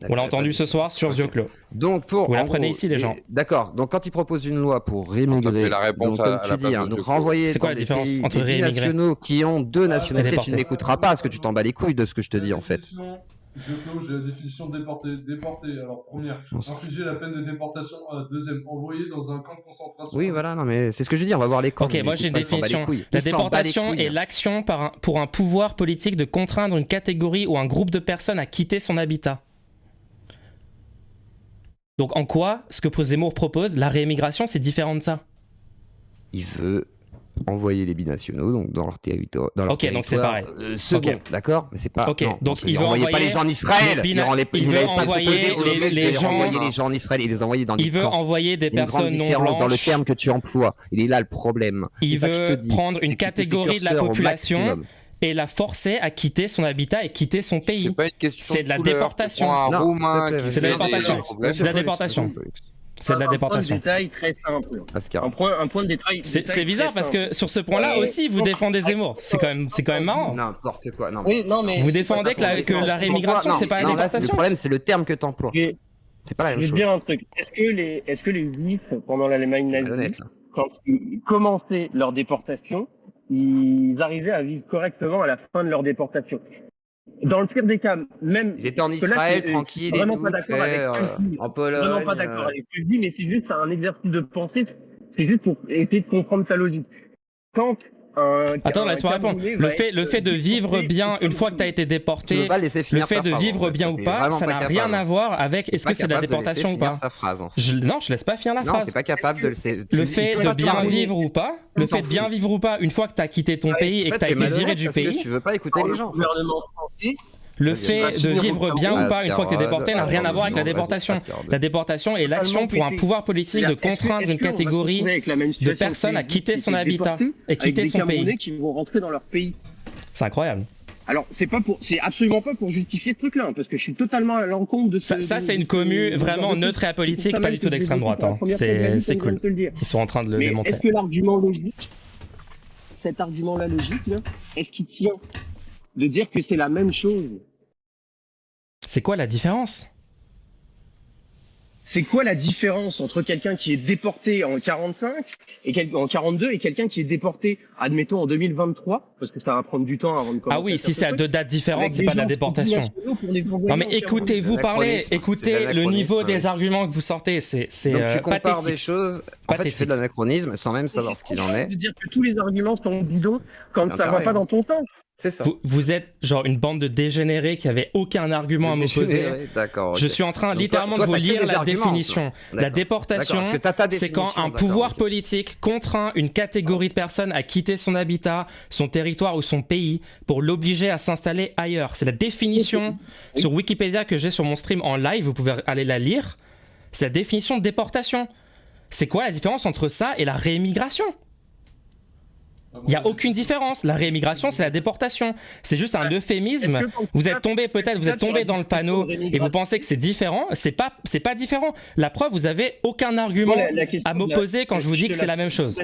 On l'a entendu ce soir sur Zioclo. Donc vous l'apprenez ici, les gens. D'accord. Donc quand ils proposent une loi pour réémigrer, la réponse donc, comme tu dis, donc renvoyer c'est quoi la différence entre réémigrer nationaux qui ont 2 nationalités, tu ne m'écouteras pas parce que tu t'en bats les couilles de ce que je te dis en fait. J'ai la définition de déporté. Alors, première, infliger la peine de déportation. Deuxième, envoyer dans un camp de concentration. Oui, voilà, non, mais c'est ce que je dis, on va voir les camps. Ok, moi j'ai une définition. La déportation est l'action pour un pouvoir politique de contraindre une catégorie ou un groupe de personnes à quitter son habitat. Donc en quoi, ce que Zemmour propose, la réémigration, c'est différent de ça? Il veut envoyer les binationaux donc dans leur territoire. Ok, donc c'est pareil. Second, d'accord, mais c'est pas. Ok, non, donc il veut envoyer pas les gens en Israël. il veut envoyer les gens en Israël. Il les envoyer dans des camps. Il veut envoyer des personnes non blanches. Dans le terme que tu emploies, il est là le problème. Il veut prendre une catégorie de la population et la forcer à quitter son habitat et quitter son pays. C'est de la déportation. C'est de la déportation. C'est de la déportation. C'est de la déportation. Un point de détail très simple. Un point de détail. C'est bizarre parce que sur ce point-là aussi, vous défendez Zemmour. C'est quand même marrant. N'importe quoi. Non. Oui, non, mais vous défendez que la réémigration, c'est pas la déportation. Le problème, c'est le terme que tu emploies. C'est pas la même chose. Je vais dire un truc. Est-ce que les Juifs, pendant l'Allemagne nazie, quand ils commençaient leur déportation, ils arrivaient à vivre correctement à la fin de leur déportation? Dans le pire des cas, même. Ils étaient en Israël, tranquilles, vraiment pas d'accord avec en Pologne. Vraiment pas d'accord avec ce que je dis, mais c'est juste un exercice de pensée. C'est juste pour essayer de comprendre sa logique. Quand attends, laisse-moi répondre. Le fait de vivre bien une fois que tu as été déporté, le fait de vivre bien ou pas, ça n'a rien à voir avec est-ce que c'est de la déportation ou pas. Non, je laisse pas finir la phrase. T'es pas capable de le fait de bien vivre ou pas, une fois que tu as quitté ton pays et que tu as été viré du pays. Tu veux pas écouter les gens. Le fait de vivre bien ou pas une fois que tu es déporté n'a rien à voir avec la déportation. La déportation est l'action pour un pouvoir politique de contraindre une catégorie de personnes à quitter son habitat et quitter son pays. Qui vont rentrer dans leur pays. C'est incroyable. Alors, c'est absolument pas pour justifier ce truc-là, parce que je suis totalement à l'encontre de ce. Ça, c'est une commu vraiment neutre et apolitique, pas du tout d'extrême droite. C'est cool. Ils sont en train de le démontrer. Est-ce que l'argument logique, cet argument-là logique, est-ce qu'il tient de dire que c'est la même chose? C'est quoi la différence? C'est quoi la différence entre quelqu'un qui est déporté en 45 et en 42 et quelqu'un qui est déporté, admettons, en 2023, parce que ça va prendre du temps avant de commencer. Ah oui, si c'est à deux dates différentes, c'est pas de la déportation. Non mais écoutez-vous parler, écoutez le niveau des arguments que vous sortez, c'est donc tu compares des choses, en fait tu fais de l'anachronisme sans même savoir ce qu'il en est. Je veux dire que tous les arguments sont bidons quand ça va pas dans ton sens. C'est ça. Vous êtes genre une bande de dégénérés qui avait aucun argument à m'opposer. D'accord. Je suis en train littéralement de vous lire la définition. La déportation, c'est quand un pouvoir politique contraint une catégorie de personnes à quitter son habitat, son territoire ou son pays pour l'obliger à s'installer ailleurs. C'est la définition sur Wikipédia que j'ai sur mon stream en live, vous pouvez aller la lire. C'est la définition de déportation. C'est quoi la différence entre ça et la réémigration ? Il n'y a aucune différence. La réémigration, c'est la déportation. C'est juste un euphémisme. Vous êtes tombé dans le panneau et vous pensez que c'est différent. C'est pas différent. La preuve, vous avez aucun argument à m'opposer quand je vous dis que c'est la même chose.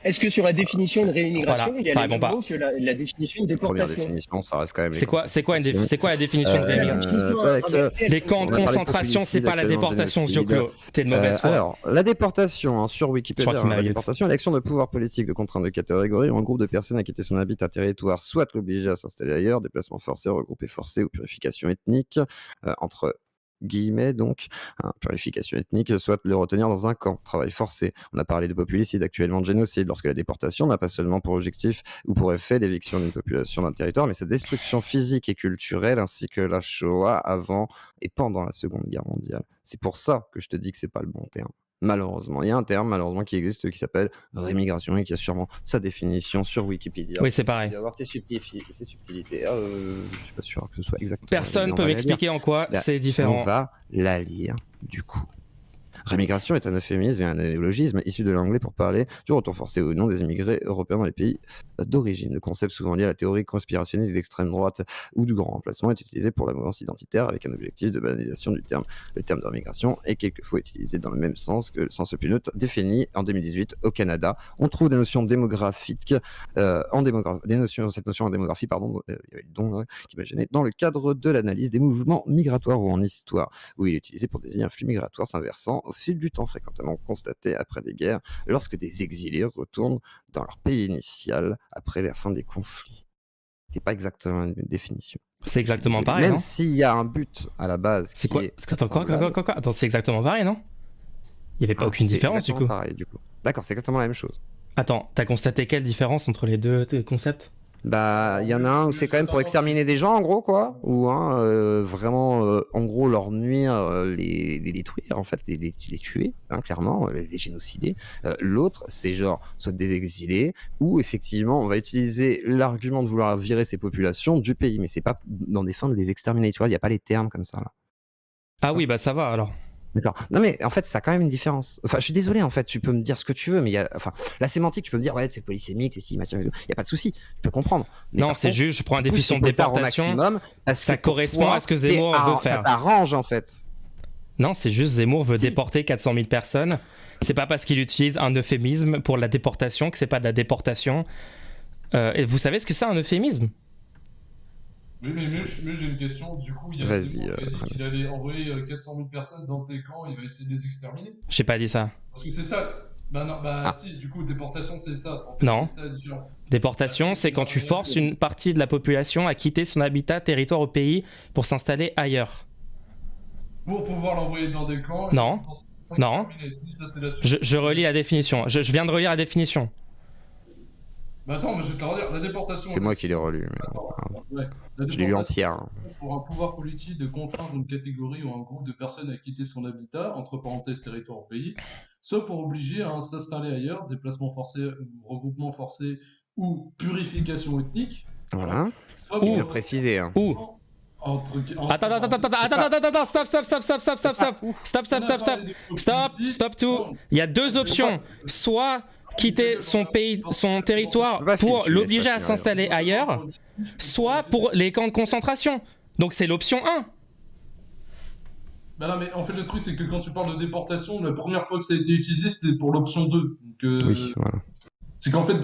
Est-ce que sur la définition de réimmigration, il y a les mêmes mots que la définition de déportation? Première définition, ça reste quand même. C'est quoi la définition de réimmigration? Les camps de concentration, c'est pas la déportation, Zioclo. T'es de mauvaise foi. Alors, la déportation, sur Wikipédia, la déportation est l'action de pouvoir politique de contraindre de catégorie ou un groupe de personnes à quitter son habitat, territoire, soit l'obliger à s'installer ailleurs, déplacement forcé, regroupé forcé ou purification ethnique, entre guillemets donc, purification ethnique, soit le retenir dans un camp, travail forcé. On a parlé de populicide, actuellement de génocide, lorsque la déportation n'a pas seulement pour objectif ou pour effet l'éviction d'une population d'un territoire, mais sa destruction physique et culturelle, ainsi que la Shoah avant et pendant la Seconde Guerre mondiale. C'est pour ça que je te dis que c'est pas le bon terme. Malheureusement, il y a un terme malheureusement qui existe qui s'appelle rémigration et qui a sûrement sa définition sur Wikipédia. Oui, c'est pareil. Il doit y avoir ses subtilités. Je suis pas sûr que ce soit exactement. Personne peut m'expliquer en quoi c'est différent. On va la lire du coup. Rémigration est un euphémisme et un néologisme issu de l'anglais pour parler du retour forcé ou non des immigrés européens dans les pays d'origine. Le concept souvent lié à la théorie conspirationniste d'extrême droite ou du grand remplacement est utilisé pour la mouvance identitaire avec un objectif de banalisation du terme. Le terme de rémigration est quelquefois utilisé dans le même sens que le sens plus neutre défini en 2018 au Canada. On trouve des notions démographiques, cette notion en démographie, il y avait le don qui m'a gêné, dans le cadre de l'analyse des mouvements migratoires ou en histoire, où il est utilisé pour désigner un flux migratoire s'inversant au fil du temps, fréquemment constaté après des guerres, lorsque des exilés retournent dans leur pays initial après la fin des conflits. C'est pas exactement une définition. C'est exactement pareil, Même non? s'il y a un but à la base. C'est quoi? Attends, quoi? Attends, c'est exactement pareil, non? Il n'y avait pas aucune différence du coup. Pareil, du coup. D'accord, c'est exactement la même chose. Attends, t'as constaté quelle différence entre les deux concepts? Bah, il y en a un où c'est quand même pour exterminer des gens, en gros, quoi. Ou vraiment, en gros, leur nuire, les détruire, en fait, les tuer, hein, clairement, les génocider. L'autre, c'est genre, soit des exilés, ou effectivement, on va utiliser l'argument de vouloir virer ces populations du pays. Mais c'est pas dans des fins de les exterminer, tu vois, il n'y a pas les termes comme ça, là. Ah oui, bah ça va alors. D'accord. Non mais en fait, ça a quand même une différence. Enfin, je suis désolé, en fait, tu peux me dire ce que tu veux, mais la sémantique, tu peux me dire, ouais, c'est polysémique, c'est si, machin, il n'y a pas de souci, je peux comprendre. Mais non, c'est juste, je prends la définition de déportation, ça correspond à ce que Zemmour veut faire. Ça t'arrange, en fait. Non, c'est juste Zemmour veut déporter 400 000 personnes. C'est pas parce qu'il utilise un euphémisme pour la déportation que c'est pas de la déportation. Et vous savez ce que c'est un euphémisme? Oui, mais j'ai une question. Du coup, il y a Zemmour qui a dit qu'il allait envoyer 400 000 personnes dans tes camps, il va essayer de les exterminer. J'ai pas dit ça. Parce que c'est ça. Bah non, si, du coup, déportation, c'est ça. En fait, non. C'est ça la différence. Déportation, c'est quand tu forces une partie de la population à quitter son habitat, territoire au pays pour s'installer ailleurs. Pour pouvoir l'envoyer dans des camps. Non. Non. Si, ça, c'est la je relis la définition. Je viens de relire la définition. Bah attends, mais je vais te la redire. La déportation. C'est moi qui l'ai relu. Ouais. Je l'ai lu entière. Pour un pouvoir politique de contraindre une catégorie ou un groupe de personnes à quitter son habitat, entre parenthèses territoire au pays, soit pour obliger à s'installer ailleurs, déplacement forcé, regroupement forcé ou purification ethnique. Voilà. Ou bien précisé. Hein. Ou Attends, stop tout. Il y a deux options. Soit quitter son pays, son territoire pour l'obliger à s'installer ailleurs, soit pour les camps de concentration. Donc c'est l'option 1. Bah non, mais en fait, le truc, c'est que quand tu parles de déportation, la première fois que ça a été utilisé, c'était pour l'option 2. Donc, oui, voilà. C'est qu'en fait,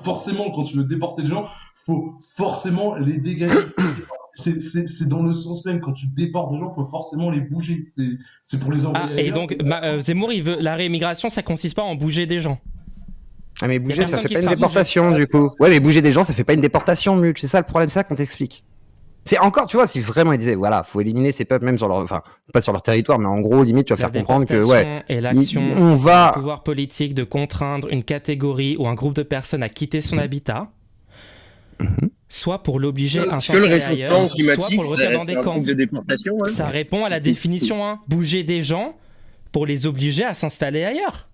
forcément, quand tu veux déporter les gens, faut forcément les dégager. C'est dans le sens même, quand tu déportes des gens, faut forcément les bouger. C'est pour les envoyer ailleurs. Et donc, Zemmour, il veut la réimmigration, ça consiste pas en bouger des gens. Ah mais bouger, ça fait pas une déportation, du coup. Ouais, mais bouger des gens, ça fait pas une déportation, Mulch. C'est ça le problème, c'est ça qu'on t'explique. C'est encore, tu vois, si vraiment ils disaient, voilà, faut éliminer ces peuples, même sur leur, enfin, pas sur leur territoire, mais en gros, limite, tu vas faire comprendre que, ouais, et l'action, on va, le pouvoir politique de contraindre une catégorie ou un groupe de personnes à quitter son habitat, soit pour l'obliger à s'installer ailleurs, soit pour le retenir dans des camps. De déportation, hein. Ça répond à la définition 1, bouger des gens pour les obliger à s'installer ailleurs.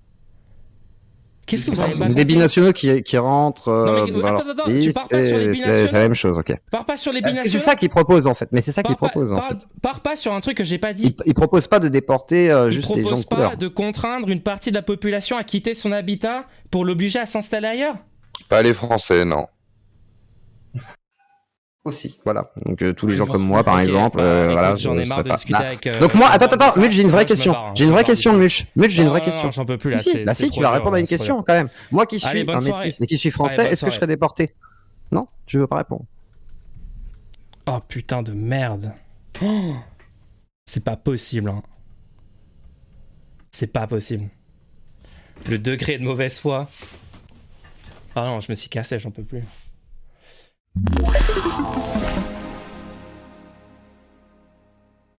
Qu'est-ce que vous avez pas des binationaux qui rentrent attends, tu pars pas sur les binationaux. C'est la même chose, ok. Pars pas sur les binationaux. C'est ça qu'ils proposent en fait, mais c'est ça qu'ils proposent en fait. Pars pas sur un truc que j'ai pas dit. Ils proposent pas de déporter juste les gens de couleur. Ils proposent pas de contraindre une partie de la population à quitter son habitat pour l'obliger à s'installer ailleurs. Pas les Français, non. Aussi, voilà. Donc tous les gens comme moi, par exemple, voilà. J'en ai marre de discuter avec. Donc moi, attends, Mulch, j'ai une vraie question. J'ai une vraie question, Mulch. Mulch, j'ai une vraie question. J'en peux plus là. Si, tu vas répondre à une question quand même. Moi qui suis un métis et qui suis français, est-ce que je serais déporté? Non, tu veux pas répondre. Oh putain de merde. C'est pas possible. Hein. C'est pas possible. Le degré de mauvaise foi. Ah non, je me suis cassé, j'en peux plus.